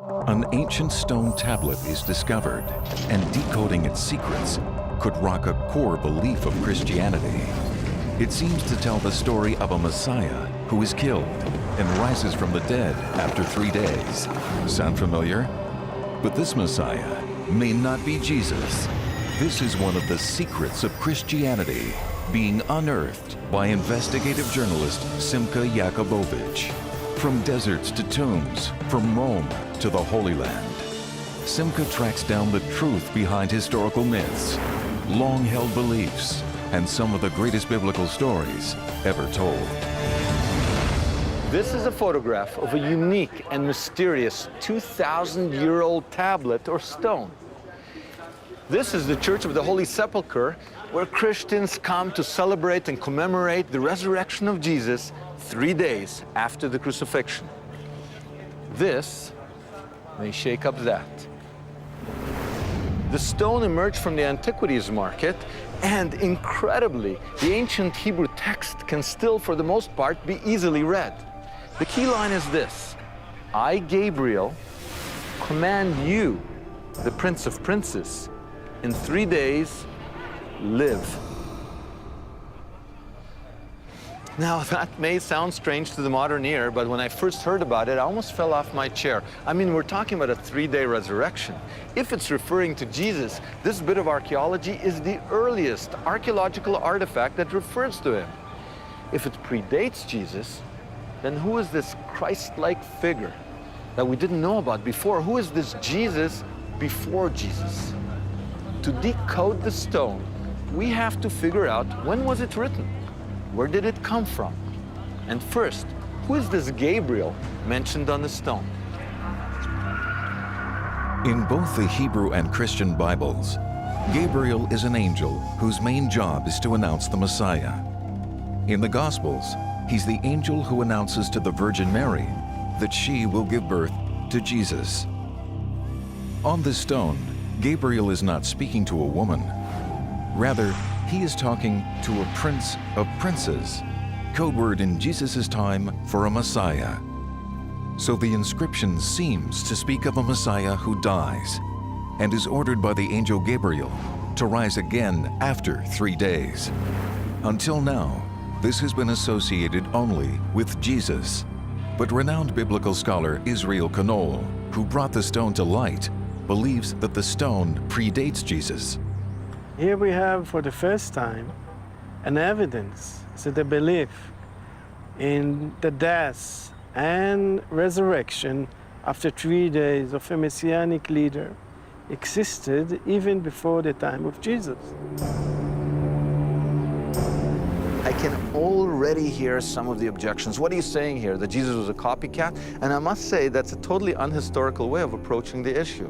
An ancient stone tablet is discovered, and decoding its secrets could rock a core belief of Christianity. It seems to tell the story of a Messiah who is killed and rises from the dead after 3 days. Sound familiar? But this Messiah may not be Jesus. This is one of the secrets of Christianity being unearthed by investigative journalist Simcha Jakubowicz. From deserts to tombs, from Rome to the Holy Land, Simcha tracks down the truth behind historical myths, long-held beliefs, and some of the greatest biblical stories ever told. This is a photograph of a unique and mysterious 2,000-year-old tablet or stone. This is the Church of the Holy Sepulchre, where Christians come to celebrate and commemorate the resurrection of Jesus 3 days after the crucifixion. This may shake up that. The stone emerged from the antiquities market, and incredibly, the ancient Hebrew text can still, for the most part, be easily read. The key line is this: I, Gabriel, command you, the Prince of Princes, in 3 days, live. Now, that may sound strange to the modern ear, but when I first heard about it, I almost fell off my chair. I mean, we're talking about a 3-day resurrection. If it's referring to Jesus, this bit of archaeology is the earliest archaeological artifact that refers to him. If it predates Jesus, then who is this Christ-like figure that we didn't know about before? Who is this Jesus before Jesus? To decode the stone, we have to figure out, when was it written? Where did it come from? And first, who is this Gabriel mentioned on the stone? In both the Hebrew and Christian Bibles, Gabriel is an angel whose main job is to announce the Messiah. In the Gospels, he's the angel who announces to the Virgin Mary that she will give birth to Jesus. On this stone, Gabriel is not speaking to a woman. Rather, he is talking to a prince of princes, code word in Jesus' time for a Messiah. So the inscription seems to speak of a Messiah who dies and is ordered by the angel Gabriel to rise again after 3 days. Until now, this has been associated only with Jesus. But renowned biblical scholar Israel Knoll, who brought the stone to light, believes that the stone predates Jesus. Here we have, for the first time, an evidence that the belief in the death and resurrection after 3 days of a messianic leader existed even before the time of Jesus. I can already hear some of the objections. What are you saying here, that Jesus was a copycat? And I must say, that's a totally unhistorical way of approaching the issue.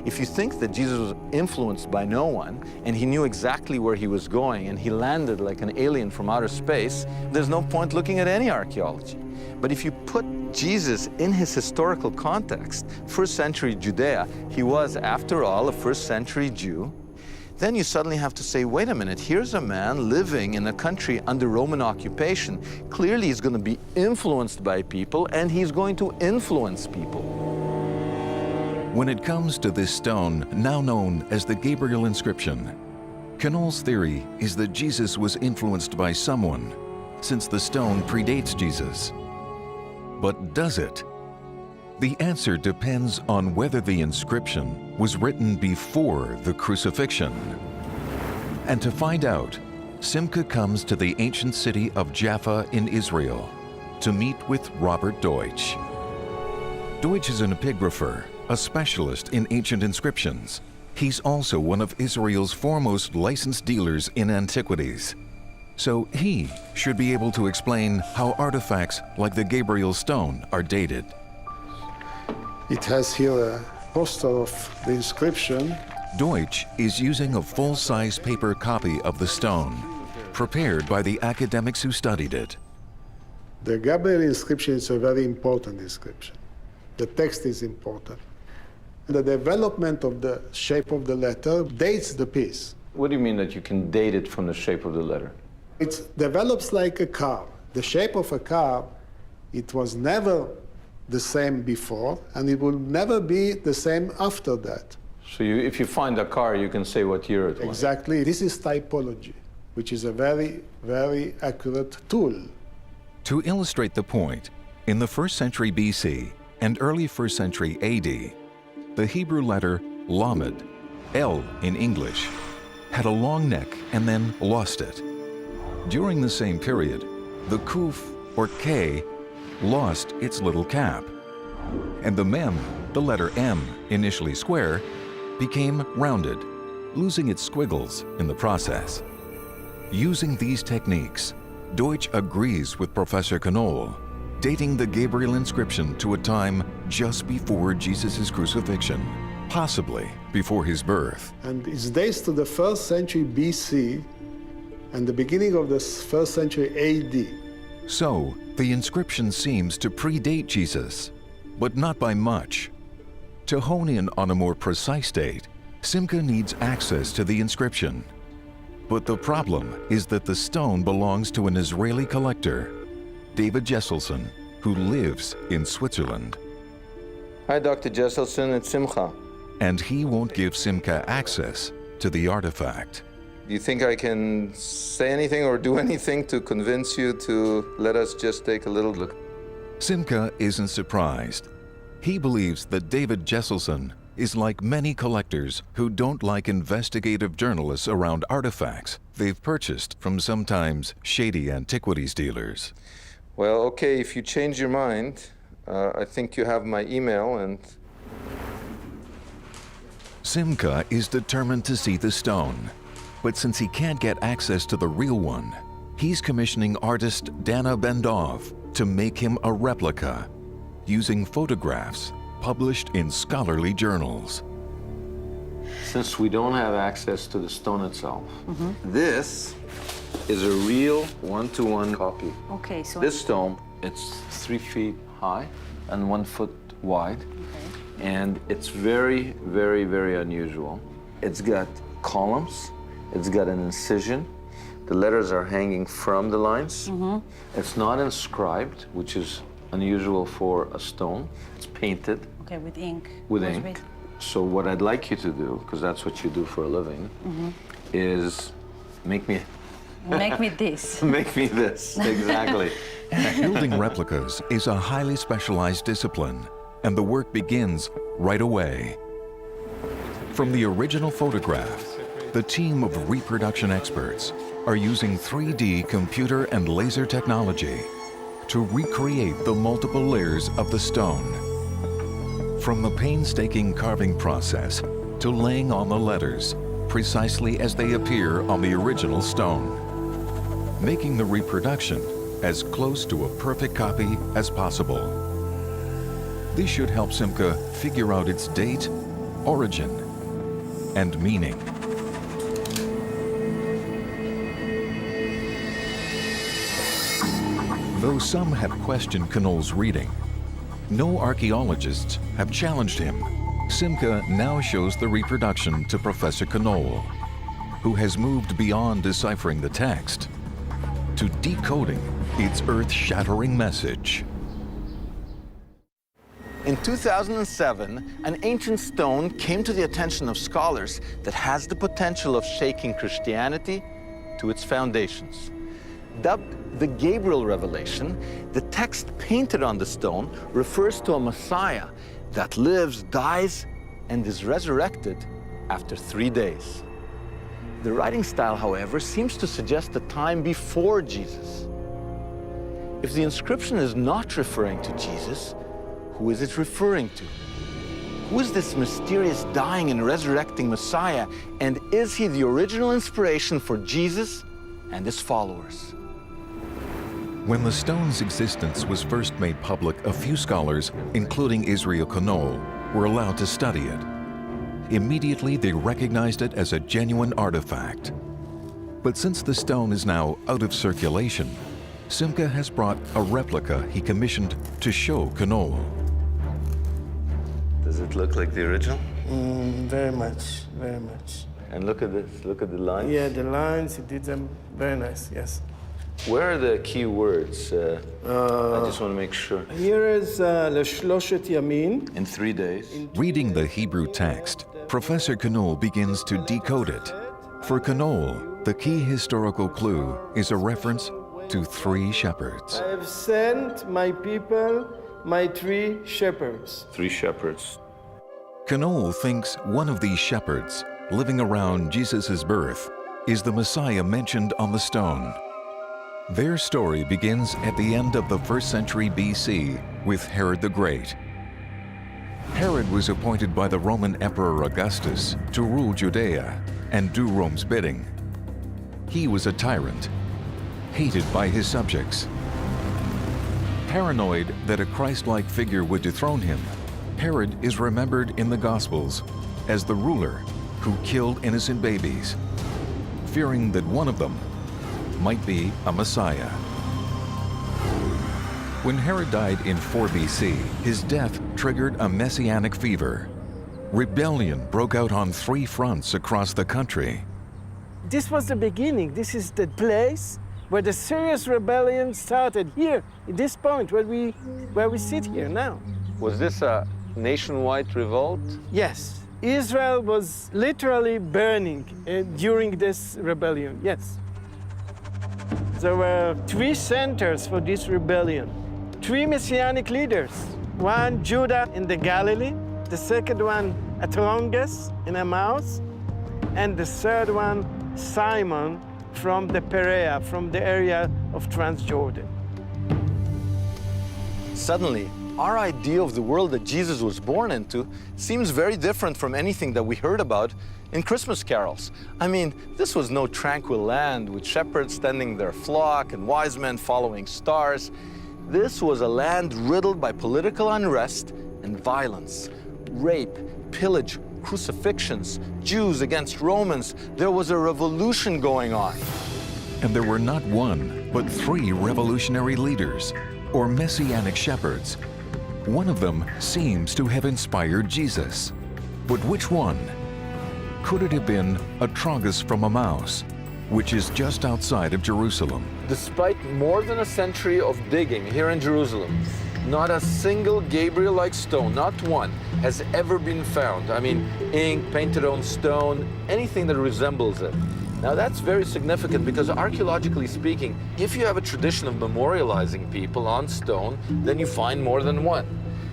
If you think that Jesus was influenced by no one, and he knew exactly where he was going, and he landed like an alien from outer space, there's no point looking at any archaeology. But if you put Jesus in his historical context, first century Judea, he was, after all, a first century Jew, then you suddenly have to say, wait a minute, here's a man living in a country under Roman occupation. Clearly he's going to be influenced by people, and he's going to influence people. When it comes to this stone, now known as the Gabriel inscription, Knoll's theory is that Jesus was influenced by someone, since the stone predates Jesus. But does it? The answer depends on whether the inscription was written before the crucifixion. And to find out, Simcha comes to the ancient city of Jaffa in Israel to meet with Robert Deutsch. Deutsch is an epigrapher, a specialist in ancient inscriptions. He's also one of Israel's foremost licensed dealers in antiquities. So he should be able to explain how artifacts like the Gabriel stone are dated. It has here a poster of the inscription. Deutsch is using a full-size paper copy of the stone, prepared by the academics who studied it. The Gabriel inscription is a very important inscription. The text is important. The development of the shape of the letter dates the piece. What do you mean that you can date it from the shape of the letter? It develops like a car. The shape of a car, it was never the same before, and it will never be the same after that. So if you find a car, you can say what year it was. Exactly. This is typology, which is a very, very accurate tool. To illustrate the point, in the 1st century BC and early 1st century AD, the Hebrew letter Lamed, L in English, had a long neck and then lost it. During the same period, the Kuf, or K, lost its little cap. And the Mem, the letter M, initially square, became rounded, losing its squiggles in the process. Using these techniques, Deutsch agrees with Professor Knoll, dating the Gabriel inscription to a time just before Jesus' crucifixion, possibly before his birth. And it dates to the 1st century BC and the beginning of the 1st century AD. So, the inscription seems to predate Jesus, but not by much. To hone in on a more precise date, Simca needs access to the inscription. But the problem is that the stone belongs to an Israeli collector, David Jesselson, who lives in Switzerland. Hi, Dr. Jesselson, it's Simcha. And he won't give Simca access to the artifact. Do you think I can say anything or do anything to convince you to let us just take a little look? Simca isn't surprised. He believes that David Jesselson is like many collectors who don't like investigative journalists around artifacts they've purchased from sometimes shady antiquities dealers. Well, okay, if you change your mind, I think you have my email and... Simca is determined to see the stone, but since he can't get access to the real one, he's commissioning artist Dana Bendov to make him a replica using photographs published in scholarly journals. Since we don't have access to the stone itself, this is a real one-to-one copy. Okay, so This stone, it's 3 feet high and 1 foot wide. And it's very, very, very unusual. It's got columns, it's got an incision. The letters are hanging from the lines. It's not inscribed, which is unusual for a stone. It's painted okay, with ink. with What's ink. So what I'd like you to do, because that's what you do for a living, is make me Make me this. make me this. Exactly. Building replicas is a highly specialized discipline, and the work begins right away. From the original photograph, the team of reproduction experts are using 3D computer and laser technology to recreate the multiple layers of the stone. From the painstaking carving process to laying on the letters precisely as they appear on the original stone, making the reproduction as close to a perfect copy as possible. This should help Simca figure out its date, origin, and meaning. Though some have questioned Knoll's reading, no archaeologists have challenged him. Simca now shows the reproduction to Professor Knoll, who has moved beyond deciphering the text to decoding its earth-shattering message. In 2007, an ancient stone came to the attention of scholars that has the potential of shaking Christianity to its foundations. Dubbed the Gabriel Revelation, the text painted on the stone refers to a Messiah that lives, dies, and is resurrected after 3 days. The writing style, however, seems to suggest a time before Jesus. If the inscription is not referring to Jesus, who is it referring to? Who is this mysterious dying and resurrecting Messiah, and is he the original inspiration for Jesus and his followers? When the stone's existence was first made public, a few scholars, including Israel Knoll, were allowed to study it. Immediately, they recognized it as a genuine artifact. But since the stone is now out of circulation, Simca has brought a replica he commissioned to show Knoll. Does it look like the original? Very much, very much. And look at this, look at the lines. Yeah, the lines, he did them very nice, yes. Where are the key words? I just want to make sure. Here is לשלושת ימים. In 3 days. Reading the Hebrew text, Professor Knoll begins to decode it. For Knoll, the key historical clue is a reference to 3 shepherds. I have sent my people, my 3 shepherds. 3 shepherds. Knoll thinks one of these shepherds, living around Jesus' birth, is the Messiah mentioned on the stone. Their story begins at the end of the 1st century BC with Herod the Great. Herod was appointed by the Roman Emperor Augustus to rule Judea and do Rome's bidding. He was a tyrant, hated by his subjects. Paranoid that a Christ-like figure would dethrone him, Herod is remembered in the Gospels as the ruler who killed innocent babies, fearing that one of them might be a Messiah. When Herod died in 4 BC, his death triggered a messianic fever. Rebellion broke out on 3 fronts across the country. This was the beginning. This is the place where the serious rebellion started, here, at this point where we sit here now. Was this a nationwide revolt? Yes, Israel was literally burning during this rebellion, yes. There were 3 centers for this rebellion, 3 messianic leaders. One, Judah in the Galilee, the second one, at Longus in Emmaus, and the third one, Simon from the Perea, from the area of Transjordan. Suddenly, our idea of the world that Jesus was born into seems very different from anything that we heard about in Christmas carols. I mean, this was no tranquil land with shepherds tending their flock and wise men following stars. This was a land riddled by political unrest and violence, rape, pillage, crucifixions, Jews against Romans. There was a revolution going on. And there were not 1, but 3 revolutionary leaders, or messianic shepherds. One of them seems to have inspired Jesus. But which one? Could it have been a Tragus from Emmaus, which is just outside of Jerusalem? Despite more than a century of digging here in Jerusalem, not a single Gabriel-like stone, not one, has ever been found. I mean, ink, painted on stone, anything that resembles it. Now that's very significant because archaeologically speaking, if you have a tradition of memorializing people on stone, then you find more than one.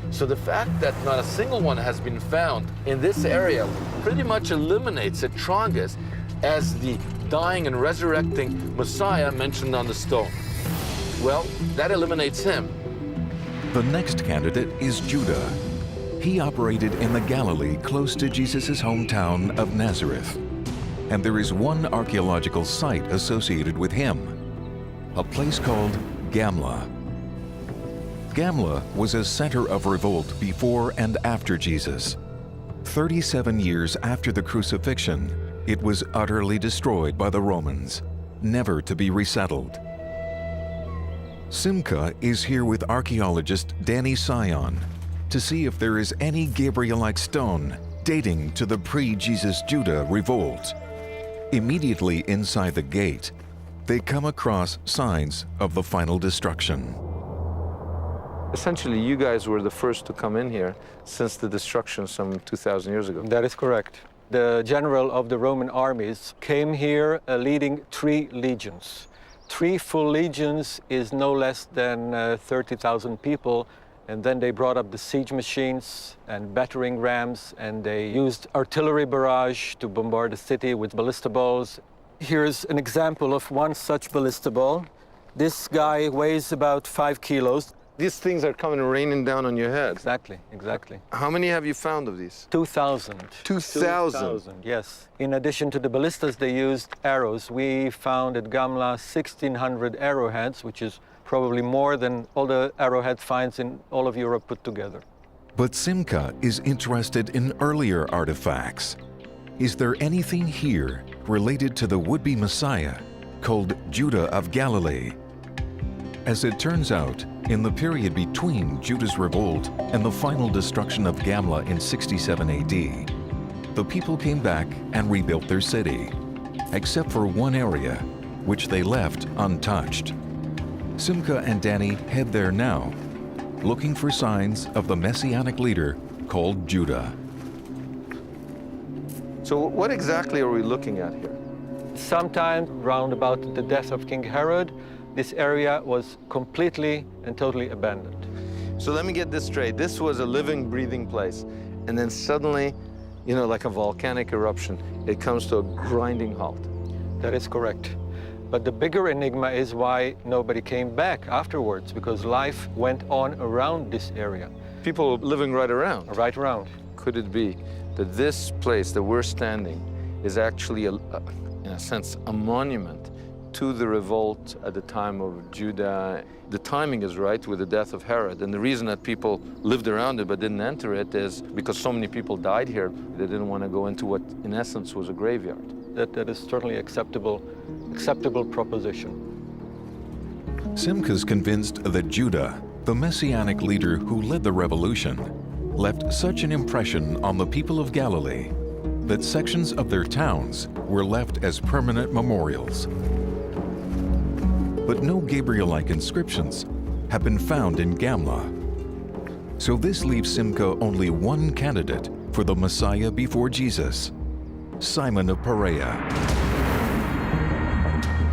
So the fact that not a single one has been found in this area pretty much eliminates a Tragus as the dying and resurrecting Messiah mentioned on the stone. Well, that eliminates him. The next candidate is Judah. He operated in the Galilee close to Jesus' hometown of Nazareth. And there is one archaeological site associated with him, a place called Gamla. Gamla was a center of revolt before and after Jesus. 37 years after the crucifixion, it was utterly destroyed by the Romans, never to be resettled. Simca is here with archaeologist Danny Sion to see if there is any Gabriel-like stone dating to the pre-Jesus Judah revolt. Immediately inside the gate, they come across signs of the final destruction. Essentially, you guys were the first to come in here since the destruction some 2,000 years ago. That is correct. The general of the Roman armies came here leading 3 legions. 3 full legions is no less than 30,000 people. And then they brought up the siege machines and battering rams, and they used artillery barrage to bombard the city with ballista balls. Here's an example of one such ballista ball. This guy weighs about 5 kilos. These things are coming raining down on your head. Exactly, exactly. How many have you found of these? 2,000. 2,000? Yes. In addition to the ballistas, they used arrows. We found at Gamla 1,600 arrowheads, which is probably more than all the arrowhead finds in all of Europe put together. But Simca is interested in earlier artifacts. Is there anything here related to the would-be Messiah called Judah of Galilee? As it turns out, in the period between Judah's revolt and the final destruction of Gamla in 67 AD, the people came back and rebuilt their city, except for one area, which they left untouched. Simca and Danny head there now, looking for signs of the messianic leader called Judah. So what exactly are we looking at here? Sometime round about the death of King Herod, this area was completely and totally abandoned. So let me get this straight. This was a living, breathing place. And then suddenly, you know, like a volcanic eruption, it comes to a grinding halt. That is correct. But the bigger enigma is why nobody came back afterwards, because life went on around this area. People living right around. Right around. Could it be that this place that we're standing is actually, in a sense, a monument to the revolt at the time of Judah? The timing is right with the death of Herod, and the reason that people lived around it but didn't enter it is because so many people died here, they didn't want to go into what, in essence, was a graveyard. That is certainly acceptable proposition. Simca's convinced that Judah, the messianic leader who led the revolution, left such an impression on the people of Galilee that sections of their towns were left as permanent memorials. But no Gabriel-like inscriptions have been found in Gamla. So this leaves Simca only one candidate for the Messiah before Jesus, Simon of Perea.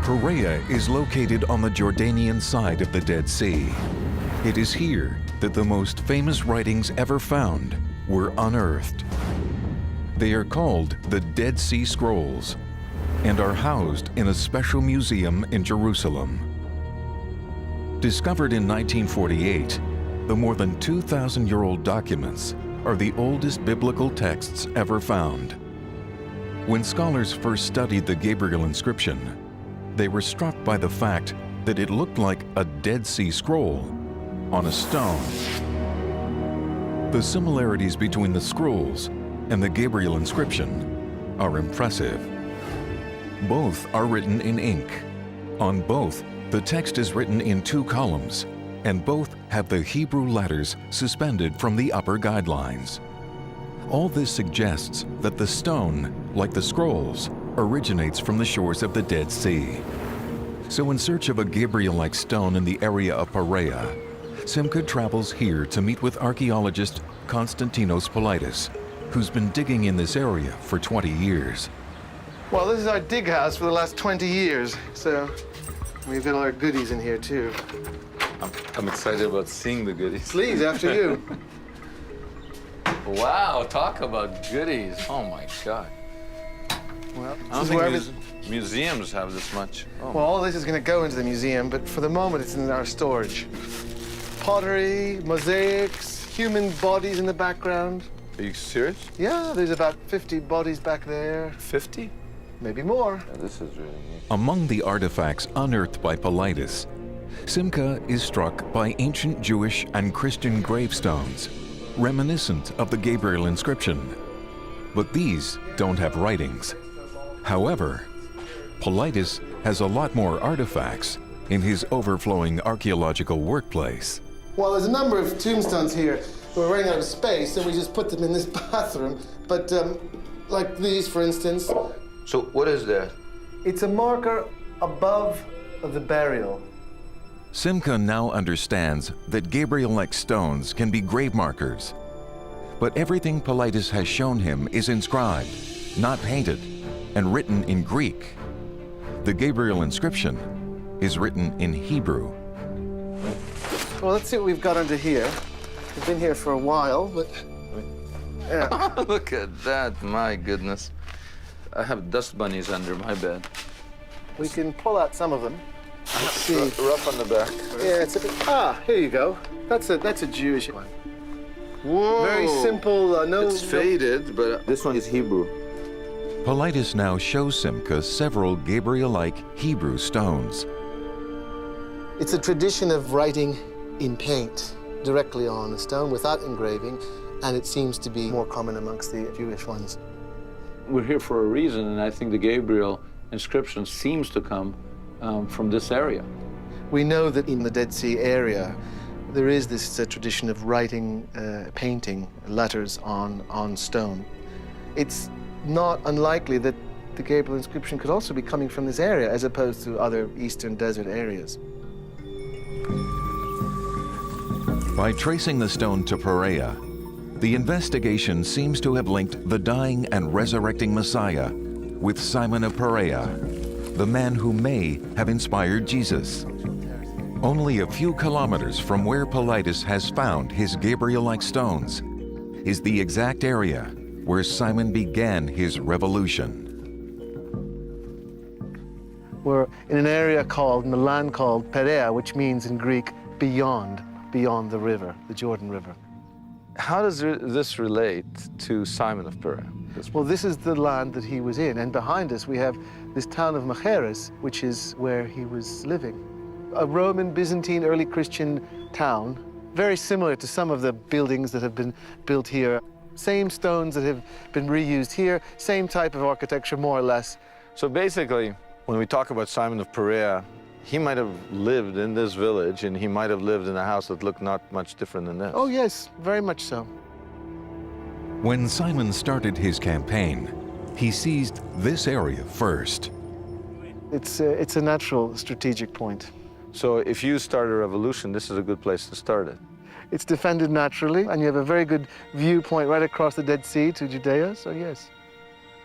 Perea is located on the Jordanian side of the Dead Sea. It is here that the most famous writings ever found were unearthed. They are called the Dead Sea Scrolls and are housed in a special museum in Jerusalem. Discovered in 1948, the more than 2,000-year-old documents are the oldest biblical texts ever found. When scholars first studied the Gabriel inscription, they were struck by the fact that it looked like a Dead Sea Scroll on a stone. The similarities between the scrolls and the Gabriel inscription are impressive. Both are written in ink. On both, the text is written in 2 columns, and both have the Hebrew letters suspended from the upper guidelines. All this suggests that the stone, like the scrolls, originates from the shores of the Dead Sea. So in search of a Gabriel-like stone in the area of Perea, Simca travels here to meet with archaeologist Konstantinos Politis, who's been digging in this area for 20 years. Well, this is our dig house for the last 20 years, so we've got all our goodies in here, too. I'm excited about seeing the goodies. Please, after you. Wow, talk about goodies. Oh my God. Well, I don't this is where think museums have this much. Oh. well, all this is going to go into the museum, but for the moment, it's in our storage. Pottery, mosaics, human bodies in the background. Are you serious? Yeah, there's about 50 bodies back there. 50? Maybe more. Yeah, this is really neat. Among the artifacts unearthed by Politis, Simca is struck by ancient Jewish and Christian gravestones, reminiscent of the Gabriel inscription. But these don't have writings. However, Politis has a lot more artifacts in his overflowing archaeological workplace. Well, there's a number of tombstones here. We're running out of space, so we just put them in this bathroom. But, like these, for instance. So what is that? It's a marker above the burial. Simca now understands that Gabriel-like stones can be grave markers. But everything Politis has shown him is inscribed, not painted, and written in Greek. The Gabriel inscription is written in Hebrew. Well, let's see what we've got under here. We've been here for a while, but yeah. Look at that, my goodness. I have dust bunnies under my bed. We can pull out some of them. Let's see. Rough on the back. Yeah, it's a bit. Ah, here you go. That's a Jewish one. Whoa. Very simple. It's faded, but this one is Hebrew. Politis now shows Simca several Gabriel-like Hebrew stones. It's a tradition of writing in paint directly on a stone without engraving, and it seems to be more common amongst the Jewish ones. We're here for a reason, and I think the Gabriel inscription seems to come from this area. We know that in the Dead Sea area, there is this tradition of writing, painting letters on stone. It's not unlikely that the Gabriel inscription could also be coming from this area as opposed to other eastern desert areas. By tracing the stone to Perea, the investigation seems to have linked the dying and resurrecting Messiah with Simon of Perea, the man who may have inspired Jesus. Only a few kilometers from where Paulides has found his Gabriel-like stones is the exact area where Simon began his revolution. We're in an area called, in the land called Perea, which means in Greek, beyond the river, the Jordan River. How does this relate to Simon of Perea? Well, this is the land that he was in, and behind us we have this town of Machaerus, which is where he was living. A Roman, Byzantine, early Christian town, very similar to some of the buildings that have been built here. Same stones that have been reused here, same type of architecture, more or less. So basically, when we talk about Simon of Perea, he might have lived in this village, and he might have lived in a house that looked not much different than this. Oh yes, very much so. When Simon started his campaign, he seized this area first. It's a natural strategic point. So if you start a revolution, this is a good place to start it. It's defended naturally, and you have a very good viewpoint right across the Dead Sea to Judea, so yes.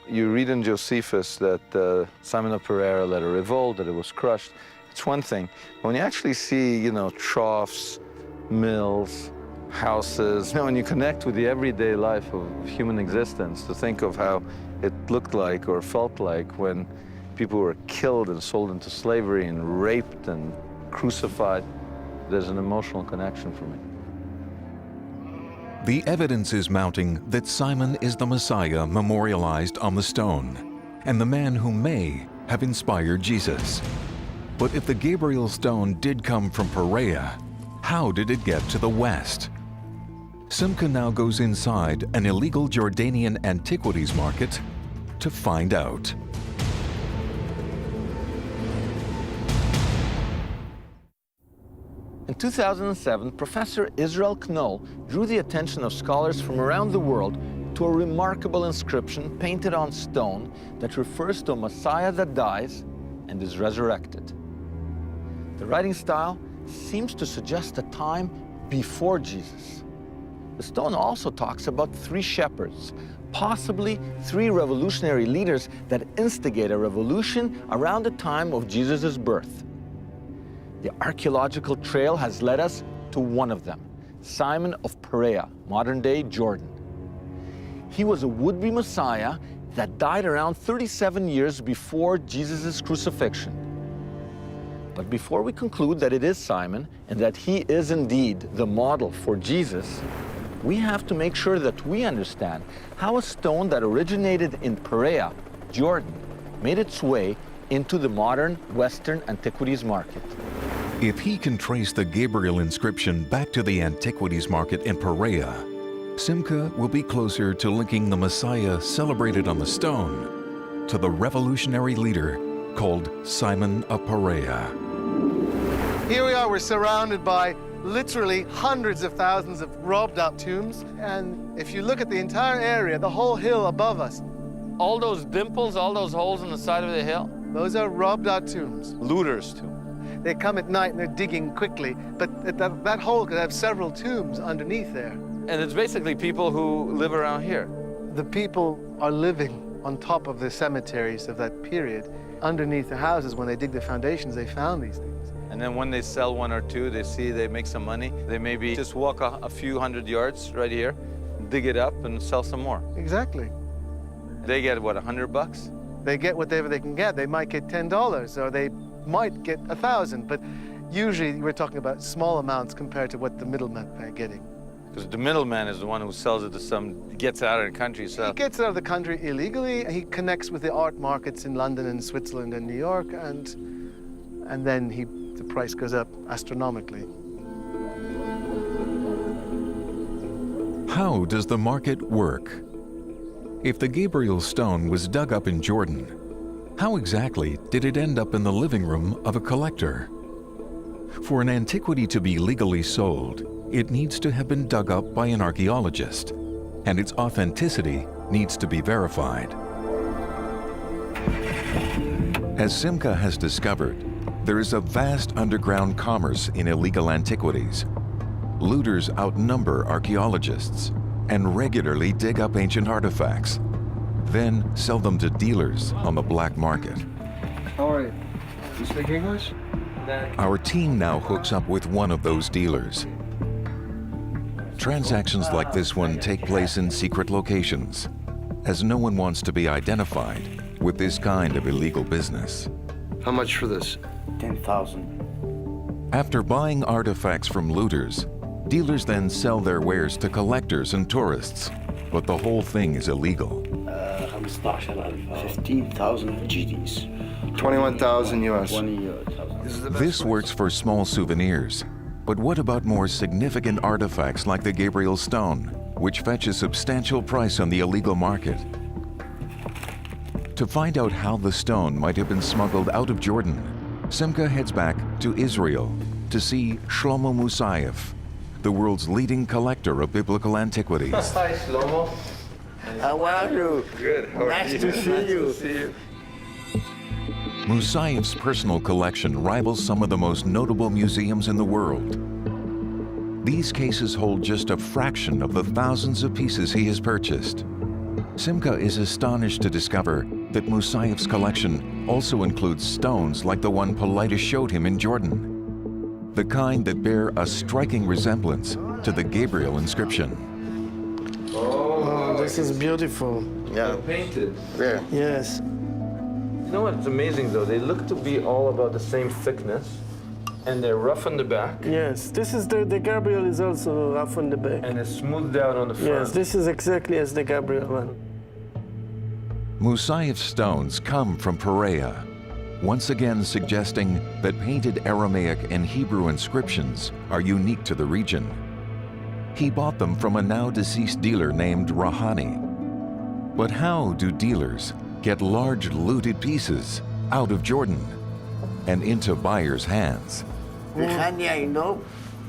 You read in Josephus that Simon of Perea led a revolt, that it was crushed. It's one thing. When you actually see, troughs, mills, houses, when you connect with the everyday life of human existence, to think of how it looked like or felt like when people were killed and sold into slavery and raped and crucified, there's an emotional connection for me. The evidence is mounting that Simon is the Messiah memorialized on the stone, and the man who may have inspired Jesus. But if the Gabriel stone did come from Perea, how did it get to the west? Simca now goes inside an illegal Jordanian antiquities market to find out. In 2007, Professor Israel Knoll drew the attention of scholars from around the world to a remarkable inscription painted on stone that refers to a Messiah that dies and is resurrected. The writing style seems to suggest a time before Jesus. The stone also talks about 3 shepherds, possibly 3 revolutionary leaders that instigate a revolution around the time of Jesus' birth. The archaeological trail has led us to one of them, Simon of Perea, modern-day Jordan. He was a would-be Messiah that died around 37 years before Jesus' crucifixion. But before we conclude that it is Simon and that he is indeed the model for Jesus, we have to make sure that we understand how a stone that originated in Perea, Jordan, made its way into the modern Western antiquities market. If he can trace the Gabriel inscription back to the antiquities market in Perea, Simca will be closer to linking the Messiah celebrated on the stone to the revolutionary leader called Simon of Perea. Here we are, we're surrounded by literally hundreds of thousands of robbed out tombs. And if you look at the entire area, the whole hill above us, All those dimples, all those holes in the side of the hill, those are robbed out tombs. looters' tombs. They come at night and they're digging quickly, but that hole could have several tombs underneath there. And it's basically people who live around here. The people are living on top of the cemeteries of that period. Underneath the houses, when they dig the foundations, they found these things. And then when they sell 1 or 2, they see they make some money. They maybe just walk a few hundred yards right here, dig it up and sell some more. Exactly. They get, what, $100? They get whatever they can get. They might get $10 or they might get 1,000, but usually we're talking about small amounts compared to what the middlemen are getting. Because the middleman is the one who sells it to some, gets out of the country. So He gets out of the country illegally. He connects with the art markets in London and Switzerland and New York, and then the price goes up astronomically. How does the market work? If the Gabriel stone was dug up in Jordan, how exactly did it end up in the living room of a collector? For an antiquity to be legally sold, it needs to have been dug up by an archaeologist, and its authenticity needs to be verified. As Simca has discovered, there is a vast underground commerce in illegal antiquities. Looters outnumber archaeologists and regularly dig up ancient artifacts, then sell them to dealers on the black market. How are you? You speak English? Our team now hooks up with one of those dealers. Transactions like this one take place in secret locations, as no one wants to be identified with this kind of illegal business. How much for this? 10,000. After buying artifacts from looters, dealers then sell their wares to collectors and tourists, but the whole thing is illegal. 15,000 GDs. 21,000 US. 20,000. This works for small souvenirs, but what about more significant artifacts like the Gabriel stone, which fetch a substantial price on the illegal market? To find out how the stone might have been smuggled out of Jordan, Simca heads back to Israel to see Shlomo Musayev, the world's leading collector of biblical antiquities. Hi, Shlomo. How are you? Good. How are Nice you? to see you. Nice to see you. Musayev's personal collection rivals some of the most notable museums in the world. These cases hold just a fraction of the thousands of pieces he has purchased. Simca is astonished to discover that Musayev's collection also includes stones like the one Paulides showed him in Jordan, the kind that bear a striking resemblance to the Gabriel inscription. Oh, this is beautiful. Yeah. Painted. Yeah. Yes. You know what's amazing though? They look to be all about the same thickness, and they're rough on the back, Yes, this is the Gabriel is also rough on the back. and it's smoothed out on the front. Yes, this is exactly as the Gabriel one. Musayev's stones come from Perea, once again suggesting that painted Aramaic and Hebrew inscriptions are unique to the region. He bought them from a now deceased dealer named Rahani. But how do dealers get large looted pieces out of Jordan and into buyers' hands? Rehani, I know,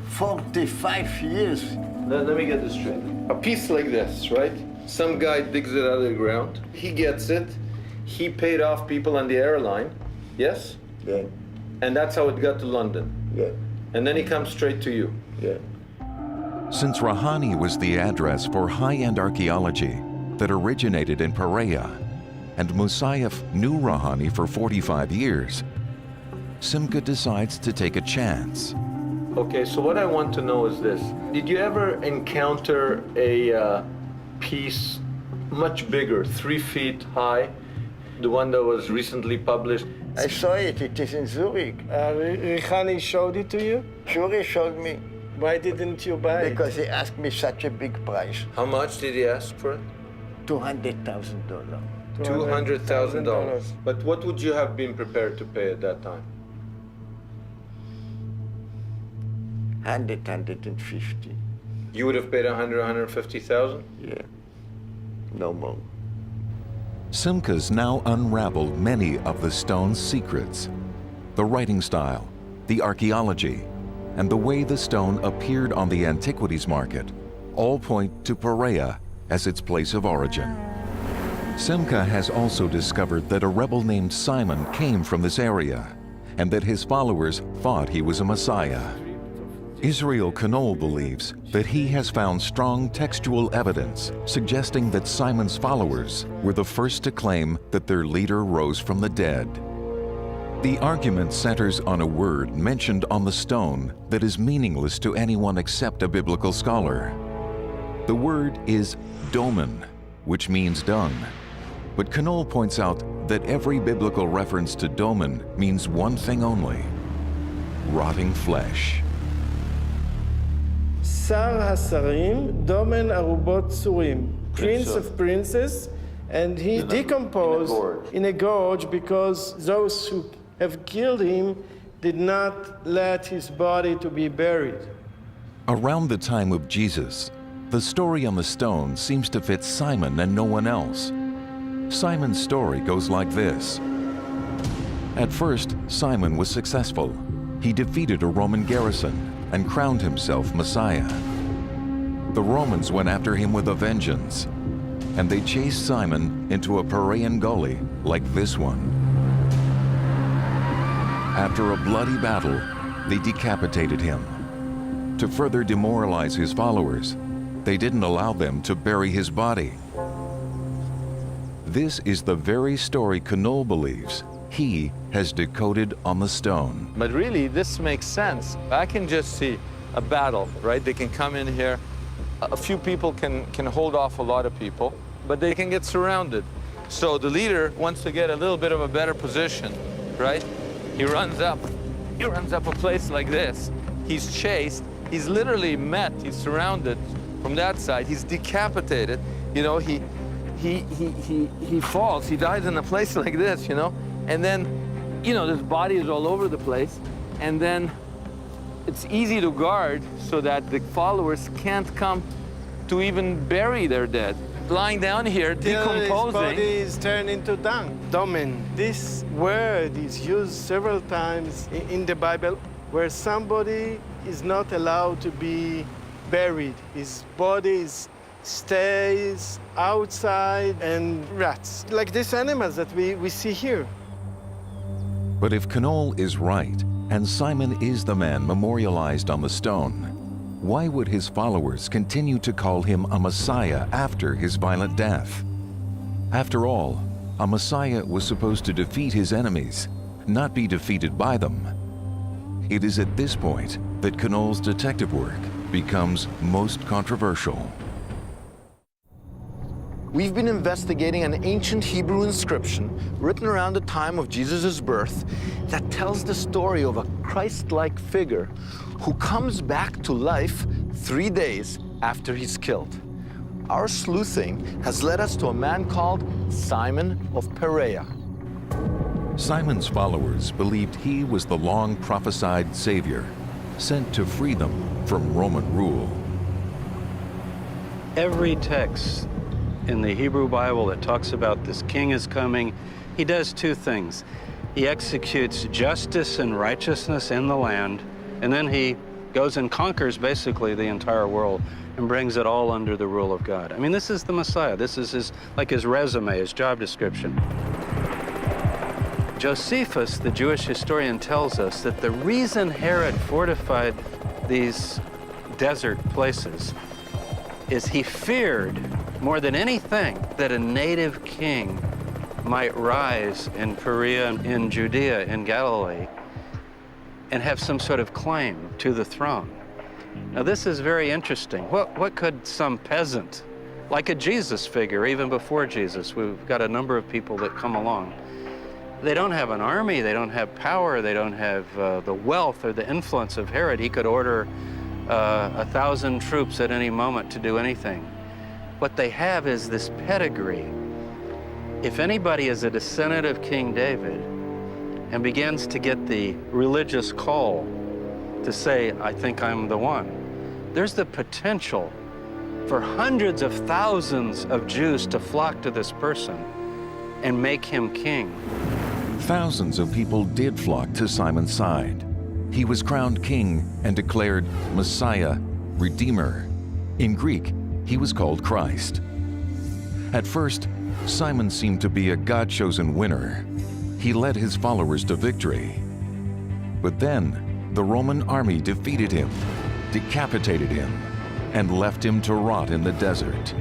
45 years. Let me get this straight. A piece like this, right? Some guy digs it out of the ground. He gets it. He paid off people on the airline. Yes? Yeah. And that's how it got to London. Yeah. And then he comes straight to you. Yeah. Since Rahani was the address for high-end archaeology that originated in Perea, and Musayev knew Rahani for 45 years, Simca decides to take a chance. Okay, so what I want to know is this. Did you ever encounter a piece much bigger, 3 feet high, the one that was recently published? I saw it. It is in Zurich. Rehani showed it to you? Sure, he showed me. Why didn't you buy it? Because he asked me such a big price. How much did he ask for it? $200,000. $200,000. But what would you have been prepared to pay at that time? 150. You would have paid 150,000? Yeah. No more. Simca's now unraveled many of the stone's secrets. The writing style, the archaeology, and the way the stone appeared on the antiquities market all point to Perea as its place of origin. Simca has also discovered that a rebel named Simon came from this area, and that his followers thought he was a Messiah. Israel Knoll believes that he has found strong textual evidence suggesting that Simon's followers were the first to claim that their leader rose from the dead. The argument centers on a word mentioned on the stone that is meaningless to anyone except a biblical scholar. The word is domen, which means dung. But Knoll points out that every biblical reference to domen means one thing only: rotting flesh. Sar Hasarim, Domen Arubot Surim, Prince of Princes, and he decomposed in a gorge because those who have killed him did not let his body to be buried. Around the time of Jesus, the story on the stone seems to fit Simon and no one else. Simon's story goes like this. At first, Simon was successful. He defeated a Roman garrison and crowned himself Messiah. The Romans went after him with a vengeance, and they chased Simon into a Perean gully like this one. After a bloody battle, they decapitated him. To further demoralize his followers, they didn't allow them to bury his body. This is the very story Knoll believes he has decoded on the stone. But really, this makes sense. I can just see a battle, right? They can come in here. A few people can hold off a lot of people, but they can get surrounded. So the leader wants to get a little bit of a better position, right? He runs up a place like this. He's chased. He's literally met. He's surrounded from that side. He's decapitated. You know, he falls. He dies in a place like this, you know? And then, you know, his body is all over the place. And then it's easy to guard so that the followers can't come to even bury their dead. Lying down here, decomposing. His body is turned into dung, domen. This word is used several times in the Bible where somebody is not allowed to be buried. His body stays outside and rots, like these animals that we see here. But if Knoll is right, and Simon is the man memorialized on the stone, why would his followers continue to call him a Messiah after his violent death? After all, a Messiah was supposed to defeat his enemies, not be defeated by them. It is at this point that Knoll's detective work becomes most controversial. We've been investigating an ancient Hebrew inscription written around the time of Jesus' birth that tells the story of a Christ-like figure who comes back to life 3 days after he's killed. Our sleuthing has led us to a man called Simon of Perea. Simon's followers believed he was the long prophesied Savior, sent to free them from Roman rule. Every text in the Hebrew Bible that talks about this king is coming, he does two things. He executes justice and righteousness in the land, and then he goes and conquers basically the entire world and brings it all under the rule of God. I mean, this is the Messiah. This is his resume, his job description. Josephus, the Jewish historian, tells us that the reason Herod fortified these desert places is he feared more than anything that a native king might rise in Perea, in Judea, in Galilee, and have some sort of claim to the throne. Now, this is very interesting. What could some peasant, like a Jesus figure, even before Jesus, we've got a number of people that come along. They don't have an army, they don't have power, they don't have the wealth or the influence of Herod. He could order 1,000 troops at any moment to do anything. What they have is this pedigree. If anybody is a descendant of King David and begins to get the religious call to say, I think I'm the one, there's the potential for hundreds of thousands of Jews to flock to this person and make him king. Thousands of people did flock to Simon's side. He was crowned king and declared Messiah, Redeemer. In Greek, he was called Christ. At first, Simon seemed to be a God-chosen winner. He led his followers to victory. But then, the Roman army defeated him, decapitated him, and left him to rot in the desert.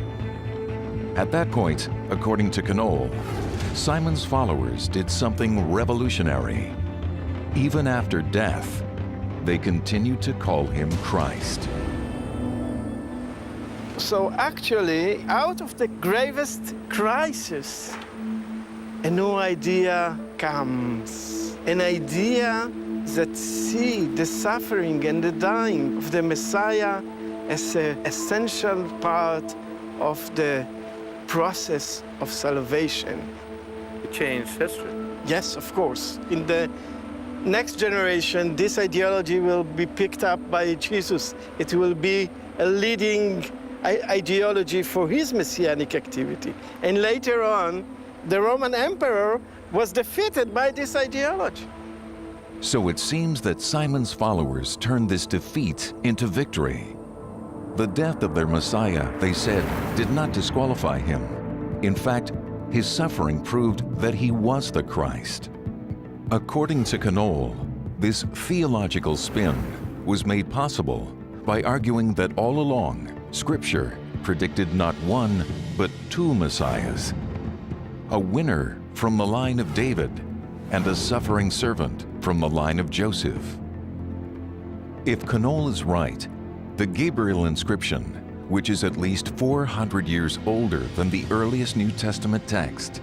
At that point, according to Knoll, Simon's followers did something revolutionary. Even after death, they continued to call him Christ. So actually, out of the gravest crisis, a new idea comes. An idea that sees the suffering and the dying of the Messiah as an essential part of the process of salvation. It changed history. Yes, of course. In the next generation, this ideology will be picked up by Jesus. It will be a leading ideology for his messianic activity. And later on, the Roman emperor was defeated by this ideology. So it seems that Simon's followers turned this defeat into victory. The death of their Messiah, they said, did not disqualify him. In fact, his suffering proved that he was the Christ. According to Knoll, this theological spin was made possible by arguing that all along, Scripture predicted not one, but two Messiahs. A winner from the line of David and a suffering servant from the line of Joseph. If Knoll is right, the Gabriel inscription, which is at least 400 years older than the earliest New Testament text,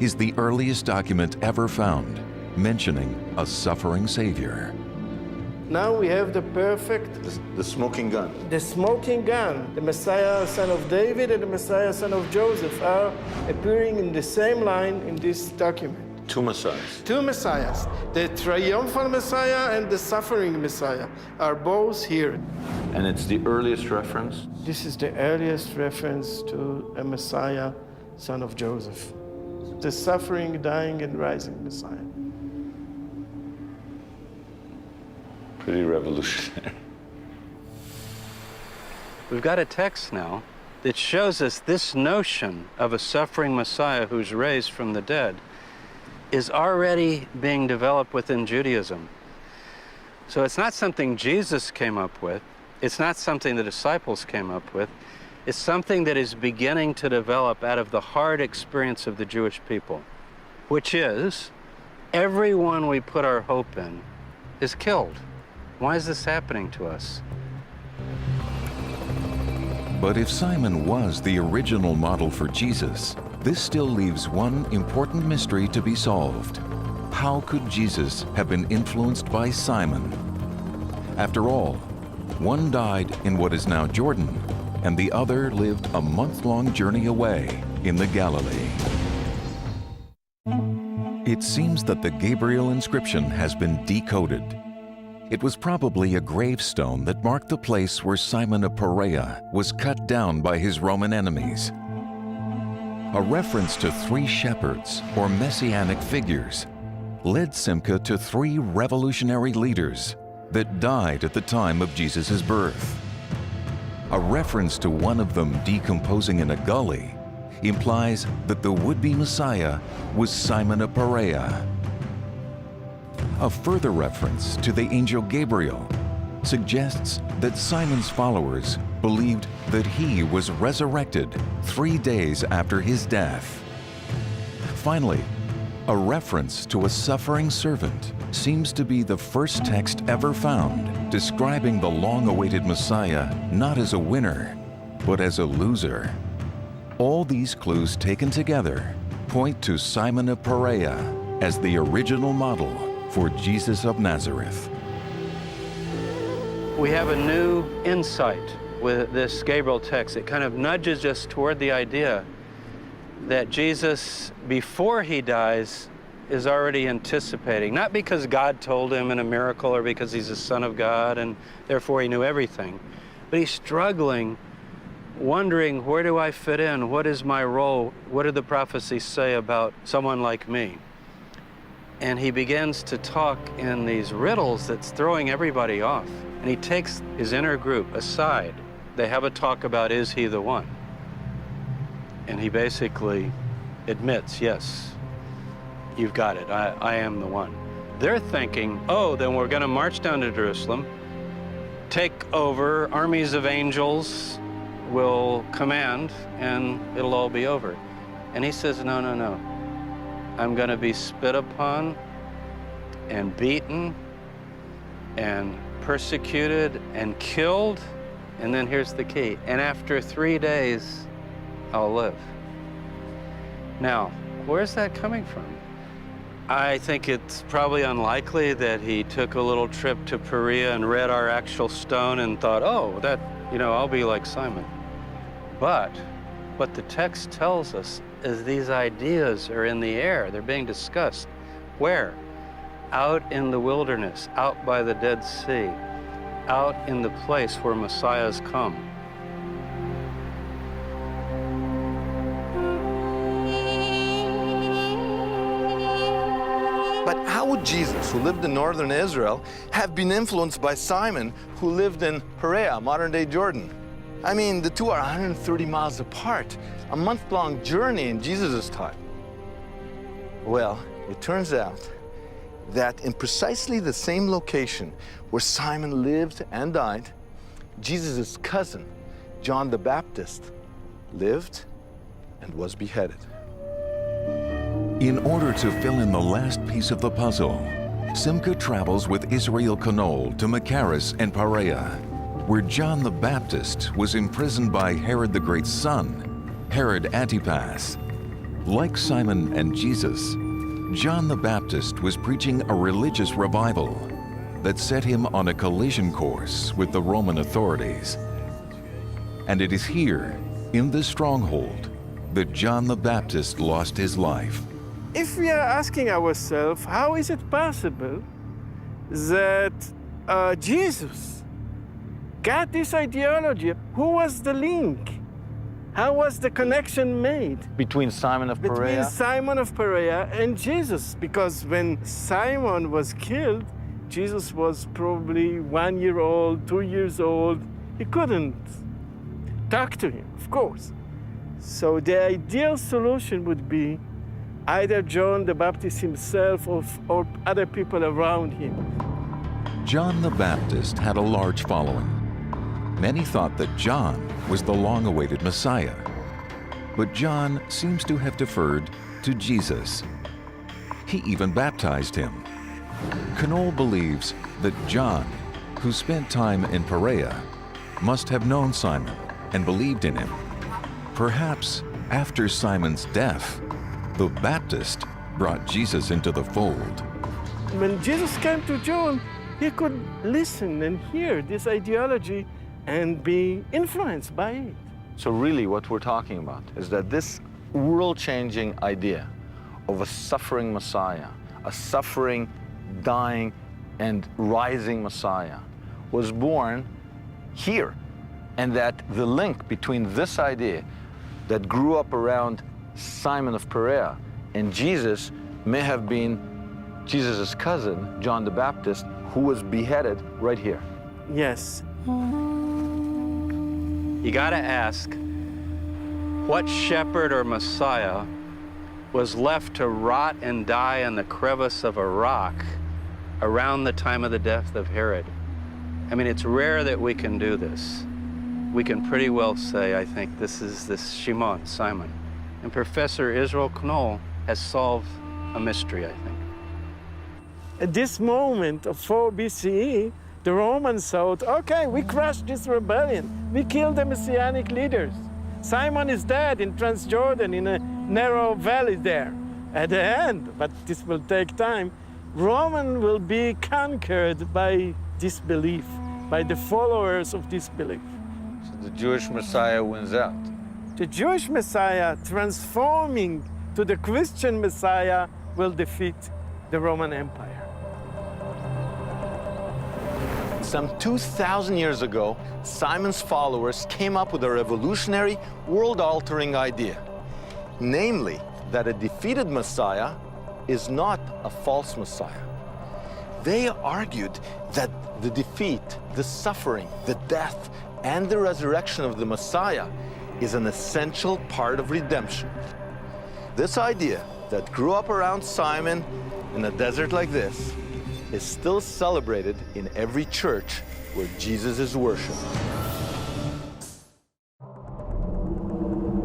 is the earliest document ever found mentioning a suffering Savior. Now we have the perfect, The smoking gun. the smoking gun. The Messiah, son of David, and the Messiah, son of Joseph, are appearing in the same line in this document. Two Messiahs. Two Messiahs, the triumphal Messiah and the suffering Messiah, are both here. And it's the earliest reference. This is the earliest reference to a Messiah, son of Joseph. The suffering, dying, and rising Messiah. Pretty revolutionary. We've got a text now that shows us this notion of a suffering Messiah who's raised from the dead is already being developed within Judaism. So it's not something Jesus came up with. It's not something the disciples came up with. It's something that is beginning to develop out of the hard experience of the Jewish people, which is everyone we put our hope in is killed. Why is this happening to us? But if Simon was the original model for Jesus, this still leaves one important mystery to be solved. How could Jesus have been influenced by Simon? After all, one died in what is now Jordan, and the other lived a month-long journey away in the Galilee. It seems that the Gabriel inscription has been decoded. It was probably a gravestone that marked the place where Simon of Perea was cut down by his Roman enemies. A reference to three shepherds or messianic figures led Simcha to three revolutionary leaders that died at the time of Jesus' birth. A reference to one of them decomposing in a gully implies that the would-be Messiah was Simon of Perea. A further reference to the angel Gabriel suggests that Simon's followers believed that he was resurrected 3 days after his death. Finally, a reference to a suffering servant seems to be the first text ever found describing the long-awaited Messiah not as a winner, but as a loser. All these clues taken together point to Simon of Perea as the original model for Jesus of Nazareth. We have a new insight with this Gabriel text. It kind of nudges us toward the idea that Jesus, before he dies, is already anticipating, not because God told him in a miracle or because he's the Son of God and therefore he knew everything, but he's struggling, wondering, where do I fit in? What is my role? What did the prophecies say about someone like me? And he begins to talk in these riddles that's throwing everybody off. And he takes his inner group aside. They have a talk about, is he the one? And he basically admits, yes, you've got it, I am the one. They're thinking, oh, then we're gonna march down to Jerusalem, take over, armies of angels will command, and it'll all be over. And he says, no, no, no. I'm gonna be spit upon and beaten and persecuted and killed, and then here's the key, and after 3 days, I'll live. Now, where's that coming from? I think it's probably unlikely that he took a little trip to Perea and read our actual stone and thought, oh, that, I'll be like Simon. But what the text tells us is these ideas are in the air. They're being discussed. Where? Out in the wilderness, out by the Dead Sea, out in the place where Messiahs come. But how would Jesus, who lived in northern Israel, have been influenced by Simon, who lived in Perea, modern-day Jordan? I mean, the two are 130 miles apart, a month-long journey in Jesus' time. Well, it turns out that in precisely the same location where Simon lived and died, Jesus' cousin, John the Baptist, lived and was beheaded. In order to fill in the last piece of the puzzle, Simca travels with Israel Knoll to Machaerus and Perea, where John the Baptist was imprisoned by Herod the Great's son, Herod Antipas. Like Simon and Jesus, John the Baptist was preaching a religious revival that set him on a collision course with the Roman authorities. And it is here, in this stronghold, that John the Baptist lost his life. If we are asking ourselves, how is it possible that Jesus got this ideology? Who was the link? How was the connection made? Between Simon of Perea? Between Simon of Perea and Jesus. Because when Simon was killed, Jesus was probably 1 year old, 2 years old. He couldn't talk to him, of course. So the ideal solution would be either John the Baptist himself or other people around him. John the Baptist had a large following. Many thought that John was the long-awaited Messiah. But John seems to have deferred to Jesus. He even baptized him. Knoll believes that John, who spent time in Perea, must have known Simon and believed in him. Perhaps after Simon's death, the Baptist brought Jesus into the fold. When Jesus came to John, he could listen and hear this ideology and be influenced by it. So really what we're talking about is that this world-changing idea of a suffering Messiah, a suffering, dying, and rising Messiah was born here. And that the link between this idea that grew up around Simon of Perea and Jesus may have been Jesus' cousin, John the Baptist, who was beheaded right here. Yes. You got to ask, what shepherd or Messiah was left to rot and die in the crevice of a rock around the time of the death of Herod? I mean, it's rare that we can do this. We can pretty well say, I think, this is this Shimon, Simon. And Professor Israel Knoll has solved a mystery, I think. At this moment of 4 BCE, the Romans thought, okay, we crushed this rebellion. We killed the Messianic leaders. Simon is dead in Transjordan in a narrow valley there. At the end, but this will take time, Rome will be conquered by disbelief, by the followers of disbelief. So the Jewish Messiah wins out. The Jewish Messiah, transforming to the Christian Messiah, will defeat the Roman Empire. Some 2,000 years ago, Simon's followers came up with a revolutionary, world-altering idea. Namely, that a defeated Messiah is not a false Messiah. They argued that the defeat, the suffering, the death, and the resurrection of the Messiah is an essential part of redemption. This idea that grew up around Simon in a desert like this is still celebrated in every church where Jesus is worshipped.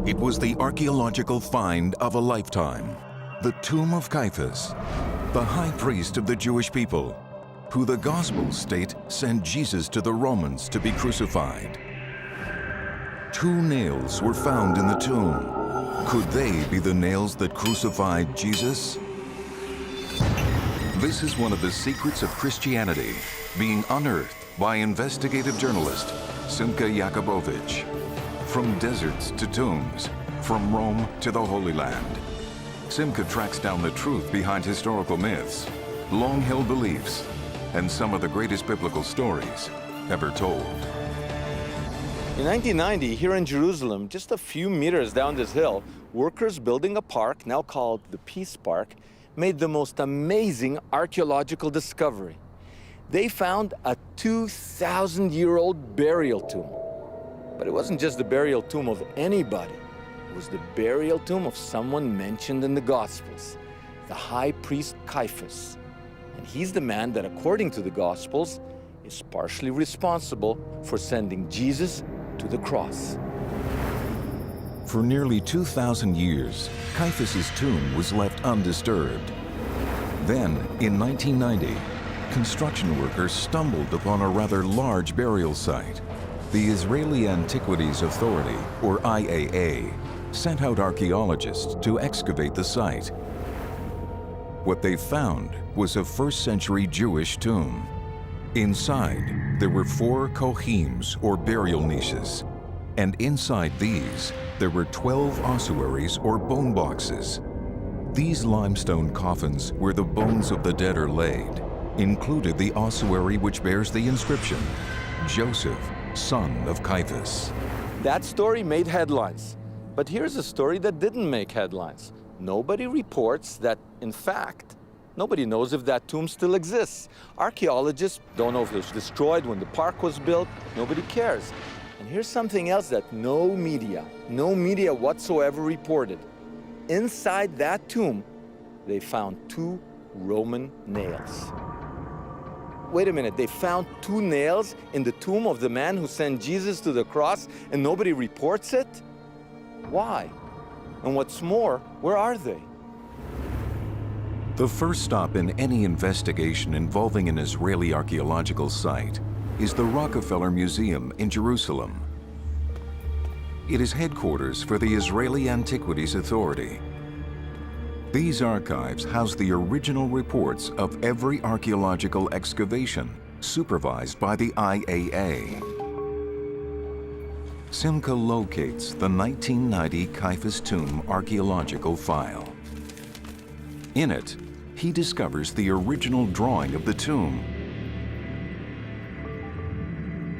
It was the archaeological find of a lifetime, the tomb of Caiaphas, the high priest of the Jewish people, who the Gospels state sent Jesus to the Romans to be crucified. 2 nails were found in the tomb. Could they be the nails that crucified Jesus? This is one of the secrets of Christianity being unearthed by investigative journalist Simca Jakubowicz. From deserts to tombs, from Rome to the Holy Land, Simca tracks down the truth behind historical myths, long-held beliefs, and some of the greatest biblical stories ever told. In 1990, here in Jerusalem, just a few meters down this hill, workers building a park, now called the Peace Park, made the most amazing archaeological discovery. They found a 2,000-year-old burial tomb. But it wasn't just the burial tomb of anybody. It was the burial tomb of someone mentioned in the Gospels, the high priest Caiaphas. And he's the man that, according to the Gospels, is partially responsible for sending Jesus to the cross. For nearly 2,000 years, Caiaphas's tomb was left undisturbed. Then, in 1990, construction workers stumbled upon a rather large burial site. The Israeli Antiquities Authority, or IAA, sent out archaeologists to excavate the site. What they found was a first-century Jewish tomb. Inside, there were 4 kohims, or burial niches, and inside these, there were 12 ossuaries, or bone boxes. These limestone coffins, where the bones of the dead are laid, included the ossuary which bears the inscription, Joseph, son of Caiaphas. That story made headlines. But here's a story that didn't make headlines. Nobody reports that, in fact, nobody knows if that tomb still exists. Archaeologists don't know if it was destroyed when the park was built. Nobody cares. And here's something else that no media whatsoever reported. Inside that tomb, they found 2 Roman nails. Wait a minute, they found 2 nails in the tomb of the man who sent Jesus to the cross and nobody reports it? Why? And what's more, where are they? The first stop in any investigation involving an Israeli archaeological site is the Rockefeller Museum in Jerusalem. It is headquarters for the Israeli Antiquities Authority. These archives house the original reports of every archaeological excavation supervised by the IAA. Simca locates the 1990 Caiaphas tomb archaeological file. In it, he discovers the original drawing of the tomb.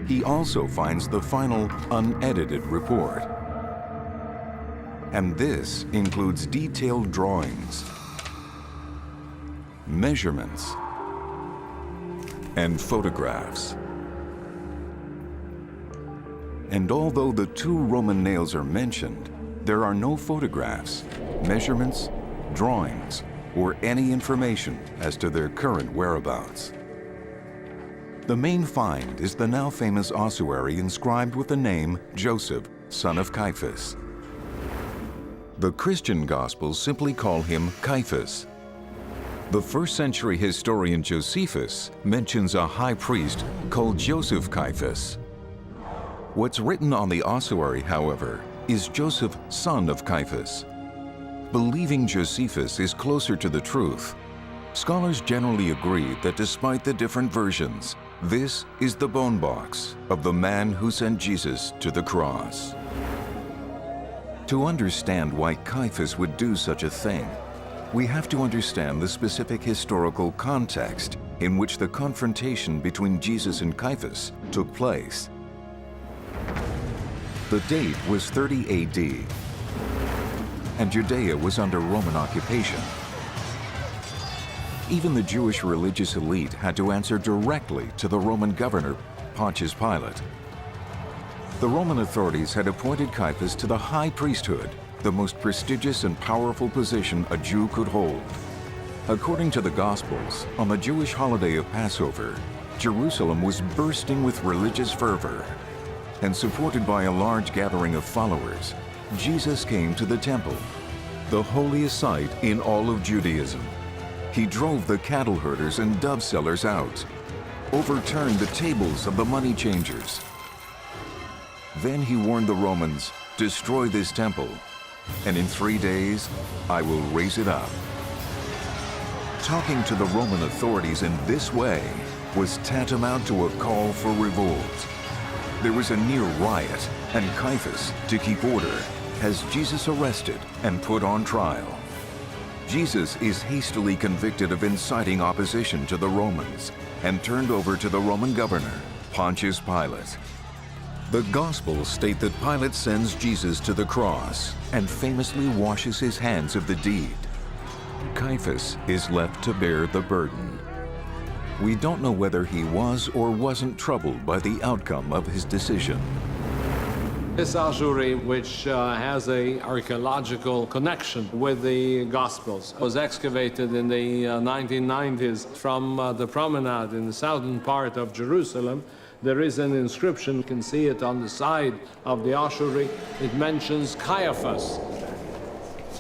He also finds the final unedited report. And this includes detailed drawings, measurements, and photographs. And although the 2 Roman nails are mentioned, there are no photographs, measurements, drawings, or any information as to their current whereabouts. The main find is the now famous ossuary inscribed with the name Joseph, son of Caiaphas. The Christian Gospels simply call him Caiaphas. The first-century historian Josephus mentions a high priest called Joseph Caiaphas. What's written on the ossuary, however, is Joseph, son of Caiaphas. Believing Josephus is closer to the truth, scholars generally agree that despite the different versions, this is the bone box of the man who sent Jesus to the cross. To understand why Caiaphas would do such a thing, we have to understand the specific historical context in which the confrontation between Jesus and Caiaphas took place. The date was 30 AD, and Judea was under Roman occupation. Even the Jewish religious elite had to answer directly to the Roman governor, Pontius Pilate. The Roman authorities had appointed Caiaphas to the high priesthood, the most prestigious and powerful position a Jew could hold. According to the Gospels, on the Jewish holiday of Passover, Jerusalem was bursting with religious fervor. And supported by a large gathering of followers, Jesus came to the temple, the holiest site in all of Judaism. He drove the cattle herders and dove sellers out, overturned the tables of the money changers. Then he warned the Romans, "Destroy this temple, and in 3 days I will raise it up." Talking to the Roman authorities in this way was tantamount to a call for revolt. There was a near riot, and Caiaphas, to keep order, has Jesus arrested and put on trial. Jesus is hastily convicted of inciting opposition to the Romans and turned over to the Roman governor, Pontius Pilate. The Gospels state that Pilate sends Jesus to the cross and famously washes his hands of the deed. Caiaphas is left to bear the burden. We don't know whether he was or wasn't troubled by the outcome of his decision. This ossuary, which has a archaeological connection with the Gospels, was excavated in the 1990s from the promenade in the southern part of Jerusalem. There is an inscription, you can see it on the side of the ossuary. It mentions Caiaphas.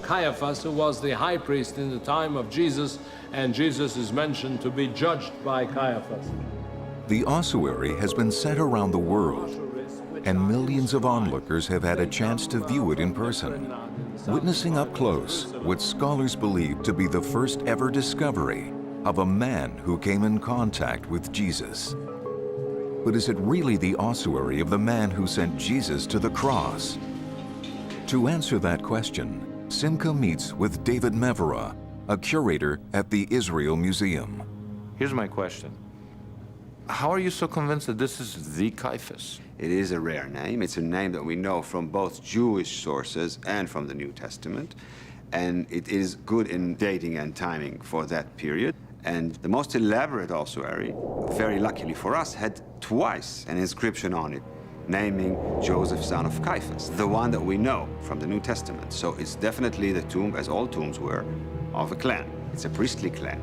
Caiaphas, who was the high priest in the time of Jesus, and Jesus is mentioned to be judged by Caiaphas. The ossuary has been sent around the world, and millions of onlookers have had a chance to view it in person, witnessing up close what scholars believe to be the first ever discovery of a man who came in contact with Jesus. But is it really the ossuary of the man who sent Jesus to the cross? To answer that question, Simca meets with David Mevera, a curator at the Israel Museum. Here's my question. How are you so convinced that this is the Caiaphas? It is a rare name. It's a name that we know from both Jewish sources and from the New Testament. And it is good in dating and timing for that period. And the most elaborate ossuary, very luckily for us, had twice an inscription on it, naming Joseph, son of Caiaphas, the one that we know from the New Testament. So it's definitely the tomb, as all tombs were, of a clan. It's a priestly clan.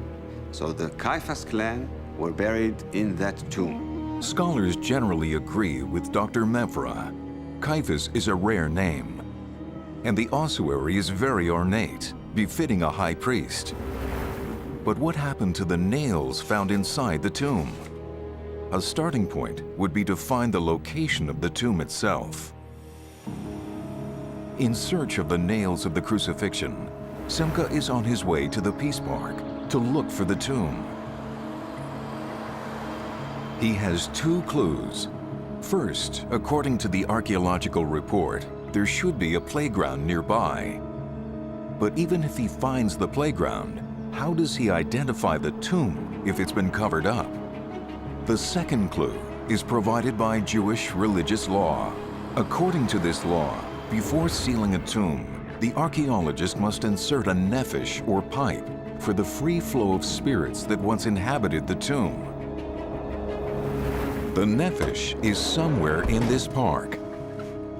So the Caiaphas clan were buried in that tomb. Scholars generally agree with Dr. Mevera. Caiaphas is a rare name, and the ossuary is very ornate, befitting a high priest. But what happened to the nails found inside the tomb? A starting point would be to find the location of the tomb itself. In search of the nails of the crucifixion, Simca is on his way to the Peace Park to look for the tomb. He has two clues. First, according to the archaeological report, there should be a playground nearby. But even if he finds the playground, how does he identify the tomb if it's been covered up? The second clue is provided by Jewish religious law. According to this law, before sealing a tomb, the archaeologist must insert a nephesh or pipe for the free flow of spirits that once inhabited the tomb. The nephesh is somewhere in this park,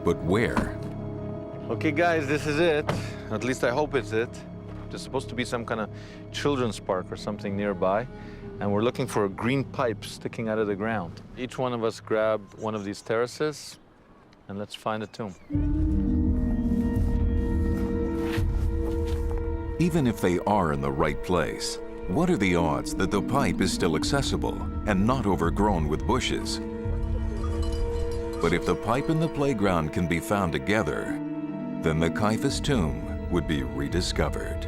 but where? Okay, guys, this is it. At least I hope it's it. There's supposed to be some kind of children's park or something nearby, and we're looking for a green pipe sticking out of the ground. Each one of us grab one of these terraces, and let's find a tomb. Even if they are in the right place, what are the odds that the pipe is still accessible and not overgrown with bushes? But if the pipe and the playground can be found together, then the Caiaphas tomb would be rediscovered.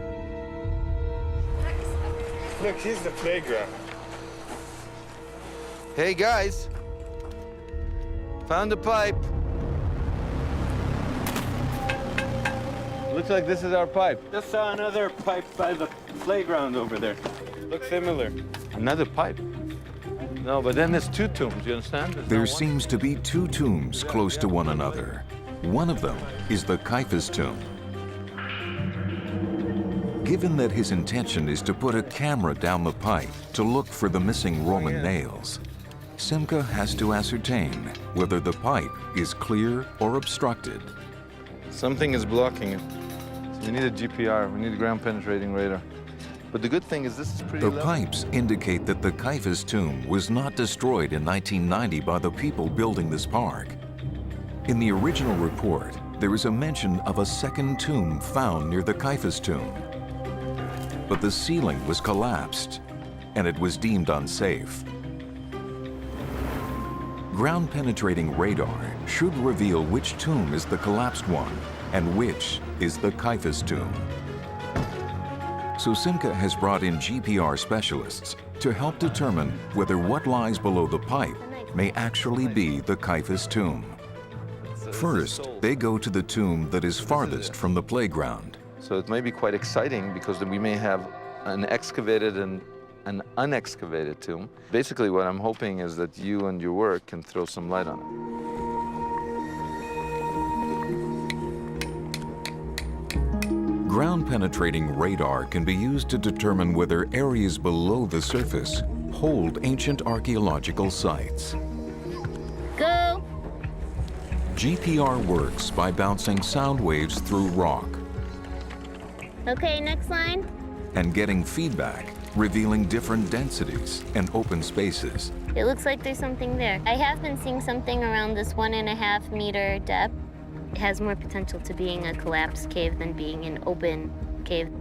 Look, here's the playground. Hey, guys. Found a pipe. Looks like this is our pipe. Just saw another pipe by the playground over there. Looks similar. Another pipe? No, but then there's two tombs, you understand? There seems to be two tombs close to one another. One of them is the Caiaphas tomb. Given that his intention is to put a camera down the pipe to look for the missing Roman nails, Simca has to ascertain whether the pipe is clear or obstructed. Something is blocking it. So we need a GPR, we need a ground penetrating radar. But the good thing is this is pretty The level. pipes indicate that the Caiaphas tomb was not destroyed in 1990 by the people building this park. In the original report, there is a mention of a second tomb found near the Caiaphas tomb. But the ceiling was collapsed, and it was deemed unsafe. Ground-penetrating radar should reveal which tomb is the collapsed one and which is the Caiaphas tomb. So Simca has brought in GPR specialists to help determine whether what lies below the pipe may actually be the Caiaphas tomb. First, they go to the tomb that is farthest from the playground. So it may be quite exciting because then we may have an excavated and an unexcavated tomb. Basically, what I'm hoping is that you and your work can throw some light on it. Ground-penetrating radar can be used to determine whether areas below the surface hold ancient archaeological sites. Go! GPR works by bouncing sound waves through rock Okay, next line. and getting feedback, revealing different densities and open spaces. It looks like there's something there. I have been seeing something around this 1.5 meter depth. It has more potential to being a collapsed cave than being an open cave.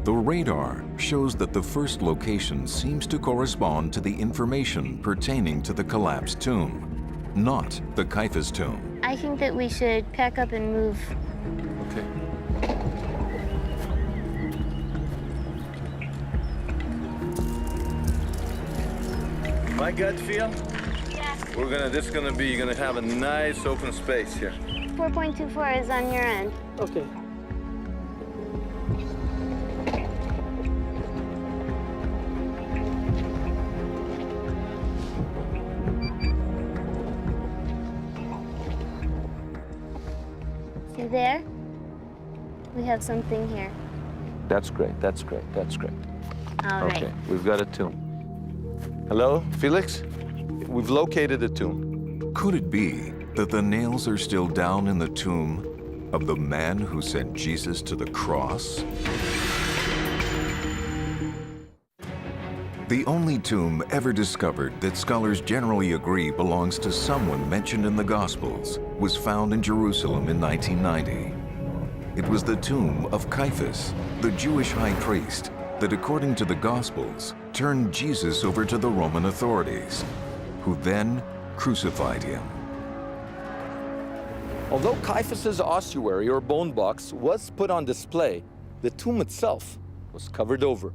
The radar shows that the first location seems to correspond to the information pertaining to the collapsed tomb, not the Caiaphas tomb. I think that we should pack up and move. Okay. My gut feel? Yeah. This is gonna be, you're gonna have a nice open space here. 4.24 is on your end. Okay. See there? We have something here. That's great, that's great, that's great. All right. Okay, we've got a tomb. Hello, Felix? We've located the tomb. Could it be that the nails are still down in the tomb of the man who sent Jesus to the cross? The only tomb ever discovered that scholars generally agree belongs to someone mentioned in the Gospels was found in Jerusalem in 1990. It was the tomb of Caiaphas, the Jewish high priest, that according to the Gospels turned Jesus over to the Roman authorities, who then crucified him. Although Caiaphas's ossuary or bone box was put on display, the tomb itself was covered over.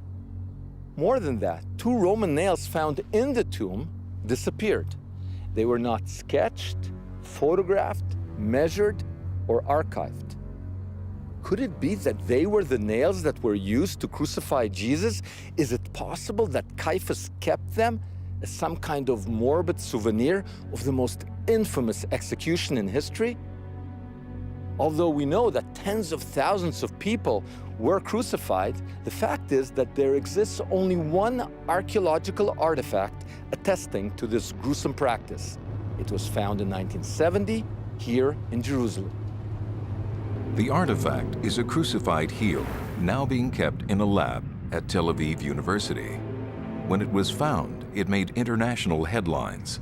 More than that, 2 Roman nails found in the tomb disappeared. They were not sketched, photographed, measured, or archived. Could it be that they were the nails that were used to crucify Jesus? Is it possible that Caiaphas kept them as some kind of morbid souvenir of the most infamous execution in history? Although we know that tens of thousands of people were crucified, the fact is that there exists only one archaeological artifact attesting to this gruesome practice. It was found in 1970 here in Jerusalem. The artifact is a crucified heel, now being kept in a lab at Tel Aviv University. When it was found, it made international headlines.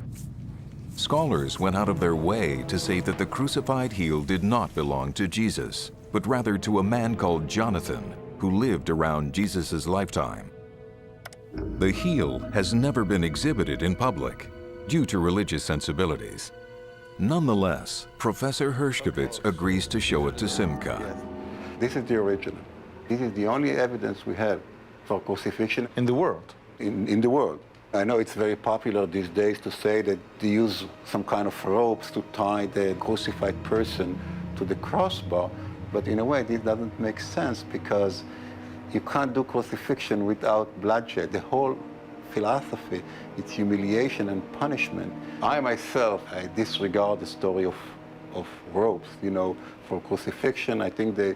Scholars went out of their way to say that the crucified heel did not belong to Jesus, but rather to a man called Jonathan, who lived around Jesus' lifetime. The heel has never been exhibited in public due to religious sensibilities. Nonetheless, Professor Hershkovitz agrees to show it to Simca. This is the original. This is the only evidence we have for crucifixion. In the world? In the world. I know it's very popular these days to say that they use some kind of ropes to tie the crucified person to the crossbar, but in a way this doesn't make sense because you can't do crucifixion without bloodshed. The whole philosophy, it's humiliation and punishment. I myself, I disregard the story of ropes. You know, for crucifixion, I think they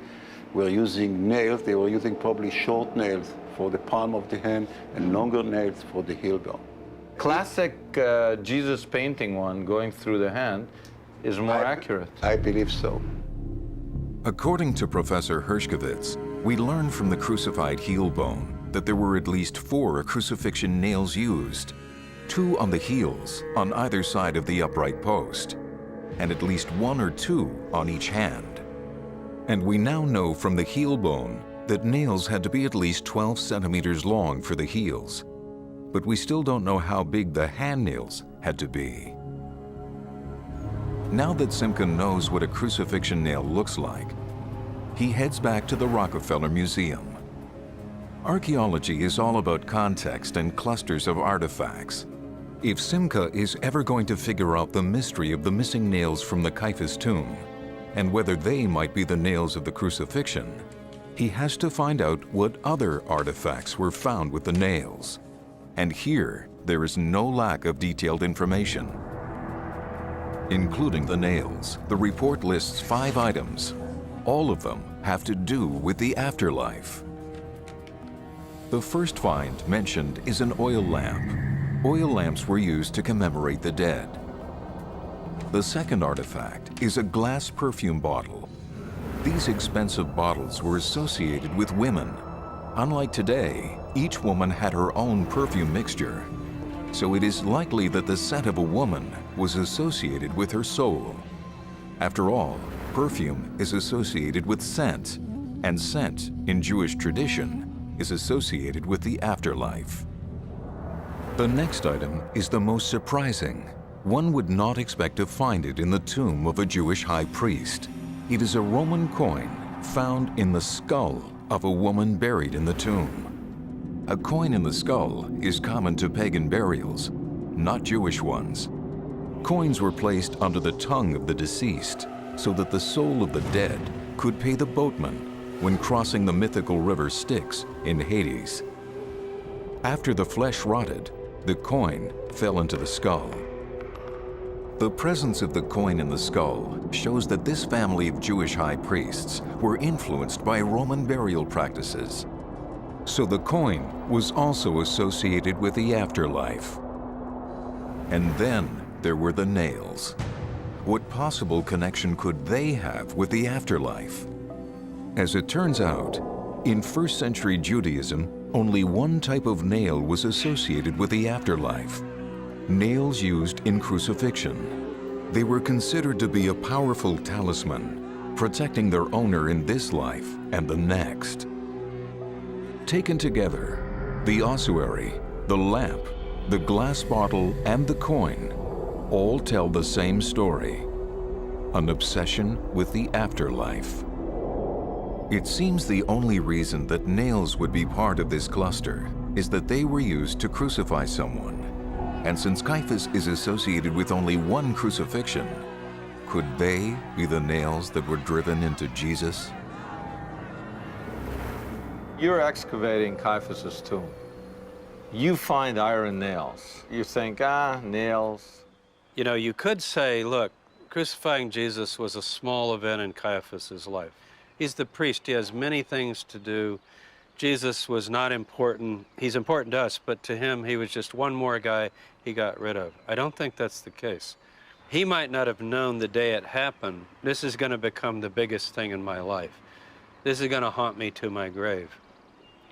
were using nails. They were using probably short nails for the palm of the hand and longer nails for the heel bone. Classic Jesus painting one going through the hand is more accurate. I believe so. According to Professor Hershkovitz, we learn from the crucified heel bone that there were at least 4 crucifixion nails used, 2 on the heels on either side of the upright post, and at least 1 or 2 on each hand. And we now know from the heel bone that nails had to be at least 12 centimeters long for the heels, but we still don't know how big the hand nails had to be. Now that Simca knows what a crucifixion nail looks like, he heads back to the Rockefeller Museum. Archaeology is all about context and clusters of artifacts. If Simca is ever going to figure out the mystery of the missing nails from the Caiaphas tomb, and whether they might be the nails of the crucifixion, he has to find out what other artifacts were found with the nails. And here, there is no lack of detailed information. Including the nails, the report lists 5 items. All of them have to do with the afterlife. The first find mentioned is an oil lamp. Oil lamps were used to commemorate the dead. The second artifact is a glass perfume bottle. These expensive bottles were associated with women. Unlike today, each woman had her own perfume mixture. So it is likely that the scent of a woman was associated with her soul. After all, perfume is associated with scent, and scent, in Jewish tradition, is associated with the afterlife. The next item is the most surprising. One would not expect to find it in the tomb of a Jewish high priest. It is a Roman coin found in the skull of a woman buried in the tomb. A coin in the skull is common to pagan burials, not Jewish ones. Coins were placed under the tongue of the deceased so that the soul of the dead could pay the boatman when crossing the mythical river Styx in Hades. After the flesh rotted, the coin fell into the skull. The presence of the coin in the skull shows that this family of Jewish high priests were influenced by Roman burial practices. So the coin was also associated with the afterlife. And then there were the nails. What possible connection could they have with the afterlife? As it turns out, in first century Judaism, only one type of nail was associated with the afterlife: nails used in crucifixion. They were considered to be a powerful talisman, protecting their owner in this life and the next. Taken together, the ossuary, the lamp, the glass bottle, and the coin all tell the same story: an obsession with the afterlife. It seems the only reason that nails would be part of this cluster is that they were used to crucify someone. And since Caiaphas is associated with only one crucifixion, could they be the nails that were driven into Jesus? You're excavating Caiaphas's tomb. You find iron nails. You think, nails. You know, you could say, look, crucifying Jesus was a small event in Caiaphas's life. He's the priest. He has many things to do. Jesus was not important. He's important to us, but to him, he was just one more guy he got rid of. I don't think that's the case. He might not have known the day it happened, this is going to become the biggest thing in my life. This is going to haunt me to my grave.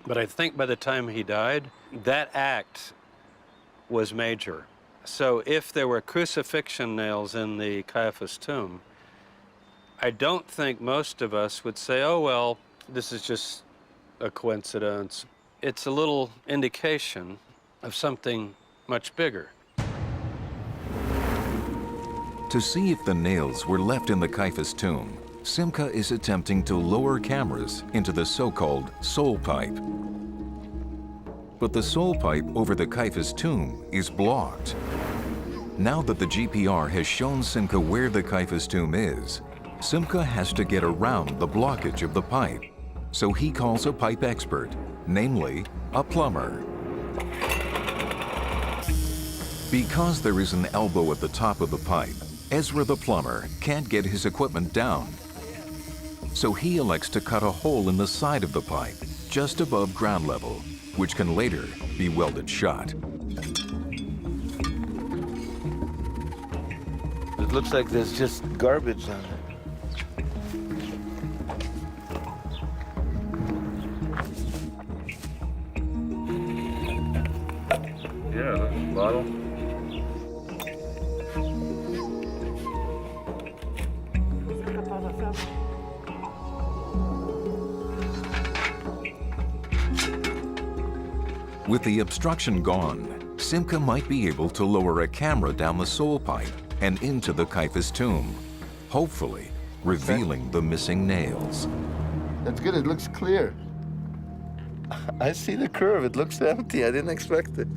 But I think by the time he died, that act was major. So if there were crucifixion nails in the Caiaphas tomb, I don't think most of us would say, oh, well, this is just a coincidence. It's a little indication of something much bigger. To see if the nails were left in the Caiaphas tomb, Simcha is attempting to lower cameras into the so-called soul pipe. But the soul pipe over the Caiaphas tomb is blocked. Now that the GPR has shown Simcha where the Caiaphas tomb is, Simcha has to get around the blockage of the pipe. So he calls a pipe expert, namely a plumber. Because there is an elbow at the top of the pipe, Ezra the plumber can't get his equipment down. So he elects to cut a hole in the side of the pipe, just above ground level, which can later be welded shut. It looks like there's just garbage on it. Yeah, the bottle. With the obstruction gone, Simcha might be able to lower a camera down the soul pipe and into the Caiaphas tomb, hopefully revealing the missing nails. That's good, it looks clear. I see the curve, it looks empty, I didn't expect it.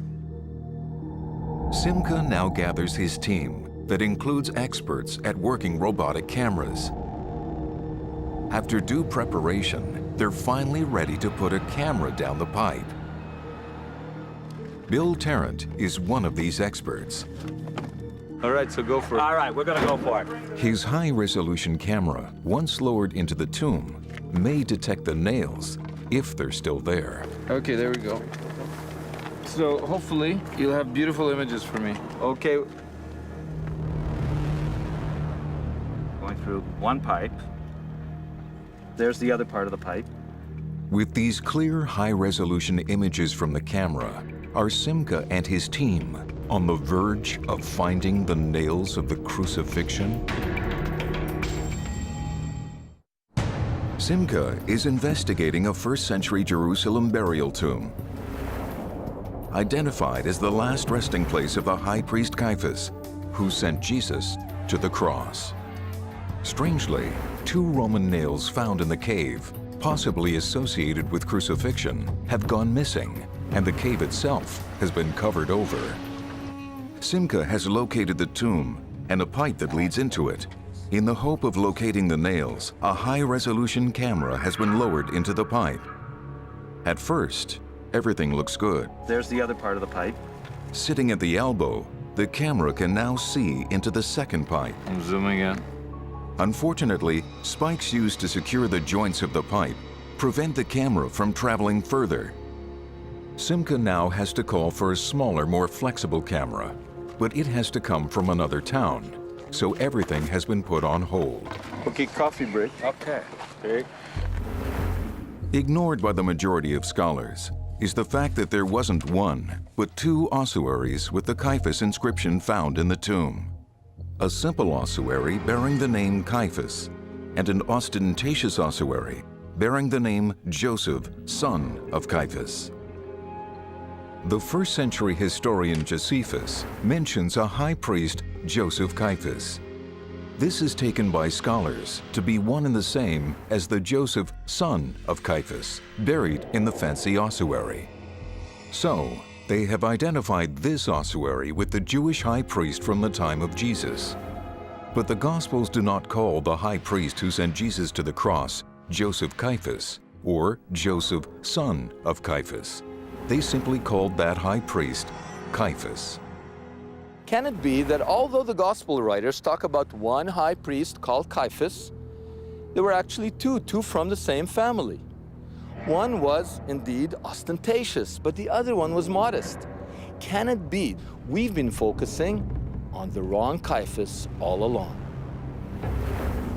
Simcha now gathers his team that includes experts at working robotic cameras. After due preparation, they're finally ready to put a camera down the pipe. Bill Tarrant is one of these experts. All right, so go for it. All right, we're gonna go for it. His high-resolution camera, once lowered into the tomb, may detect the nails if they're still there. Okay, there we go. So hopefully you'll have beautiful images for me. Okay. through one pipe. There's the other part of the pipe. With these clear, high-resolution images from the camera, are Simca and his team on the verge of finding the nails of the crucifixion? Simca is investigating a first-century Jerusalem burial tomb, identified as the last resting place of the high priest Caiaphas, who sent Jesus to the cross. Strangely, 2 Roman nails found in the cave, possibly associated with crucifixion, have gone missing, and the cave itself has been covered over. Simca has located the tomb and a pipe that leads into it. In the hope of locating the nails, a high-resolution camera has been lowered into the pipe. At first, everything looks good. There's the other part of the pipe. Sitting at the elbow, the camera can now see into the second pipe. I'm zooming in. Unfortunately, spikes used to secure the joints of the pipe prevent the camera from traveling further. Simca now has to call for a smaller, more flexible camera, but it has to come from another town, so everything has been put on hold. Okay, coffee break. Okay. Ignored by the majority of scholars is the fact that there wasn't one, but 2 ossuaries with the Caiaphas inscription found in the tomb. A simple ossuary bearing the name Caiaphas, and an ostentatious ossuary bearing the name Joseph, son of Caiaphas. The first-century historian Josephus mentions a high priest, Joseph Caiaphas. This is taken by scholars to be one and the same as the Joseph, son of Caiaphas, buried in the fancy ossuary. So, they have identified this ossuary with the Jewish high priest from the time of Jesus. But the Gospels do not call the high priest who sent Jesus to the cross Joseph Caiaphas or Joseph, son of Caiaphas. They simply called that high priest Caiaphas. Can it be that although the gospel writers talk about one high priest called Caiaphas, there were actually two from the same family? One was indeed ostentatious, but the other one was modest. Can it be we've been focusing on the wrong Caiaphas all along?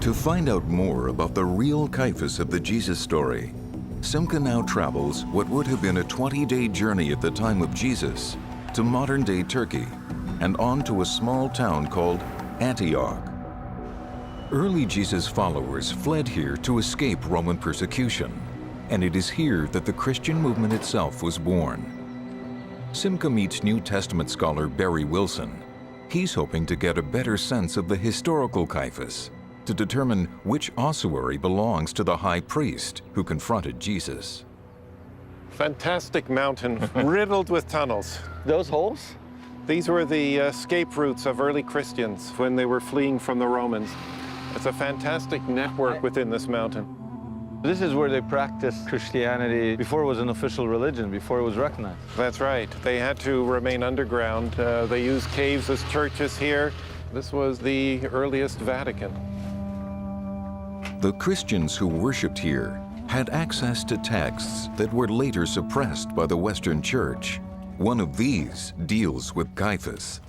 To find out more about the real Caiaphas of the Jesus story, Simca now travels what would have been a 20-day journey at the time of Jesus to modern-day Turkey and on to a small town called Antioch. Early Jesus followers fled here to escape Roman persecution, and it is here that the Christian movement itself was born. Simca meets New Testament scholar Barry Wilson. He's hoping to get a better sense of the historical Caiaphas, to determine which ossuary belongs to the high priest who confronted Jesus. Fantastic mountain, riddled with tunnels. Those holes? These were the escape routes of early Christians when they were fleeing from the Romans. It's a fantastic network within this mountain. This is where they practiced Christianity before it was an official religion, before it was recognized. That's right. They had to remain underground. They used caves as churches here. This was the earliest Vatican. The Christians who worshipped here had access to texts that were later suppressed by the Western Church. One of these deals with Caiaphas.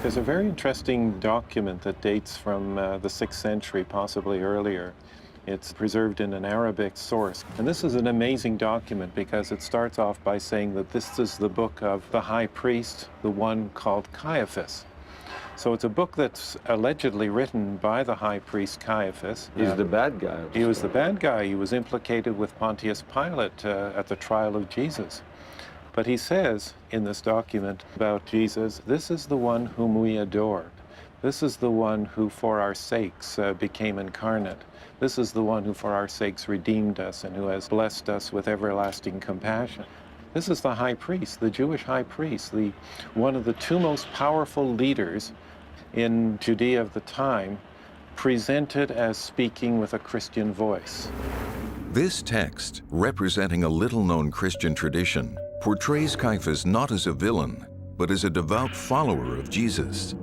There's a very interesting document that dates from the 6th century, possibly earlier. It's preserved in an Arabic source. And this is an amazing document because it starts off by saying that this is the book of the high priest, the one called Caiaphas. So it's a book that's allegedly written by the high priest Caiaphas. He's the bad guy. He was the bad guy. He was implicated with Pontius Pilate at the trial of Jesus. But he says in this document about Jesus, this is the one whom we adore. This is the one who for our sakes became incarnate. This is the one who for our sakes redeemed us and who has blessed us with everlasting compassion. This is the high priest, the Jewish high priest, one of the 2 most powerful leaders in Judea of the time, presented as speaking with a Christian voice. This text, representing a little-known Christian tradition, portrays Caiaphas not as a villain, but as a devout follower of Jesus.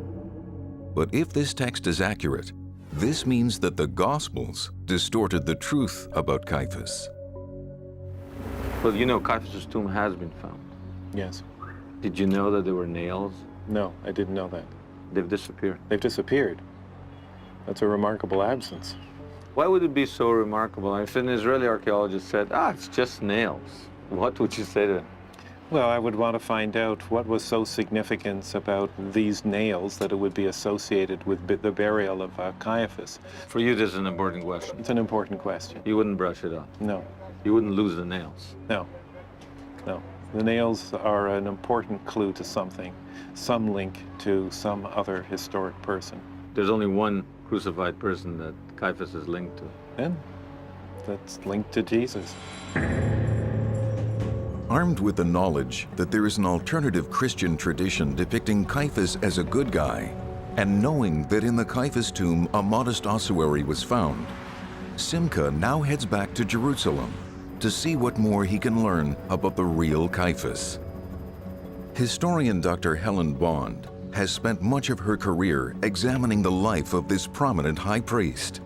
But if this text is accurate, this means that the Gospels distorted the truth about Caiaphas. Well, you know, Caiaphas' tomb has been found. Yes. Did you know that there were nails? No, I didn't know that. They've disappeared. They've disappeared. That's a remarkable absence. Why would it be so remarkable? If an Israeli archaeologist said, it's just nails, what would you say to him? Well, I would want to find out what was so significant about these nails that it would be associated with the burial of Caiaphas. For you, this is an important question. It's an important question. You wouldn't brush it off? No. You wouldn't lose the nails? No. No. The nails are an important clue to something, some link to some other historic person. There's only one crucified person that Caiaphas is linked to. And that's linked to Jesus. Armed with the knowledge that there is an alternative Christian tradition depicting Caiaphas as a good guy, and knowing that in the Caiaphas tomb a modest ossuary was found, Simcha now heads back to Jerusalem to see what more he can learn about the real Caiaphas. Historian Dr. Helen Bond has spent much of her career examining the life of this prominent high priest.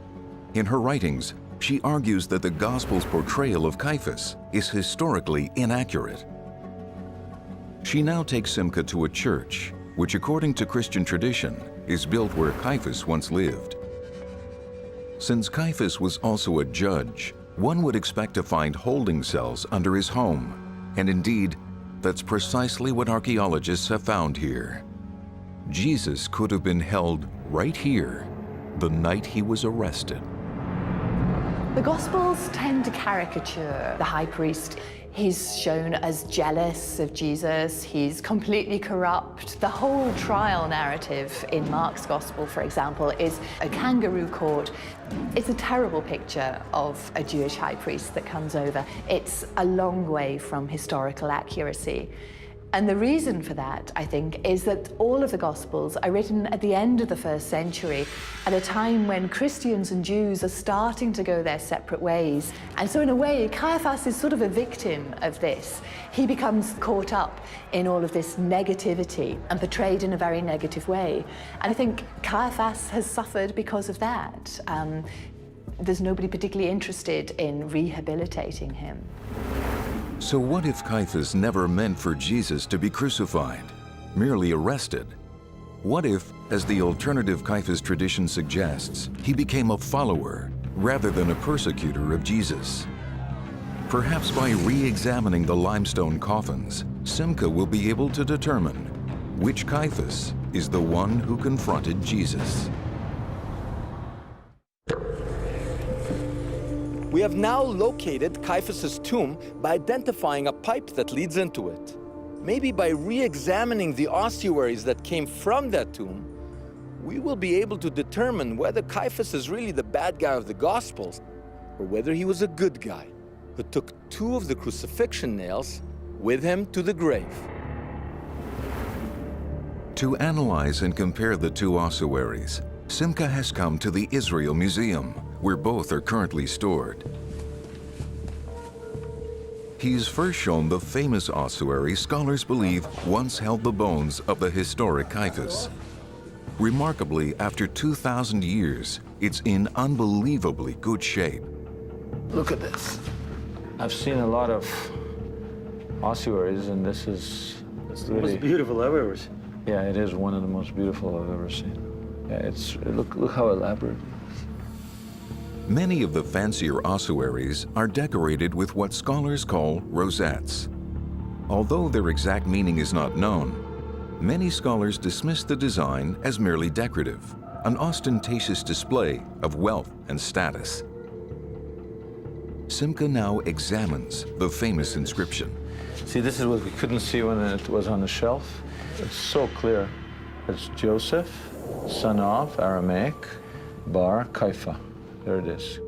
In her writings, she argues that the Gospel's portrayal of Caiaphas is historically inaccurate. She now takes Simcha to a church, which according to Christian tradition, is built where Caiaphas once lived. Since Caiaphas was also a judge, one would expect to find holding cells under his home, and indeed, that's precisely what archaeologists have found here. Jesus could have been held right here the night he was arrested. The Gospels tend to caricature the high priest. He's shown as jealous of Jesus, he's completely corrupt. The whole trial narrative in Mark's Gospel, for example, is a kangaroo court. It's a terrible picture of a Jewish high priest that comes over. It's a long way from historical accuracy. And the reason for that, I think, is that all of the Gospels are written at the end of the first century, at a time when Christians and Jews are starting to go their separate ways. And so in a way, Caiaphas is sort of a victim of this. He becomes caught up in all of this negativity and portrayed in a very negative way. And I think Caiaphas has suffered because of that. There's nobody particularly interested in rehabilitating him. So what if Caiaphas never meant for Jesus to be crucified, merely arrested? What if, as the alternative Caiaphas tradition suggests, he became a follower rather than a persecutor of Jesus? Perhaps by re-examining the limestone coffins, Simcha will be able to determine which Caiaphas is the one who confronted Jesus. We have now located Caiaphas' tomb by identifying a pipe that leads into it. Maybe by re-examining the ossuaries that came from that tomb, we will be able to determine whether Caiaphas is really the bad guy of the Gospels or whether he was a good guy who took 2 of the crucifixion nails with him to the grave. To analyze and compare the 2 ossuaries, Simcha has come to the Israel Museum, where both are currently stored. He's first shown the famous ossuary scholars believe once held the bones of the historic Caiaphas. Remarkably, after 2,000 years, it's in unbelievably good shape. Look at this. I've seen a lot of ossuaries, and this is the most beautiful I've ever seen. Yeah, it is one of the most beautiful I've ever seen. Yeah, look how elaborate. Many of the fancier ossuaries are decorated with what scholars call rosettes. Although their exact meaning is not known, many scholars dismiss the design as merely decorative, an ostentatious display of wealth and status. Simcha now examines the famous inscription. See, this is what we couldn't see when it was on the shelf. It's so clear. It's Joseph, son of, Aramaic, Bar Caiaphas. There it is.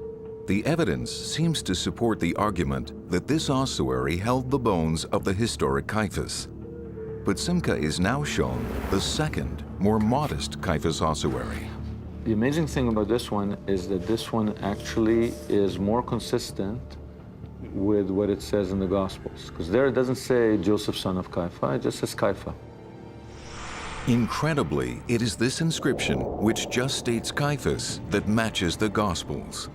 The evidence seems to support the argument that this ossuary held the bones of the historic Caiaphas. But Simcha is now shown the second, more modest Caiaphas ossuary. The amazing thing about this one is that this one actually is more consistent with what it says in the Gospels. Because there it doesn't say Joseph, son of Caiaphas, it just says Caiaphas. Incredibly, it is this inscription, which just states Caiaphas, that matches the Gospels.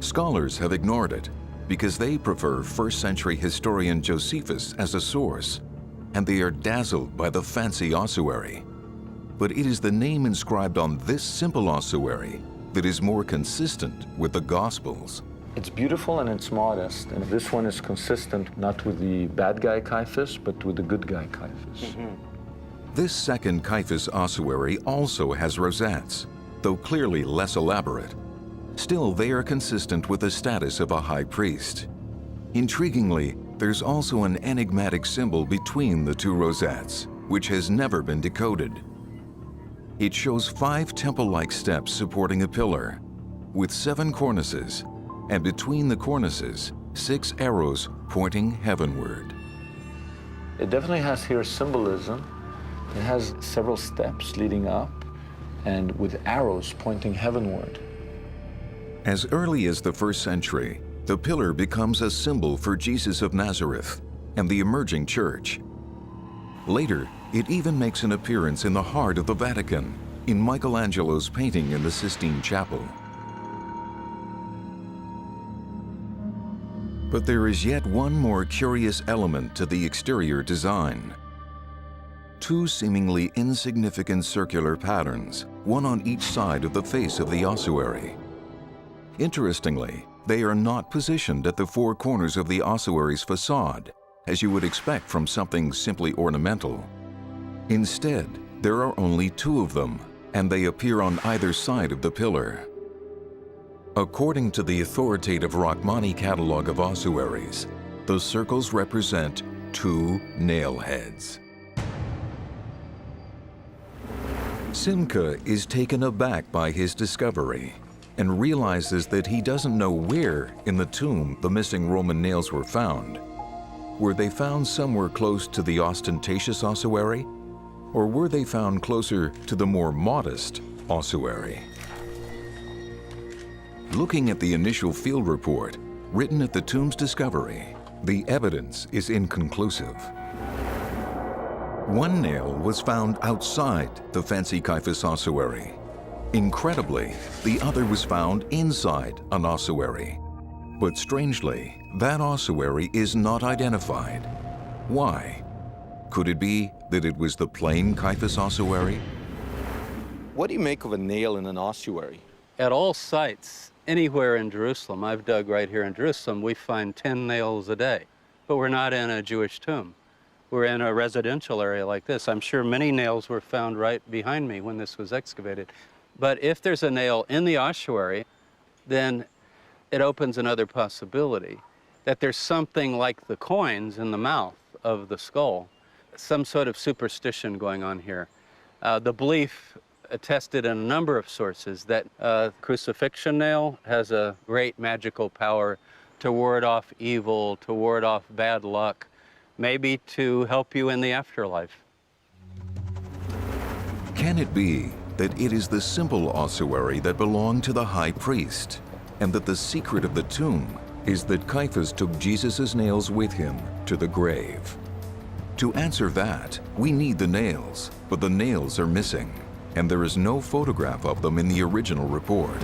Scholars have ignored it because they prefer first-century historian Josephus as a source, and they are dazzled by the fancy ossuary. but it is the name inscribed on this simple ossuary that is more consistent with the Gospels. It's beautiful and it's modest, and this one is consistent not with the bad guy Caiaphas, but with the good guy Caiaphas. This second Caiaphas ossuary also has rosettes, though clearly less elaborate. Still, they are consistent with the status of a high priest. Intriguingly, there's also an enigmatic symbol between the two rosettes, which has never been decoded. It shows 5 temple-like steps supporting a pillar, with 7 cornices, and between the cornices, 6 arrows pointing heavenward. It definitely has here symbolism. It has several steps leading up and with arrows pointing heavenward. As early as the 1st century, the pillar becomes a symbol for Jesus of Nazareth and the emerging church. Later, it even makes an appearance in the heart of the Vatican, in Michelangelo's painting in the Sistine Chapel. But there is yet one more curious element to the exterior design. 2 seemingly insignificant circular patterns, one on each side of the face of the ossuary. Interestingly, they are not positioned at the 4 corners of the ossuary's facade, as you would expect from something simply ornamental. Instead, there are only 2 of them, and they appear on either side of the pillar. According to the authoritative Rachmani catalog of ossuaries, the circles represent 2 nail heads. Simca is taken aback by his discovery and realizes that he doesn't know where in the tomb the missing Roman nails were found. Were they found somewhere close to the ostentatious ossuary, or were they found closer to the more modest ossuary? Looking at the initial field report written at the tomb's discovery, the evidence is inconclusive. 1 nail was found outside the fancy Caiaphas ossuary. Incredibly, the other was found inside an ossuary. But strangely, that ossuary is not identified. Why? Could it be that it was the plain Caiaphas ossuary? What do you make of a nail in an ossuary? At all sites, anywhere in Jerusalem, I've dug right here in Jerusalem, we find 10 nails a day. But we're not in a Jewish tomb. We're in a residential area like this. I'm sure many nails were found right behind me when this was excavated. But if there's a nail in the ossuary, then it opens another possibility, that there's something like the coins in the mouth of the skull, some sort of superstition going on here. The belief attested in a number of sources that crucifixion nail has a great magical power to ward off evil, to ward off bad luck, maybe to help you in the afterlife. Can it be that it is the simple ossuary that belonged to the high priest, and that the secret of the tomb is that Caiaphas took Jesus' nails with him to the grave? To answer that, we need the nails, but the nails are missing, and there is no photograph of them in the original report.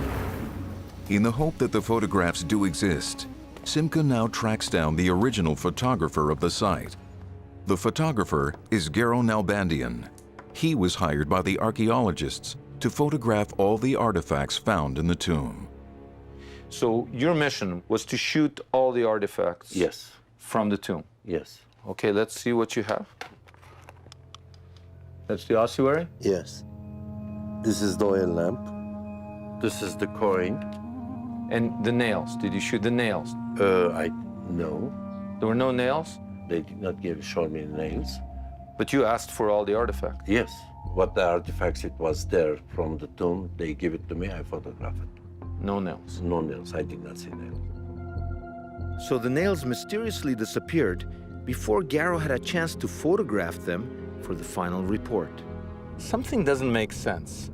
In the hope that the photographs do exist, Simca now tracks down the original photographer of the site. The photographer is Gero Nalbandian. He was hired by the archaeologists to photograph all the artifacts found in the tomb. So your mission was to shoot all the artifacts? Yes. From the tomb? Yes. Okay, let's see what you have. That's the ossuary? Yes. This is the oil lamp. This is the coin. And the nails, did you shoot the nails? No. There were no nails? They did not show me nails. But you asked for all the artifacts? Yes. What the artifacts it was there from the tomb, they give it to me, I photograph it. No nails? No nails, I did not see nails. So the nails mysteriously disappeared before Gero had a chance to photograph them for the final report. Something doesn't make sense.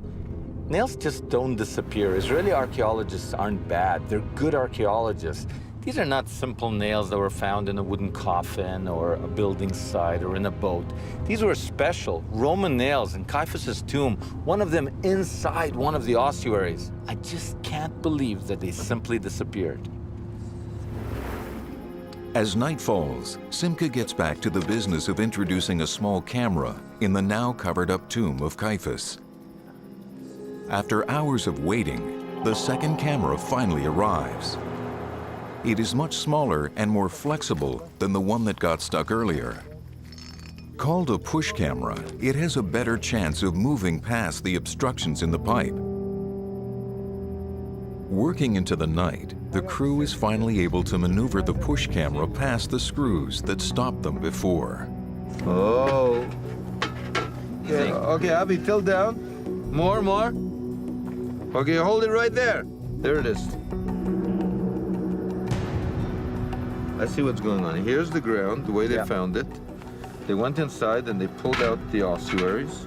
Nails just don't disappear. Israeli archaeologists aren't bad. They're good archaeologists. These are not simple nails that were found in a wooden coffin or a building site or in a boat. These were special Roman nails in Caiaphas' tomb, one of them inside one of the ossuaries. I just can't believe that they simply disappeared. As night falls, Simca gets back to the business of introducing a small camera in the now covered-up tomb of Caiaphas. After hours of waiting, the second camera finally arrives. It is much smaller and more flexible than the one that got stuck earlier. Called a push camera, it has a better chance of moving past the obstructions in the pipe. Working into the night, the crew is finally able to maneuver the push camera past the screws that stopped them before. Oh. Okay, okay, Abby, tilt down. More. Okay, hold it right there. There it is. I see what's going on. Here's the ground, the way they found it. They went inside and they pulled out the ossuaries,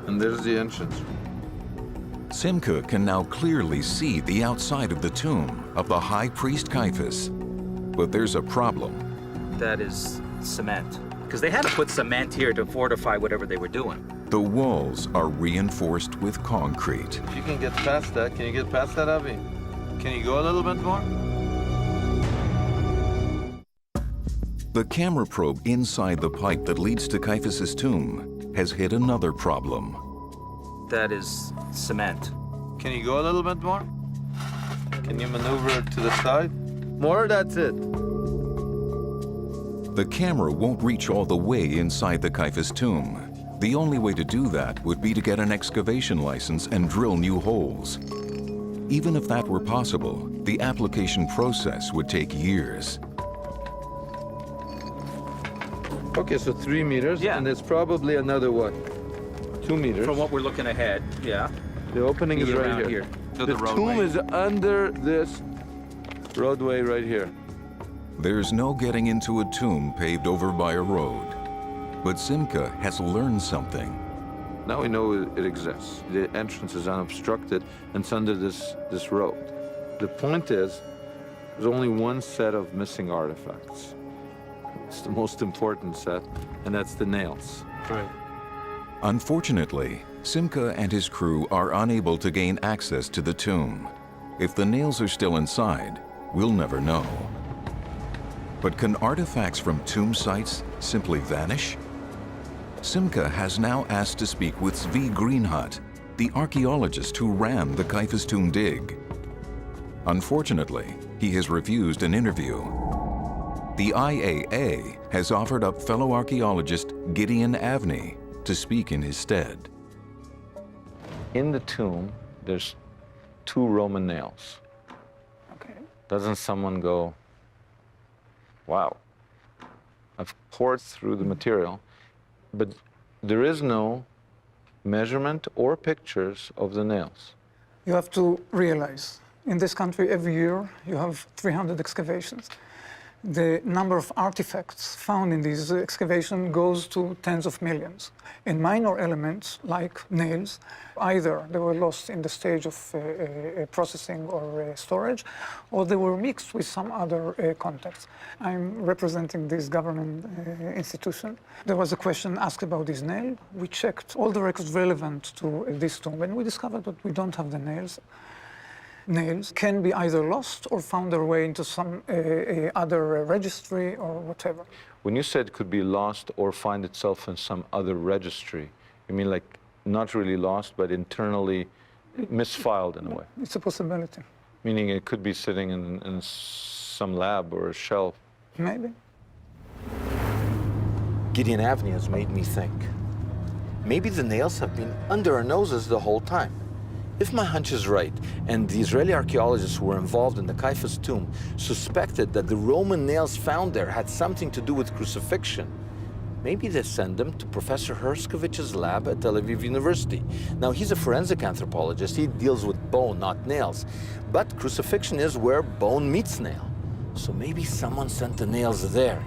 and there's the entrance. Simca can now clearly see the outside of the tomb of the high priest Caiaphas. But there's a problem. That is cement. Because they had to put cement here to fortify whatever they were doing. The walls are reinforced with concrete. If you can get past that, can you get past that, Abby? Can you go a little bit more? The camera probe inside the pipe that leads to Caiaphas's tomb has hit another problem. That is cement. Can you go a little bit more? Can you maneuver it to the side? More, that's it. The camera won't reach all the way inside the Caiaphas tomb. The only way to do that would be to get an excavation license and drill new holes. Even if that were possible, the application process would take years. Okay, so 3 meters, and it's probably another, what, 2 meters? From what we're looking ahead, yeah. The opening is right around here. to The tomb is under this roadway right here. There's no getting into a tomb paved over by a road. But Simca has learned something. Now we know it exists. The entrance is unobstructed and it's under this road. The point is, there's only one set of missing artifacts. It's the most important set, and that's the nails. Right. Unfortunately, Simca and his crew are unable to gain access to the tomb. If the nails are still inside, we'll never know. But can artifacts from tomb sites simply vanish? Simca has now asked to speak with Zvi Greenhut, the archaeologist who ran the Caiaphas tomb dig. Unfortunately, he has refused an interview. The IAA has offered up fellow archaeologist Gideon Avni to speak in his stead. In the tomb, there's 2 Roman nails. Okay. Doesn't someone go, wow, I've poured through the material, but there is no measurement or pictures of the nails. You have to realize, in this country every year you have 300 excavations. The number of artifacts found in these excavations goes to tens of millions. And minor elements, like nails, either they were lost in the stage of processing or storage, or they were mixed with some other context. I'm representing this government institution. There was a question asked about this nail. We checked all the records relevant to this tomb, and we discovered that we don't have the nails. Nails can be either lost or found their way into some other registry or whatever. When you said it could be lost or find itself in some other registry, you mean like not really lost, but internally misfiled in a way? It's a possibility. Meaning it could be sitting in some lab or a shelf? Maybe. Gideon Avni has made me think. Maybe the nails have been under our noses the whole time. If my hunch is right, and the Israeli archaeologists who were involved in the Caiaphas tomb suspected that the Roman nails found there had something to do with crucifixion, maybe they send them to Professor Herskovic's lab at Tel Aviv University. Now, he's a forensic anthropologist. He deals with bone, not nails. But crucifixion is where bone meets nail. So maybe someone sent the nails there.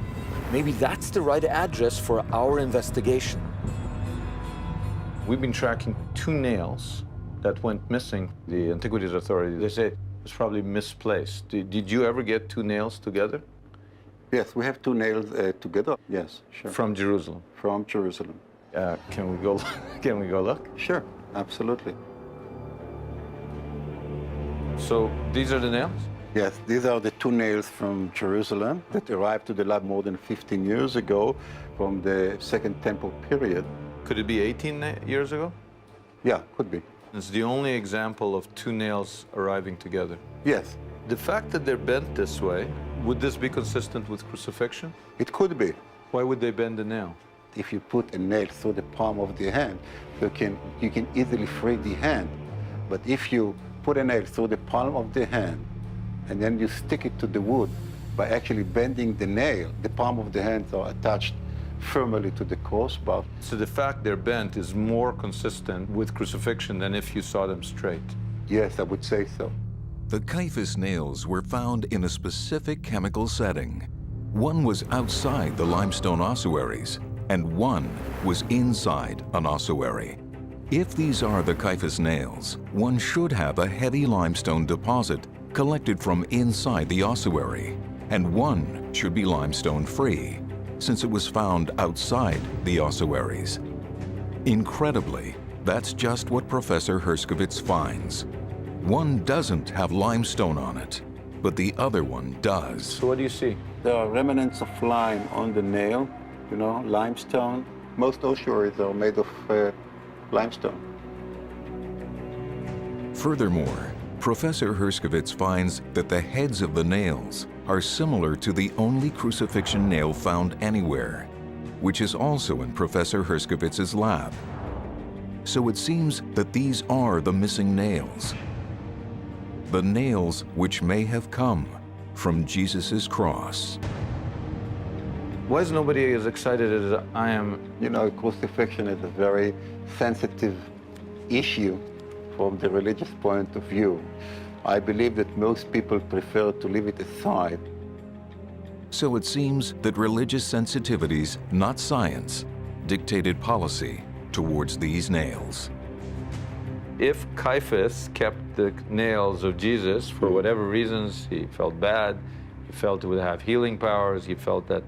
Maybe that's the right address for our investigation. We've been tracking 2 nails that went missing. The Antiquities Authority, they say it's probably misplaced. Did you ever get 2 nails together? Yes, we have 2 nails together. Yes, sure. From Jerusalem? From Jerusalem. Can we go? Can we go look? Sure, absolutely. So these are the nails? Yes, these are the 2 nails from Jerusalem that arrived to the lab more than 15 years ago from the Second Temple period. Could it be 18 years ago? Yeah, could be. It's the only example of two nails arriving together. Yes. The fact that they're bent this way, would this be consistent with crucifixion? It could be. Why would they bend the nail? If you put a nail through the palm of the hand, you can easily free the hand. But if you put a nail through the palm of the hand and then you stick it to the wood, by actually bending the nail, the palm of the hand are attached firmly to the crossbar. So the fact they're bent is more consistent with crucifixion than if you saw them straight? Yes, I would say so. The Caiaphas nails were found in a specific chemical setting. One was outside the limestone ossuaries, and one was inside an ossuary. If these are the Caiaphas nails, one should have a heavy limestone deposit collected from inside the ossuary, and one should be limestone-free, since it was found outside the ossuaries. Incredibly, that's just what Professor Herskovits finds. One doesn't have limestone on it, but the other one does. So what do you see? There are remnants of lime on the nail, you know, limestone. Most ossuaries are made of limestone. Furthermore, Professor Herskovits finds that the heads of the nails are similar to the only crucifixion nail found anywhere, which is also in Professor Herskovits' lab. So it seems that these are the missing nails. The nails which may have come from Jesus' cross. Why is nobody as excited as I am? You know, crucifixion is a very sensitive issue from the religious point of view. I believe that most people prefer to leave it aside. So it seems that religious sensitivities, not science, dictated policy towards these nails. If Caiaphas kept the nails of Jesus for whatever reasons, he felt bad, he felt it would have healing powers, he felt that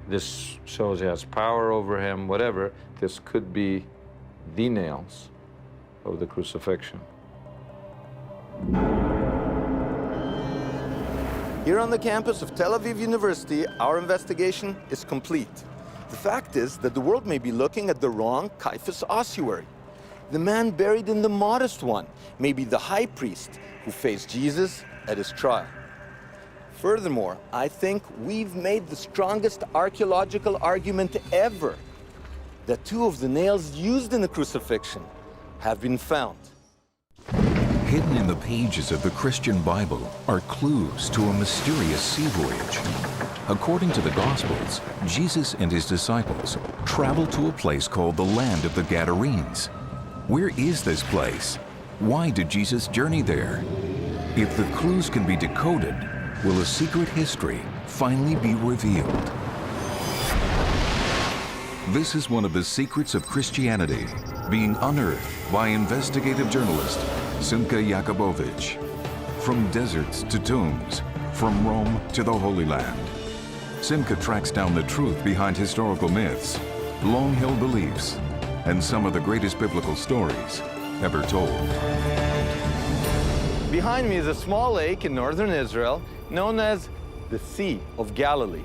this shows he has power over him, whatever, this could be the nails of the crucifixion. Here on the campus of Tel Aviv University, our investigation is complete. The fact is that the world may be looking at the wrong Caiaphas ossuary. The man buried in the modest one may be the high priest who faced Jesus at his trial. Furthermore, I think we've made the strongest archaeological argument ever that two of the nails used in the crucifixion have been found. Hidden in the pages of the Christian Bible are clues to a mysterious sea voyage. According to the Gospels, Jesus and his disciples traveled to a place called the land of the Gadarenes. Where is this place? Why did Jesus journey there? If the clues can be decoded, will a secret history finally be revealed? This is one of the secrets of Christianity, being unearthed by investigative journalist Simka Yakubovich. From deserts to tombs, from Rome to the Holy Land, Simka tracks down the truth behind historical myths, long-held beliefs, and some of the greatest biblical stories ever told. Behind me is a small lake in northern Israel known as the Sea of Galilee.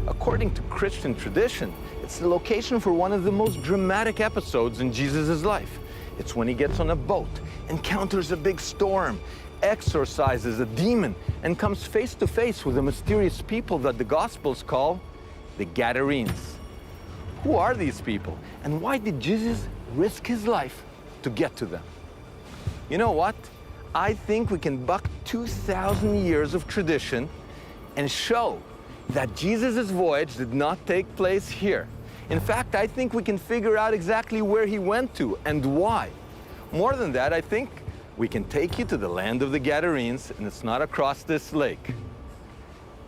According to Christian tradition, it's the location for one of the most dramatic episodes in Jesus' life. It's when he gets on a boat, encounters a big storm, exorcises a demon, and comes face to face with a mysterious people that the Gospels call the Gadarenes. Who are these people, and why did Jesus risk his life to get to them? You know what? I think we can buck 2,000 years of tradition and show that Jesus' voyage did not take place here. In fact, I think we can figure out exactly where he went to and why. More than that, I think we can take you to the land of the Gadarenes, and it's not across this lake.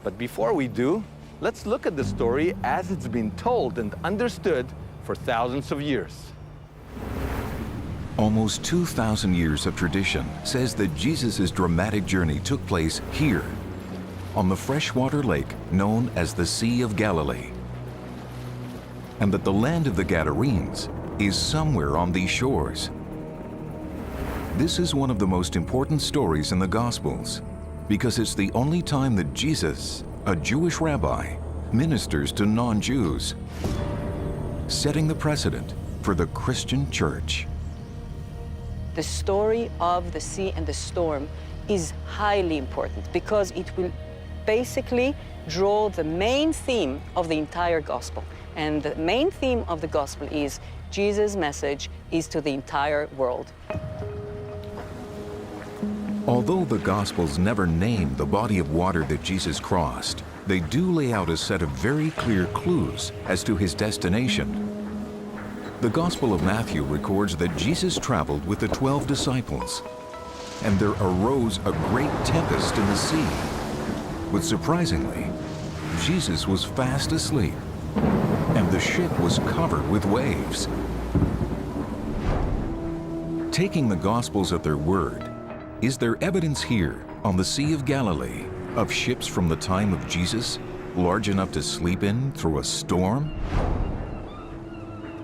But before we do, let's look at the story as it's been told and understood for thousands of years. Almost 2,000 years of tradition says that Jesus' dramatic journey took place here, on the freshwater lake known as the Sea of Galilee, and that the land of the Gadarenes is somewhere on these shores. This is one of the most important stories in the Gospels because it's the only time that Jesus, a Jewish rabbi, ministers to non-Jews, setting the precedent for the Christian church. The story of the sea and the storm is highly important because it will basically draw the main theme of the entire gospel. And the main theme of the gospel is Jesus' message is to the entire world. Although the Gospels never name the body of water that Jesus crossed, they do lay out a set of very clear clues as to his destination. The Gospel of Matthew records that Jesus traveled with the 12 disciples, and there arose a great tempest in the sea. But surprisingly, Jesus was fast asleep, and the ship was covered with waves. Taking the Gospels at their word, is there evidence here on the Sea of Galilee of ships from the time of Jesus large enough to sleep in through a storm?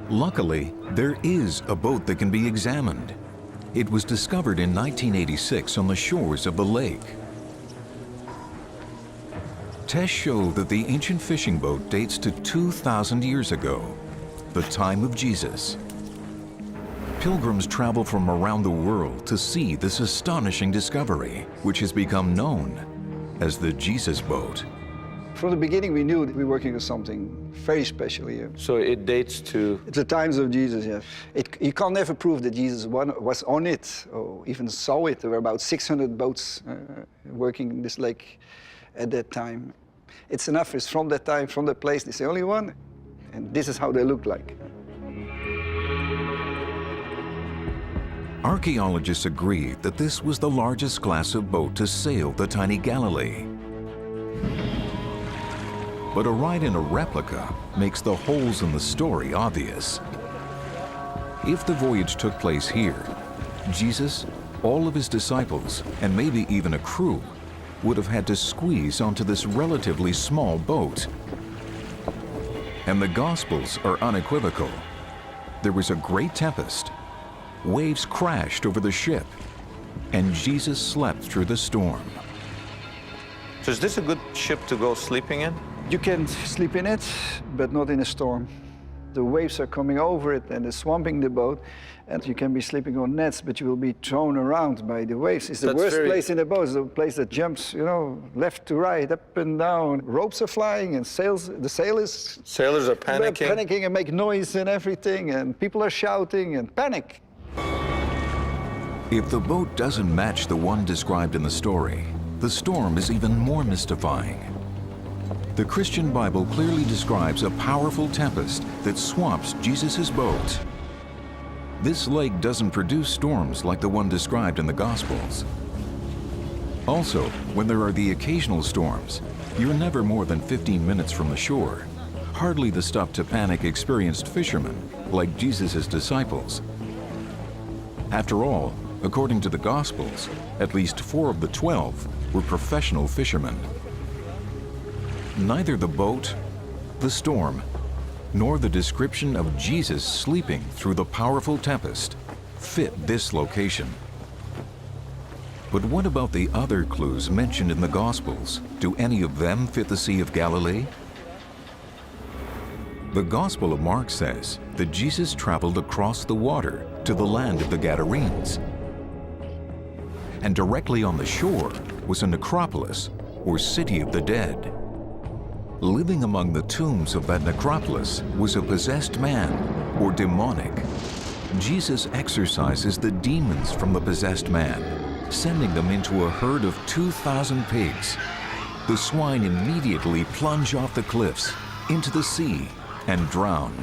Luckily, there is a boat that can be examined. It was discovered in 1986 on the shores of the lake. Tests show that the ancient fishing boat dates to 2,000 years ago, the time of Jesus. Pilgrims travel from around the world to see this astonishing discovery, which has become known as the Jesus boat. From the beginning, we knew that we were working with something very special here. So it dates to? The times of Jesus, yeah. You can never prove that Jesus was on it or even saw it. There were about 600 boats working in this lake at that time. It's enough, it's from that time, from that place, it's the only one. And this is how they look like. Archaeologists agree that this was the largest class of boat to sail the tiny Galilee. But a ride in a replica makes the holes in the story obvious. If the voyage took place here, Jesus, all of his disciples, and maybe even a crew would have had to squeeze onto this relatively small boat. And the Gospels are unequivocal. There was a great tempest. Waves crashed over the ship, and Jesus slept through the storm. So is this a good ship to go sleeping in? You can sleep in it, but not in a storm. The waves are coming over it and they're swamping the boat, and you can be sleeping on nets, but you will be thrown around by the waves. It's the worst place in the boat. It's the place that jumps, you know, left to right, up and down. Ropes are flying and the sailors are panicking. Panicking and make noise and everything, and people are shouting and panic. If the boat doesn't match the one described in the story, the storm is even more mystifying. The Christian Bible clearly describes a powerful tempest that swamps Jesus' boat. This lake doesn't produce storms like the one described in the Gospels. Also, when there are the occasional storms, you're never more than 15 minutes from the shore, hardly the stuff to panic experienced fishermen like Jesus' disciples. After all, according to the Gospels, at least 4 of the 12 were professional fishermen. Neither the boat, the storm, nor the description of Jesus sleeping through the powerful tempest fit this location. But what about the other clues mentioned in the Gospels? Do any of them fit the Sea of Galilee? The Gospel of Mark says that Jesus traveled across the water to the land of the Gadarenes. And directly on the shore was a necropolis, or city of the dead. Living among the tombs of that necropolis was a possessed man, or demonic. Jesus exorcises the demons from the possessed man, sending them into a herd of 2,000 pigs. The swine immediately plunge off the cliffs into the sea and drown.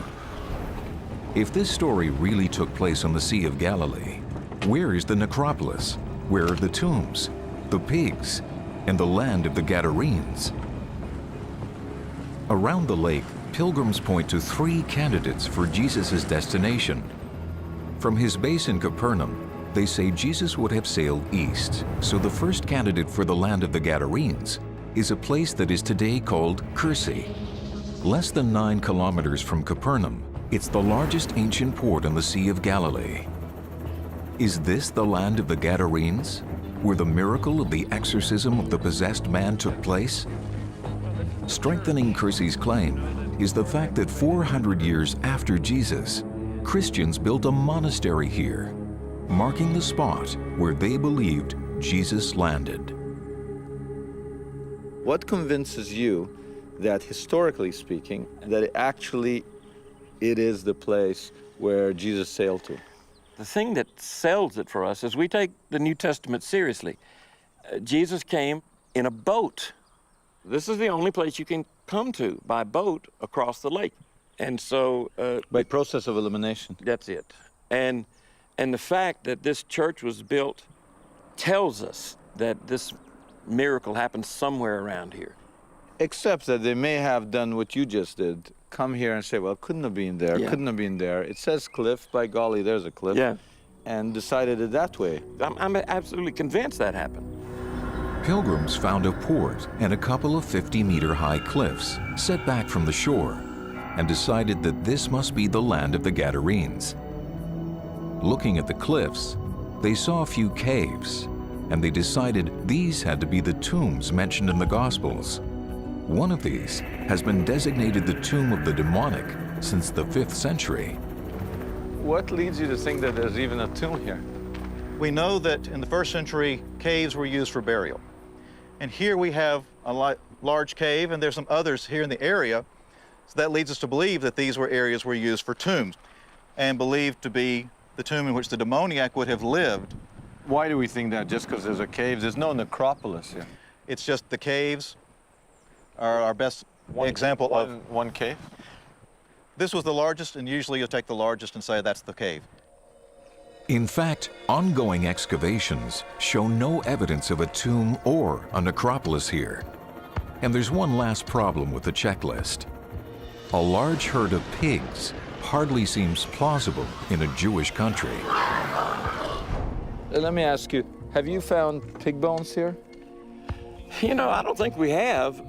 If this story really took place on the Sea of Galilee, where is the necropolis? Where are the tombs, the pigs, and the land of the Gadarenes? Around the lake, pilgrims point to 3 candidates for Jesus' destination. From his base in Capernaum, they say Jesus would have sailed east, so the first candidate for the land of the Gadarenes is a place that is today called Cursi. Less than 9 kilometers from Capernaum, it's the largest ancient port on the Sea of Galilee. Is this the land of the Gadarenes, where the miracle of the exorcism of the possessed man took place? Strengthening Cursi's claim is the fact that 400 years after Jesus, Christians built a monastery here, marking the spot where they believed Jesus landed. What convinces you that, historically speaking, that actually it is the place where Jesus sailed to? The thing that sells it for us is we take the New Testament seriously. Jesus came in a boat. This is the only place you can come to by boat across the lake. And so... by process of elimination. That's it. And the fact that this church was built tells us that this miracle happened somewhere around here. Except that they may have done what you just did, come here and say, well, couldn't have been there, couldn't have been there. It says cliff, by golly, there's a cliff. Yeah. And decided it that way. I'm absolutely convinced that happened. Pilgrims found a port and a couple of 50-meter-high cliffs set back from the shore and decided that this must be the land of the Gadarenes. Looking at the cliffs, they saw a few caves, and they decided these had to be the tombs mentioned in the Gospels. One of these has been designated the tomb of the demonic since the 5th century. What leads you to think that there's even a tomb here? We know that in the 1st century, caves were used for burial. And here we have a large cave, and there's some others here in the area. So that leads us to believe that these were areas were used for tombs, and believed to be the tomb in which the demoniac would have lived. Why do we think that? Just because there's a cave? There's no necropolis here. It's just the caves are our best example of... One cave? This was the largest, and usually you'll take the largest and say that's the cave. In fact, ongoing excavations show no evidence of a tomb or a necropolis here. And there's one last problem with the checklist. A large herd of pigs hardly seems plausible in a Jewish country. Let me ask you, have you found pig bones here? You know, I don't think we have.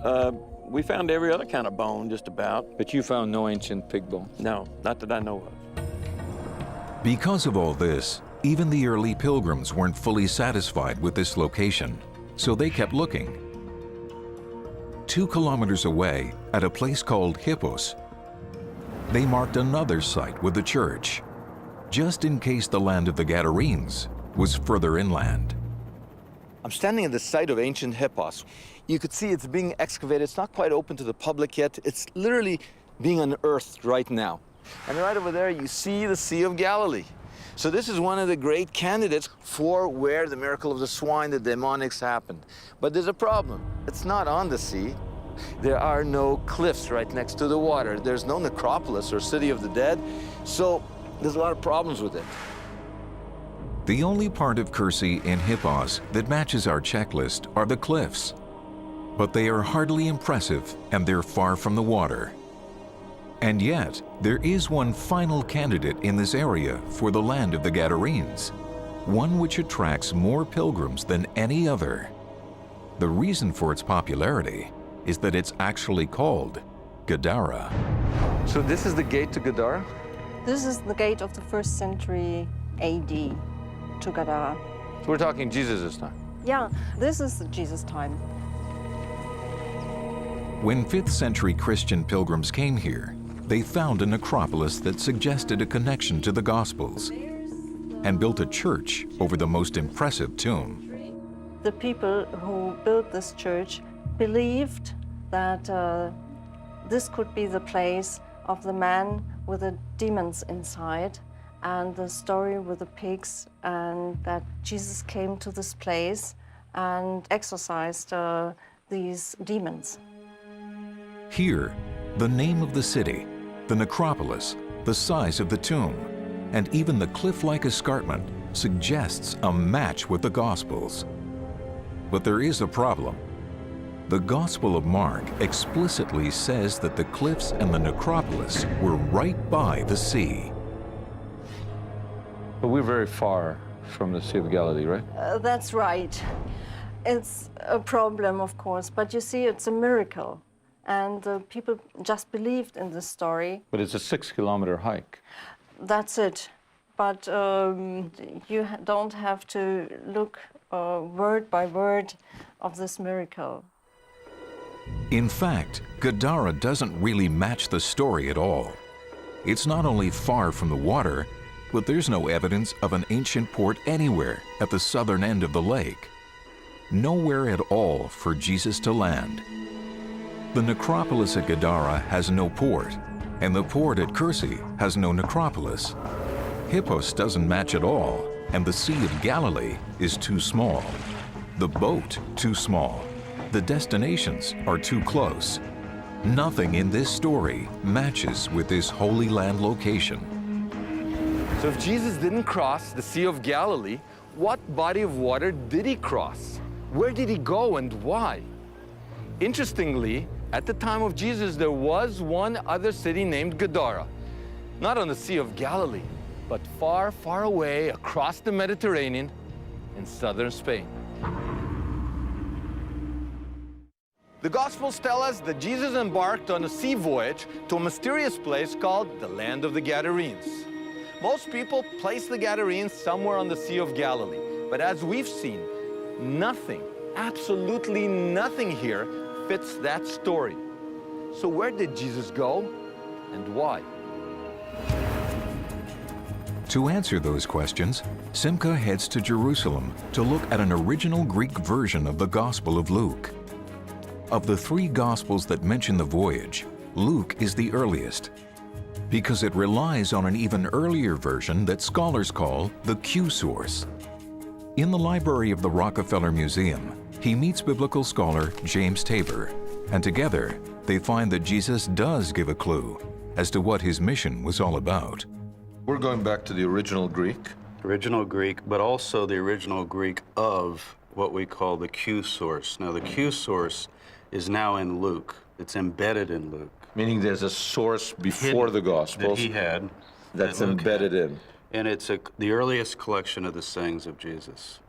We found every other kind of bone, just about. But you found no ancient pig bones? No, not that I know of. Because of all this, even the early pilgrims weren't fully satisfied with this location, so they kept looking. 2 kilometers away, at a place called Hippos, they marked another site with a church, just in case the land of the Gadarenes was further inland. I'm standing at the site of ancient Hippos. You could see it's being excavated. It's not quite open to the public yet. It's literally being unearthed right now. And right over there, you see the Sea of Galilee. So this is one of the great candidates for where the miracle of the swine, the demonics, happened. But there's a problem. It's not on the sea. There are no cliffs right next to the water. There's no necropolis or city of the dead. So there's a lot of problems with it. The only part of Kürsi in Hippos that matches our checklist are the cliffs. But they are hardly impressive, and they're far from the water. And yet, there is one final candidate in this area for the land of the Gadarenes, one which attracts more pilgrims than any other. The reason for its popularity is that it's actually called Gadara. So this is the gate to Gadara? This is the gate of the 1st century AD to Gadara. So we're talking Jesus' time? Yeah, this is Jesus' time. When 5th century Christian pilgrims came here, they found a necropolis that suggested a connection to the Gospels and built a church over the most impressive tomb. The people who built this church believed that this could be the place of the man with the demons inside and the story with the pigs, and that Jesus came to this place and exorcised these demons. Here, the name of the city, the necropolis, the size of the tomb, and even the cliff-like escarpment suggests a match with the Gospels. But there is a problem. The Gospel of Mark explicitly says that the cliffs and the necropolis were right by the sea. But we're very far from the Sea of Galilee, right? That's right. It's a problem, of course, but you see, it's a miracle. And people just believed in this story. But it's a 6-kilometer hike. That's it. But you don't have to look word by word of this miracle. In fact, Gadara doesn't really match the story at all. It's not only far from the water, but there's no evidence of an ancient port anywhere at the southern end of the lake. Nowhere at all for Jesus to land. The necropolis at Gadara has no port, and the port at Kursi has no necropolis. Hippos doesn't match at all, and the Sea of Galilee is too small. The boat too small. The destinations are too close. Nothing in this story matches with this Holy Land location. So if Jesus didn't cross the Sea of Galilee, what body of water did he cross? Where did he go and why? Interestingly, at the time of Jesus, there was one other city named Gadara, not on the Sea of Galilee, but far, far away across the Mediterranean in southern Spain. The Gospels tell us that Jesus embarked on a sea voyage to a mysterious place called the Land of the Gadarenes. Most people place the Gadarenes somewhere on the Sea of Galilee, but as we've seen, nothing, absolutely nothing here fits that story. So where did Jesus go and why? To answer those questions, Simca heads to Jerusalem to look at an original Greek version of the Gospel of Luke. Of the three Gospels that mention the voyage, Luke is the earliest, because it relies on an even earlier version that scholars call the Q source. In the library of the Rockefeller Museum, he meets biblical scholar James Tabor, and together they find that Jesus does give a clue as to what his mission was all about. We're going back to the original Greek. Original Greek, but also the original Greek of what we call the Q source. Now, the Q source is now in Luke. It's embedded in Luke. Meaning there's a source before the Gospels that he had. That's that Luke embedded had. in. And it's the earliest collection of the sayings of Jesus.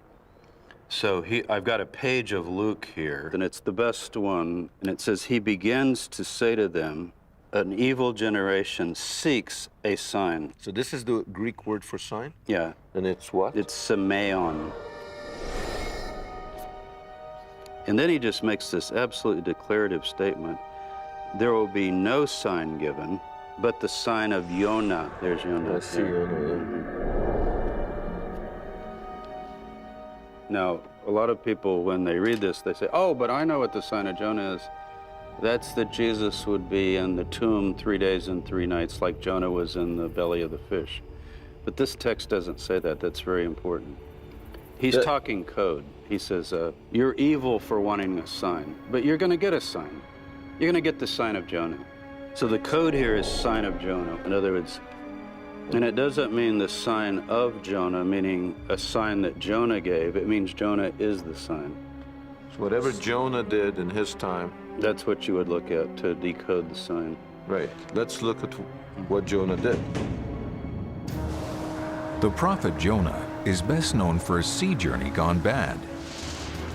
So I've got a page of Luke here, and it's the best one. And it says, he begins to say to them, an evil generation seeks a sign. So this is the Greek word for sign? Yeah. And it's what? It's semeion. And then he just makes this absolutely declarative statement. There will be no sign given, but the sign of Yonah. There's Yonah. I see Yonah, Now, a lot of people, when they read this, they say, oh, but I know what the sign of Jonah is. That's that Jesus would be in the tomb 3 days and 3 nights like Jonah was in the belly of the fish. But this text doesn't say that. That's very important. He's talking code. He says, you're evil for wanting a sign, but you're going to get a sign. You're going to get the sign of Jonah. So the code here is sign of Jonah. In other words, and it doesn't mean the sign of Jonah, meaning a sign that Jonah gave. It means Jonah is the sign. So whatever Jonah did in his time. That's what you would look at to decode the sign. Right. Let's look at what Jonah did. The prophet Jonah is best known for a sea journey gone bad.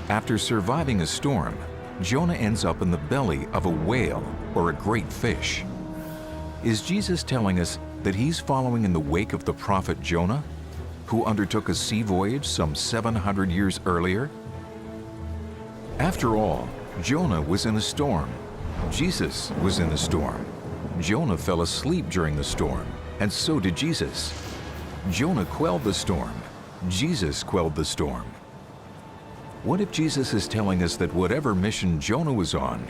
After surviving a storm, Jonah ends up in the belly of a whale or a great fish. Is Jesus telling us that he's following in the wake of the prophet Jonah, who undertook a sea voyage some 700 years earlier? After all, Jonah was in a storm. Jesus was in a storm. Jonah fell asleep during the storm, and so did Jesus. Jonah quelled the storm. Jesus quelled the storm. What if Jesus is telling us that whatever mission Jonah was on,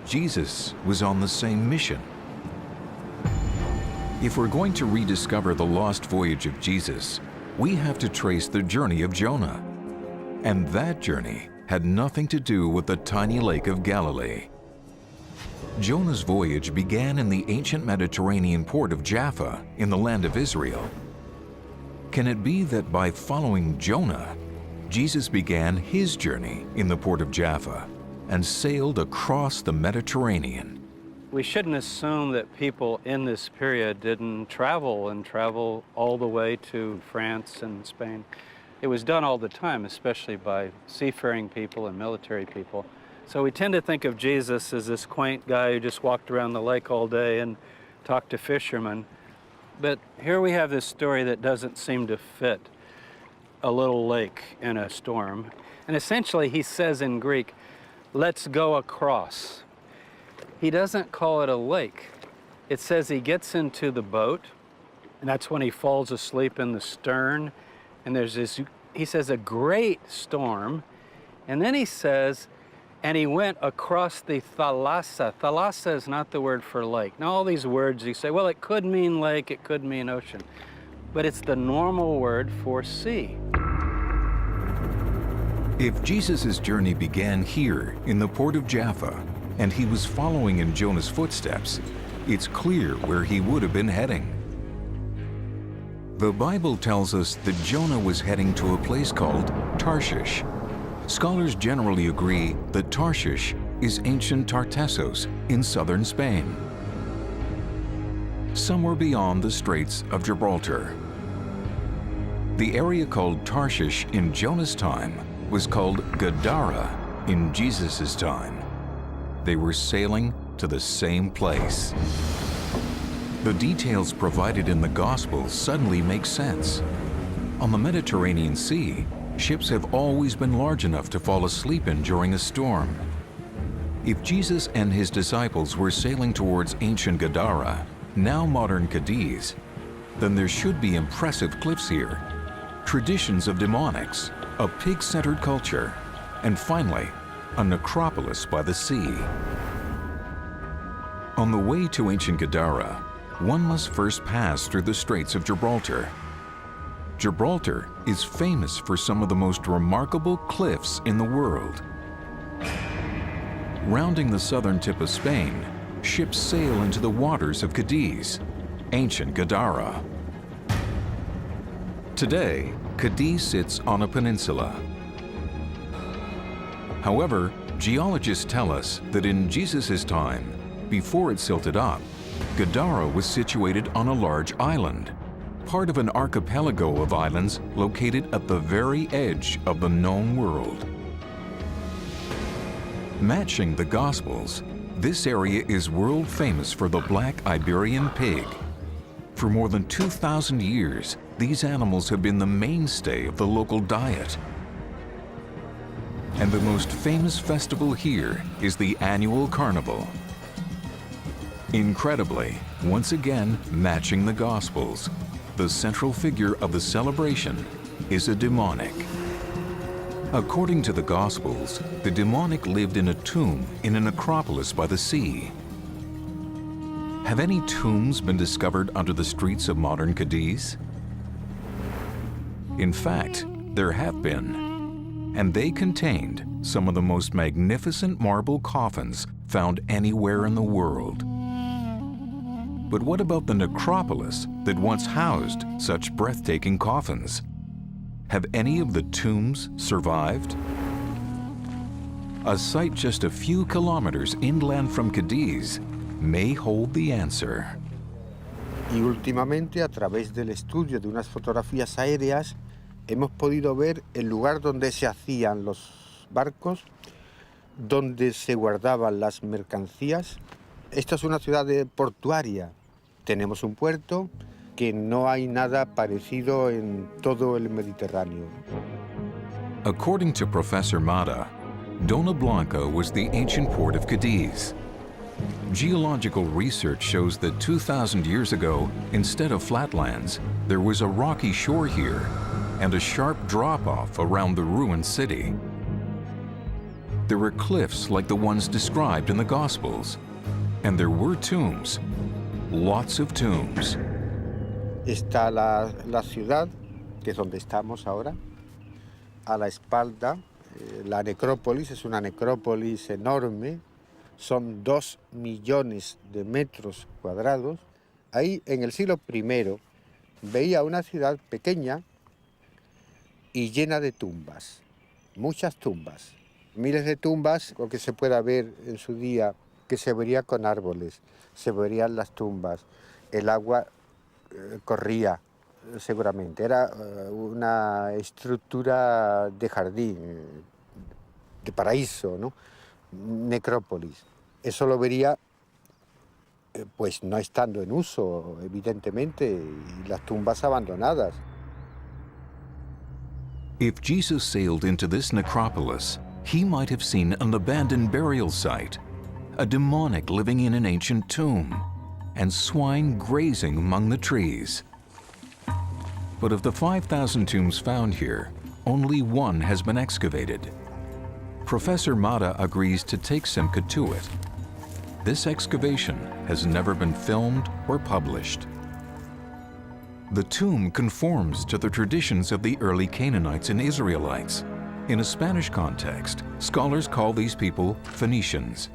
Jesus was on the same mission? If we're going to rediscover the lost voyage of Jesus, we have to trace the journey of Jonah. And that journey had nothing to do with the tiny lake of Galilee. Jonah's voyage began in the ancient Mediterranean port of Jaffa in the land of Israel. Can it be that by following Jonah, Jesus began his journey in the port of Jaffa and sailed across the Mediterranean? We shouldn't assume that people in this period didn't travel all the way to France and Spain. It was done all the time, especially by seafaring people and military people. So we tend to think of Jesus as this quaint guy who just walked around the lake all day and talked to fishermen. But here we have this story that doesn't seem to fit a little lake in a storm. And essentially he says in Greek, let's go across. He doesn't call it a lake. it says he gets into the boat, and that's when he falls asleep in the stern. And there's this, he says, a great storm. And then he says, and he went across the thalassa. Thalassa is not the word for lake. Now all these words, you say, well, it could mean lake, it could mean ocean. But it's the normal word for sea. If Jesus' journey began here in the port of Jaffa, and he was following in Jonah's footsteps, it's clear where he would have been heading. The Bible tells us that Jonah was heading to a place called Tarshish. Scholars generally agree that Tarshish is ancient Tartessos in southern Spain, somewhere beyond the Straits of Gibraltar. The area called Tarshish in Jonah's time was called Gadara in Jesus' time. They were sailing to the same place. The details provided in the Gospels suddenly make sense. On the Mediterranean Sea, ships have always been large enough to fall asleep in during a storm. If Jesus and his disciples were sailing towards ancient Gadara, now modern Cadiz, then there should be impressive cliffs here, traditions of demonics, a pig-centered culture, and finally, a necropolis by the sea. On the way to ancient Gadara, one must first pass through the Straits of Gibraltar. Gibraltar is famous for some of the most remarkable cliffs in the world. Rounding the southern tip of Spain, ships sail into the waters of Cadiz, ancient Gadara. Today, Cadiz sits on a peninsula. However, geologists tell us that in Jesus' time, before it silted up, Gadara was situated on a large island, part of an archipelago of islands located at the very edge of the known world. Matching the Gospels, this area is world famous for the black Iberian pig. For more than 2,000 years, these animals have been the mainstay of the local diet. And the most famous festival here is the annual carnival. Incredibly, once again matching the Gospels, the central figure of the celebration is a demonic. According to the Gospels, the demonic lived in a tomb in a necropolis by the sea. Have any tombs been discovered under the streets of modern Cadiz? In fact, there have been, and they contained some of the most magnificent marble coffins found anywhere in the world. But what about the necropolis that once housed such breathtaking coffins? Have any of the tombs survived? A site just a few kilometers inland from Cadiz may hold the answer. Y últimamente, a través del estudio de unas fotografías aéreas, hemos podido ver el lugar donde se hacían los barcos, donde se guardaban las mercancías. Esta es una ciudad portuaria. Tenemos un puerto que no hay nada parecido en todo el Mediterráneo. According to Professor Mata, Dona Blanca was the ancient port of Cadiz. Geological research shows that 2,000 years ago, instead of flatlands, there was a rocky shore here and a sharp drop-off around the ruined city. There were cliffs like the ones described in the Gospels, and there were tombs, lots of tombs. Está la ciudad, que es donde estamos ahora, a la espalda. La necrópolis es una necrópolis enorme, son 2 millones de metros cuadrados. Ahí, en el siglo I, veía una ciudad pequeña y llena de tumbas, muchas tumbas, miles de tumbas, lo que se pueda ver en su día, que se vería con árboles, se verían las tumbas, el agua corría seguramente, era una estructura de jardín, de paraíso, ¿no? Necrópolis. Eso lo vería, pues no estando en uso, evidentemente, y las tumbas abandonadas. If Jesus sailed into this necropolis, he might have seen an abandoned burial site, a demonic living in an ancient tomb, and swine grazing among the trees. But of the 5,000 tombs found here, only one has been excavated. Professor Mata agrees to take Simca to it. This excavation has never been filmed or published. The tomb conforms to the traditions of the early Canaanites and Israelites. In a Spanish context, scholars call these people Phoenicians.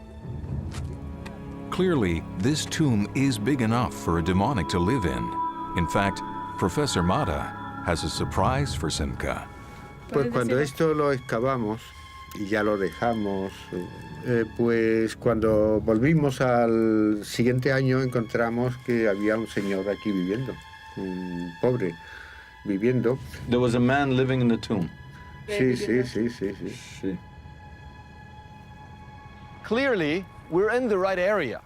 Clearly, this tomb is big enough for a demonic to live in. In fact, Professor Mata has a surprise for Simca. Pues cuando esto lo excavamos y ya lo dejamos, pues cuando volvimos al siguiente año encontramos que había un señor aquí viviendo, un pobre viviendo. There was a man living in the tomb. Sí. Clearly, we're in the right area.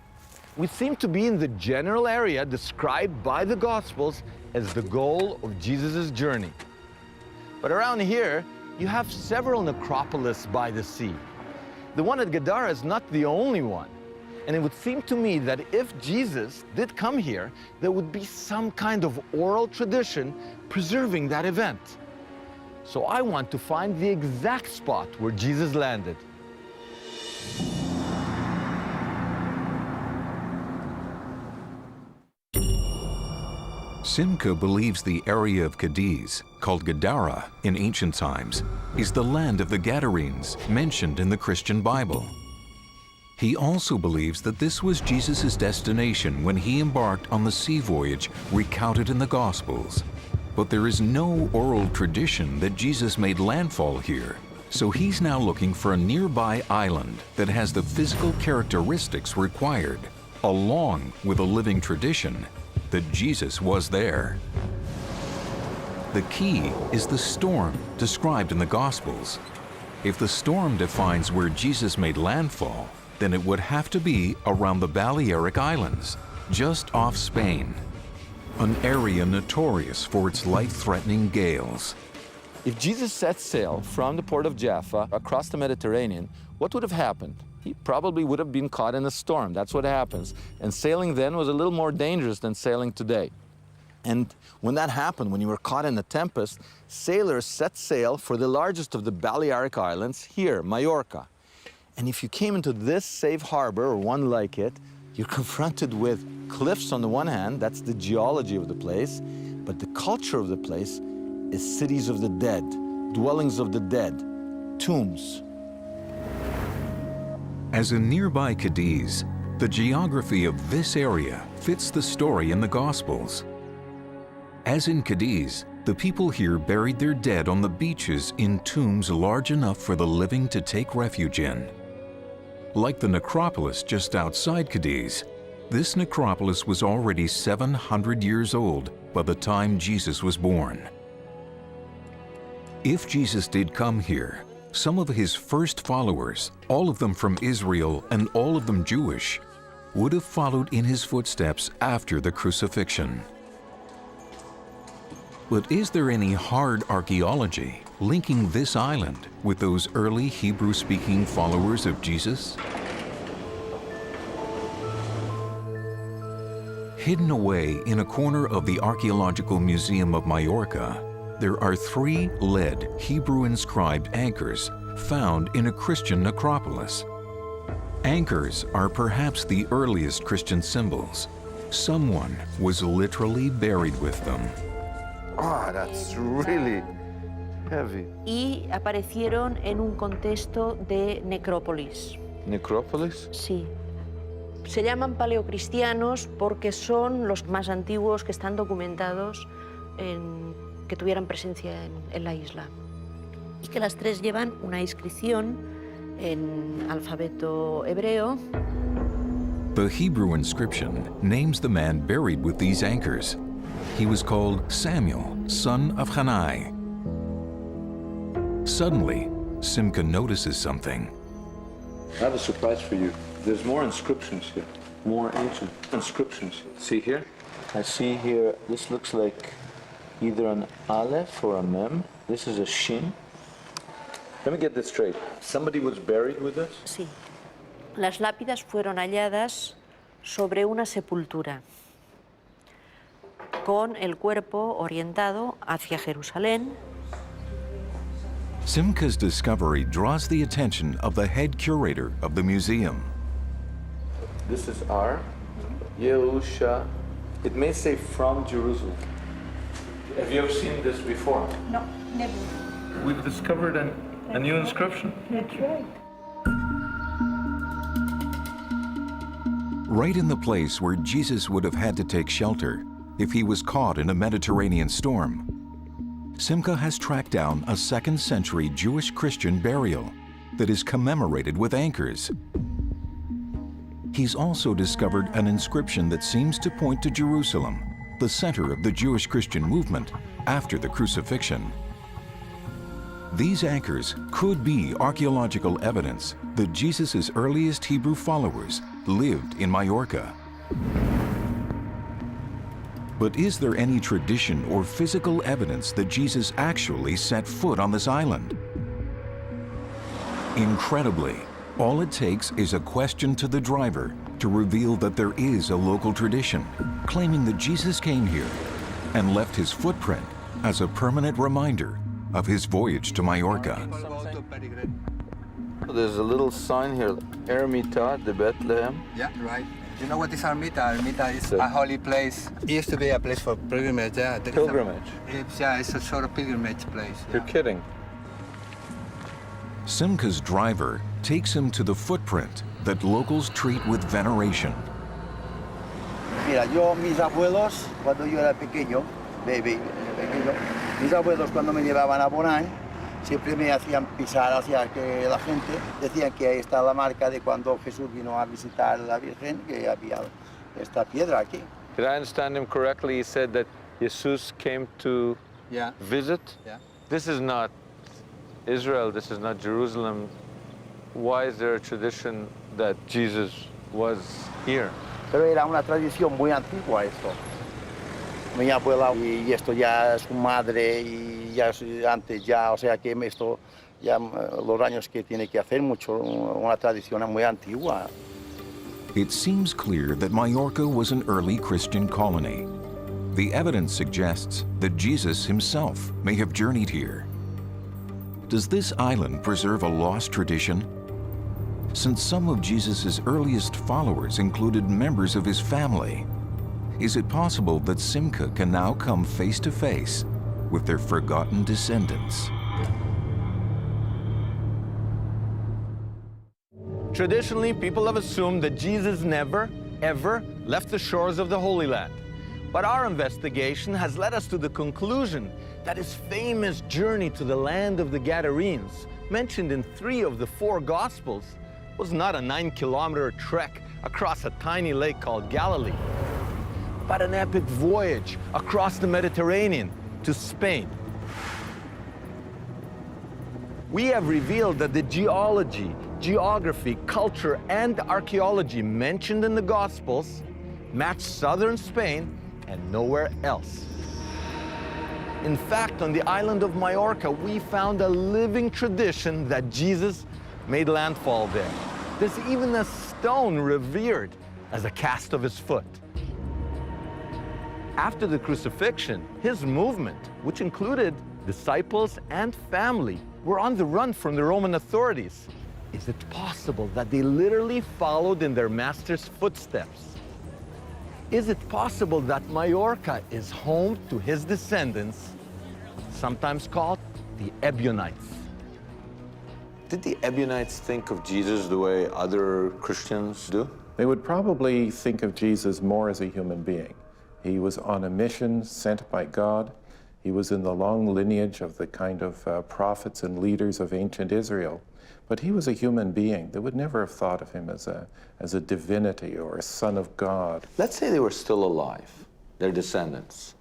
We seem to be in the general area described by the Gospels as the goal of Jesus' journey. But around here, you have several necropolis by the sea. The one at Gadara is not the only one. And it would seem to me that if Jesus did come here, there would be some kind of oral tradition preserving that event. So I want to find the exact spot where Jesus landed. Simca believes the area of Cadiz, called Gadara in ancient times, is the land of the Gadarenes mentioned in the Christian Bible. He also believes that this was Jesus' destination when he embarked on the sea voyage recounted in the Gospels. But there is no oral tradition that Jesus made landfall here, so he's now looking for a nearby island that has the physical characteristics required, along with a living tradition that Jesus was there. The key is the storm described in the Gospels. If the storm defines where Jesus made landfall, then it would have to be around the Balearic Islands, just off Spain, an area notorious for its life-threatening gales. If Jesus set sail from the port of Jaffa across the Mediterranean, what would have happened? He probably would have been caught in a storm. That's what happens. And sailing then was a little more dangerous than sailing today. And when that happened, when you were caught in a tempest, sailors set sail for the largest of the Balearic Islands here, Majorca. And if you came into this safe harbor, or one like it, you're confronted with cliffs on the one hand, that's the geology of the place, but the culture of the place is cities of the dead, dwellings of the dead, tombs. As in nearby Cadiz, the geography of this area fits the story in the Gospels. As in Cadiz, the people here buried their dead on the beaches in tombs large enough for the living to take refuge in. Like the necropolis just outside Cadiz, this necropolis was already 700 years old by the time Jesus was born. If Jesus did come here, some of his first followers, all of them from Israel and all of them Jewish, would have followed in his footsteps after the crucifixion. But is there any hard archaeology linking this island with those early Hebrew-speaking followers of Jesus? Hidden away in a corner of the Archaeological Museum of Majorca, there are 3 lead Hebrew-inscribed anchors found in a Christian necropolis. Anchors are perhaps the earliest Christian symbols. Someone was literally buried with them. Ah, that's really heavy. Y aparecieron en un contexto de necrópolis. ¿Necrópolis? Sí. Se llaman paleocristianos porque son los más antiguos que están documentados que tuvieran presencia en la isla. Y que las 3 llevan una inscripción en alfabeto hebreo. The Hebrew inscription names the man buried with these anchors. He was called Samuel, son of Hanai. Suddenly, Simca notices something. I have a surprise for you. There's more inscriptions here, more ancient inscriptions. See here? I see here, this looks like either an aleph or a mem. This is a shin. Let me get this straight. Somebody was buried with us? Sí. Las lápidas fueron halladas sobre una sepultura, con el cuerpo orientado hacia Jerusalén. Simca's discovery draws the attention of the head curator of the museum. This is our Yehusha. It may say from Jerusalem. Have you ever seen this before? No, never. We've discovered a new inscription. That's right. Right in the place where Jesus would have had to take shelter if he was caught in a Mediterranean storm, Simca has tracked down a 2nd century Jewish Christian burial that is commemorated with anchors. He's also discovered an inscription that seems to point to Jerusalem, the center of the Jewish Christian movement after the crucifixion. These anchors could be archaeological evidence that Jesus' earliest Hebrew followers lived in Majorca. But is there any tradition or physical evidence that Jesus actually set foot on this island? Incredibly, all it takes is a question to the driver to reveal that there is a local tradition claiming that Jesus came here and left his footprint as a permanent reminder of his voyage to Majorca. There's a little sign here, Ermita de Bethlehem. Yeah, right. You know what is Ermita? Ermita is a holy place. It used to be a place for pilgrimage. Yeah, Pilgrimage? It's a sort of pilgrimage place. You're kidding. Simca's driver takes him to the footprint that locals treat with veneration. Mira, mis abuelos, cuando yo era pequeño, mis abuelos cuando me llevaban a Bonán, siempre me hacían pisar hacia que la gente decían que ahí está la marca de cuando Jesús vino a visitar a la Virgen, que había esta piedra aquí. Did I understand him correctly? He said that Jesus came to visit? Yeah. This is not Israel, this is not Jerusalem. Why is there a tradition that Jesus was here? Pero era una tradición muy antigua esto. Mi abuela y esto ya su madre y ya antes ya, o sea que esto ya los años que tiene que hacer mucho, una tradición muy antigua. It seems clear that Majorca was an early Christian colony. The evidence suggests that Jesus himself may have journeyed here. Does this island preserve a lost tradition? Since some of Jesus' earliest followers included members of his family, is it possible that Simca can now come face to face with their forgotten descendants? Traditionally, people have assumed that Jesus never, ever left the shores of the Holy Land. But our investigation has led us to the conclusion that his famous journey to the land of the Gadarenes, mentioned in 3 of the 4 Gospels, was not a 9-kilometer trek across a tiny lake called Galilee, but an epic voyage across the Mediterranean to Spain. We have revealed that the geology, geography, culture, and archaeology mentioned in the Gospels match southern Spain and nowhere else. In fact, on the island of Majorca, we found a living tradition that Jesus made landfall there. There's even a stone revered as a cast of his foot. After the crucifixion, his movement, which included disciples and family, were on the run from the Roman authorities. Is it possible that they literally followed in their master's footsteps? Is it possible that Majorca is home to his descendants, sometimes called the Ebionites? Did the Ebionites think of Jesus the way other Christians do? They would probably think of Jesus more as a human being. He was on a mission sent by God. He was in the long lineage of the kind of prophets and leaders of ancient Israel. But he was a human being. They would never have thought of him as a divinity or a son of God. Let's say they were still alive, their descendants.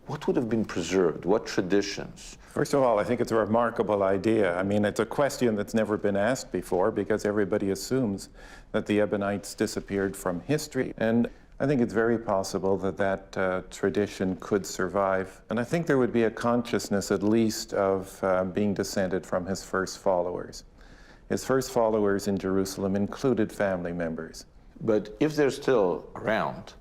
What would have been preserved? What traditions? First of all, I think it's a remarkable idea. I mean, it's a question that's never been asked before because everybody assumes that the Ebionites disappeared from history. And I think it's very possible that that tradition could survive. And I think there would be a consciousness, at least, of being descended from his first followers. His first followers in Jerusalem included family members. But if they're still around,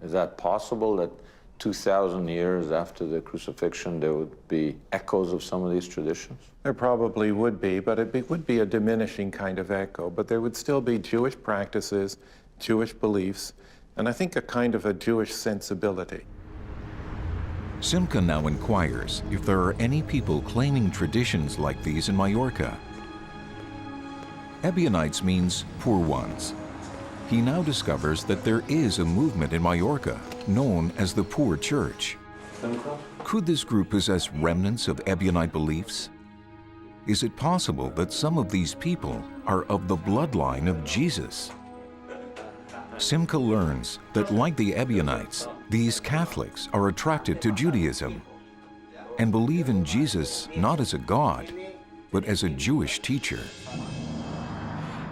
is that possible that 2,000 years after the crucifixion there would be echoes of some of these traditions? There probably would be, but it would be a diminishing kind of echo. But there would still be Jewish practices, Jewish beliefs, and I think a kind of a Jewish sensibility. Simca now inquires if there are any people claiming traditions like these in Majorca. Ebionites means poor ones. He now discovers that there is a movement in Majorca known as the Poor Church. Could this group possess remnants of Ebionite beliefs? Is it possible that some of these people are of the bloodline of Jesus? Simca learns that, like the Ebionites, these Catholics are attracted to Judaism and believe in Jesus not as a god, but as a Jewish teacher.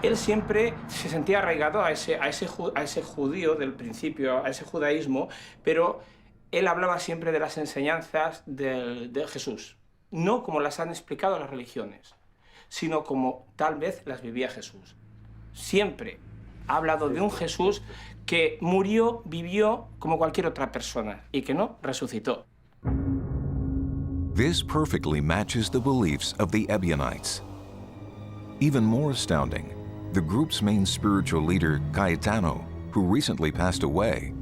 Él siempre se sentía arraigado a ese judío del principio, a ese judaísmo, pero él hablaba siempre de las enseñanzas de Jesús, no como las han explicado las religiones, sino como tal vez las vivía Jesús. Siempre ha hablado de un Jesús que murió, vivió como cualquier otra persona y que no resucitó. This perfectly matches the beliefs of the Ebionites. Even more astounding, the group's main spiritual leader, Cayetano, who recently passed away,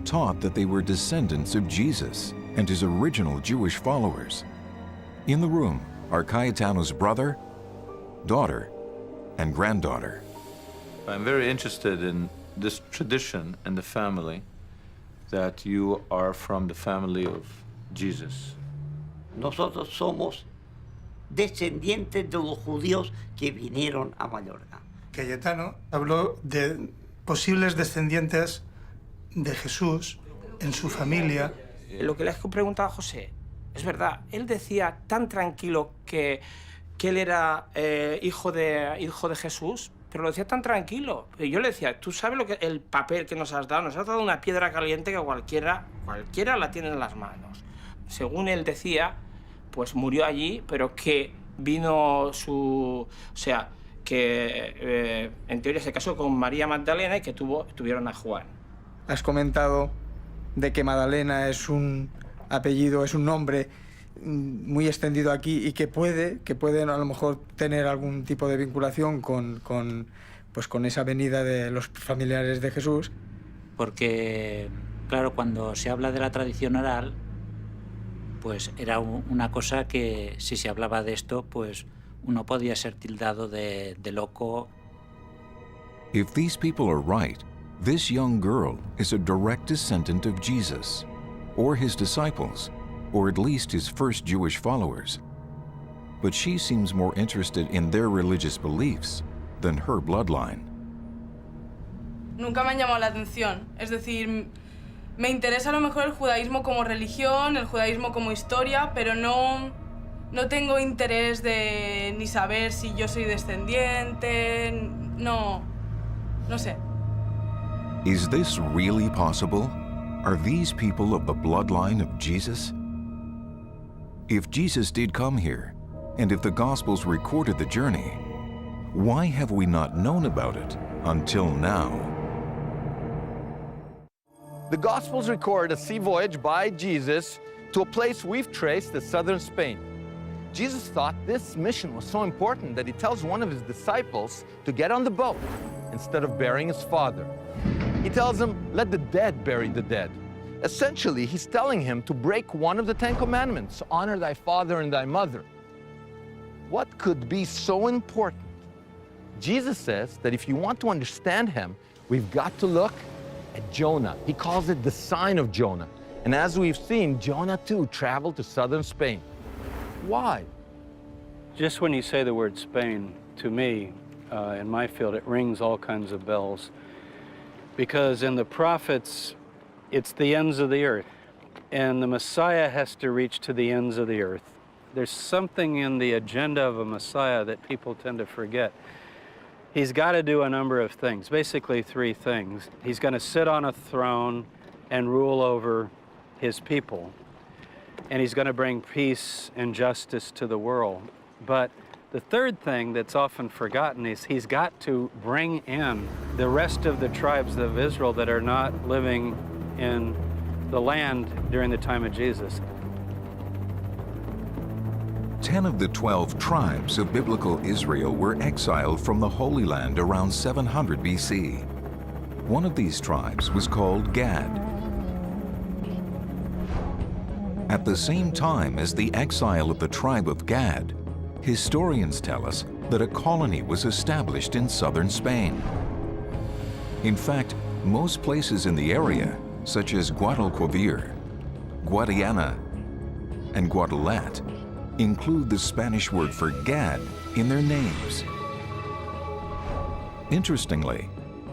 taught that they were descendants of Jesus and his original Jewish followers. In the room are Cayetano's brother, daughter, and granddaughter. I'm very interested in this tradition and the family, that you are from the family of Jesus. Nosotros somos descendientes de los judíos que vinieron a Mallorca. Cayetano habló de posibles descendientes de Jesús en su familia. Lo que le he preguntado a José, es verdad, él decía tan tranquilo que él era hijo de Jesús, pero lo decía tan tranquilo. Y yo le decía, ¿tú sabes el papel que nos has dado? Nos has dado una piedra caliente que cualquiera la tiene en las manos. Según él decía, pues murió allí, pero que vino o sea, que en teoría se casó con María Magdalena y que tuvieron a Juan. Has comentado de que Magdalena es un apellido, es un nombre muy extendido aquí y que puede a lo mejor tener algún tipo de vinculación con esa venida de los familiares de Jesús. Porque, claro, cuando se habla de la tradición oral, pues era una cosa que si se hablaba de esto, pues uno podía ser tildado de loco. If these people are right, this young girl is a direct descendant of Jesus, or his disciples, or at least his first Jewish followers. But she seems more interested in their religious beliefs than her bloodline. Nunca me han llamado la atención. Es decir, me interesa a lo mejor el judaísmo como religión, el judaísmo como historia, pero no tengo interés de ni saber si yo soy descendiente, no sé. Is this really possible? Are these people of the bloodline of Jesus? If Jesus did come here, and if the Gospels recorded the journey, why have we not known about it until now? The Gospels record a sea voyage by Jesus to a place we've traced as southern Spain. Jesus thought this mission was so important that he tells one of his disciples to get on the boat instead of burying his father. He tells him, let the dead bury the dead. Essentially, he's telling him to break one of the 10 commandments, honor thy father and thy mother. What could be so important? Jesus says that if you want to understand him, we've got to look at Jonah. He calls it the sign of Jonah. And as we've seen, Jonah too traveled to southern Spain. Why? Just when you say the word Spain, to me, in my field, it rings all kinds of bells. Because in the prophets, it's the ends of the earth. And the Messiah has to reach to the ends of the earth. There's something in the agenda of a Messiah that people tend to forget. He's got to do a number of things, basically 3 things. He's going to sit on a throne and rule over his people. And he's going to bring peace and justice to the world. But The third thing that's often forgotten is he's got to bring in the rest of the tribes of Israel that are not living in the land during the time of Jesus. 10 of the 12 tribes of biblical Israel were exiled from the Holy Land around 700 BC. One of these tribes was called Gad. At the same time as the exile of the tribe of Gad, historians tell us that a colony was established in southern Spain. In fact, most places in the area, such as Guadalquivir, Guadiana, and Guadalat, include the Spanish word for Gad in their names. Interestingly,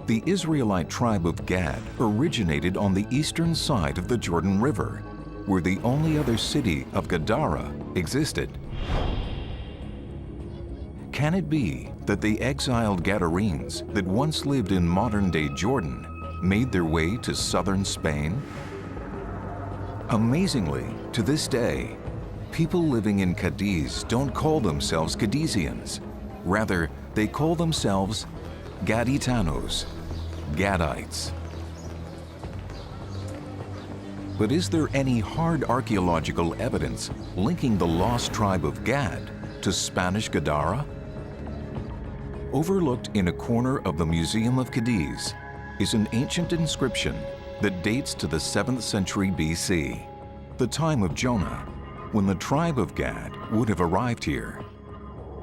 the Israelite tribe of Gad originated on the eastern side of the Jordan River, where the only other city of Gadara existed. Can it be that the exiled Gadarenes that once lived in modern-day Jordan made their way to southern Spain? Amazingly, to this day, people living in Cadiz don't call themselves Cadizians. Rather, they call themselves Gaditanos, Gadites. But is there any hard archaeological evidence linking the lost tribe of Gad to Spanish Gadara? Overlooked in a corner of the Museum of Cadiz is an ancient inscription that dates to the 7th century BC, the time of Jonah, when the tribe of Gad would have arrived here.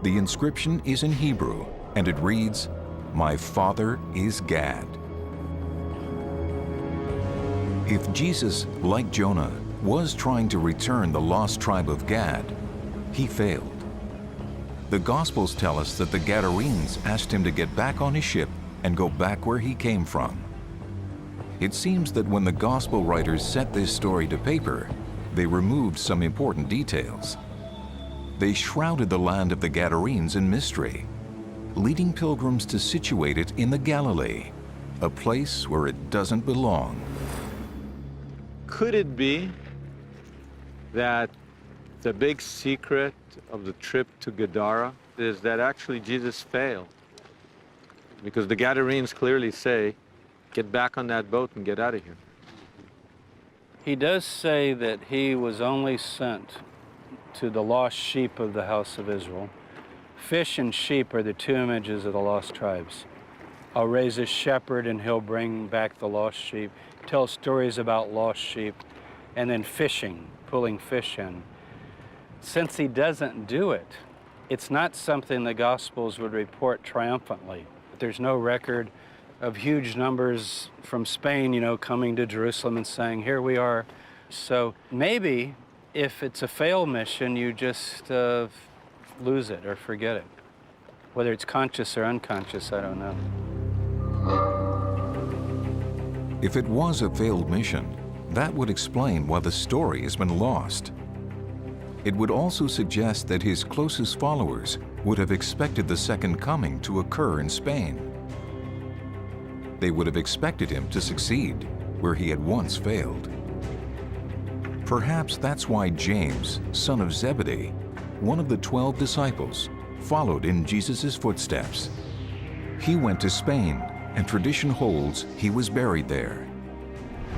The inscription is in Hebrew, and it reads, "My father is Gad." If Jesus, like Jonah, was trying to return the lost tribe of Gad, he failed. The Gospels tell us that the Gadarenes asked him to get back on his ship and go back where he came from. It seems that when the Gospel writers set this story to paper, they removed some important details. They shrouded the land of the Gadarenes in mystery, leading pilgrims to situate it in the Galilee, a place where it doesn't belong. Could it be that the big secret of the trip to Gadara is that actually Jesus failed? Because the Gadarenes clearly say, get back on that boat and get out of here. He does say that he was only sent to the lost sheep of the house of Israel. Fish and sheep are the two images of the lost tribes. I'll raise a shepherd and he'll bring back the lost sheep, tell stories about lost sheep, and then fishing, pulling fish in. Since he doesn't do it, it's not something the Gospels would report triumphantly. There's no record of huge numbers from Spain, coming to Jerusalem and saying, here we are. So maybe if it's a failed mission, you just lose it or forget it. Whether it's conscious or unconscious, I don't know. If it was a failed mission, that would explain why the story has been lost. It would also suggest that his closest followers would have expected the second coming to occur in Spain. They would have expected him to succeed where he had once failed. Perhaps that's why James, son of Zebedee, one of the 12 disciples, followed in Jesus' footsteps. He went to Spain, and tradition holds he was buried there,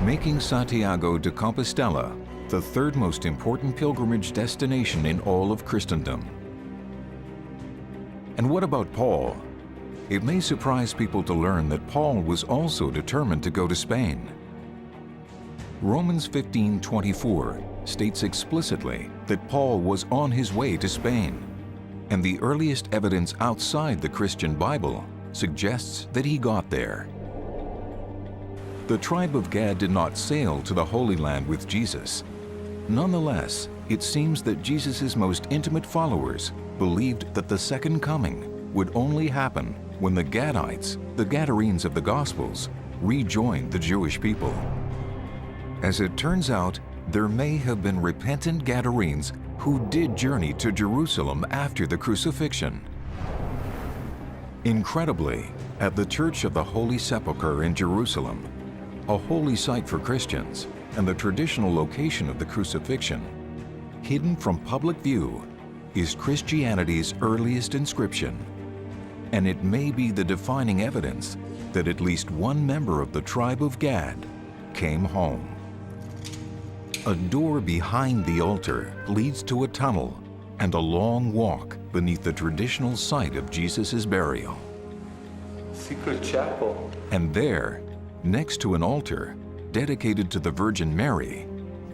making Santiago de Compostela the third most important pilgrimage destination in all of Christendom. And what about Paul? It may surprise people to learn that Paul was also determined to go to Spain. Romans 15:24 states explicitly that Paul was on his way to Spain, and the earliest evidence outside the Christian Bible suggests that he got there. The tribe of Gad did not sail to the Holy Land with Jesus. Nonetheless, it seems that Jesus' most intimate followers believed that the second coming would only happen when the Gadites, the Gadarenes of the Gospels, rejoined the Jewish people. As it turns out, there may have been repentant Gadarenes who did journey to Jerusalem after the crucifixion. Incredibly, at the Church of the Holy Sepulchre in Jerusalem, a holy site for Christians and the traditional location of the crucifixion, hidden from public view, is Christianity's earliest inscription, and it may be the defining evidence that at least one member of the tribe of Gad came home. A door behind the altar leads to a tunnel and a long walk beneath the traditional site of Jesus' burial. Secret chapel. And there, next to an altar dedicated to the Virgin Mary,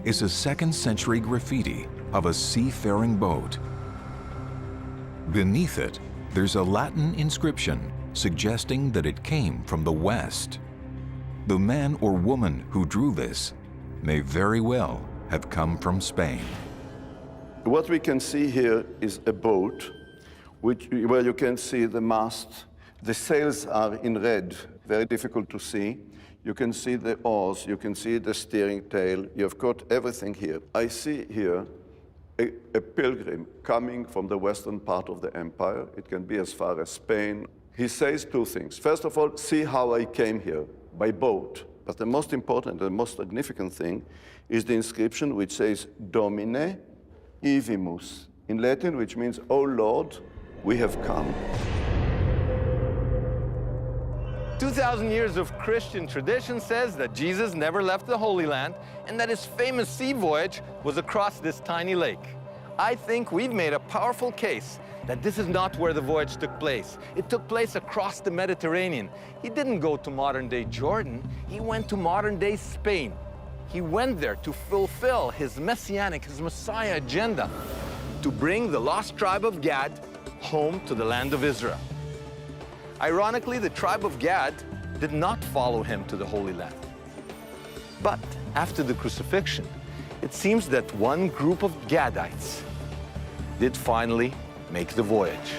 is a 2nd century graffiti of a seafaring boat. Beneath it, there's a Latin inscription suggesting that it came from the West. The man or woman who drew this may very well have come from Spain. What we can see here is a boat where you can see the mast. The sails are in red, very difficult to see. You can see the oars, you can see the steering tail. You've got everything here. I see here a pilgrim coming from the western part of the empire. It can be as far as Spain. He says two things. First of all, see how I came here, by boat. But the most important, the most significant thing is the inscription which says Domine Ivimus, in Latin, which means, "O Lord, we have come." 2,000 years of Christian tradition says that Jesus never left the Holy Land and that his famous sea voyage was across this tiny lake. I think we've made a powerful case that this is not where the voyage took place. It took place across the Mediterranean. He didn't go to modern-day Jordan, he went to modern-day Spain. He went there to fulfill his messianic, his Messiah agenda, to bring the lost tribe of Gad home to the land of Israel. Ironically, the tribe of Gad did not follow him to the Holy Land. But after the crucifixion, it seems that one group of Gadites did finally make the voyage.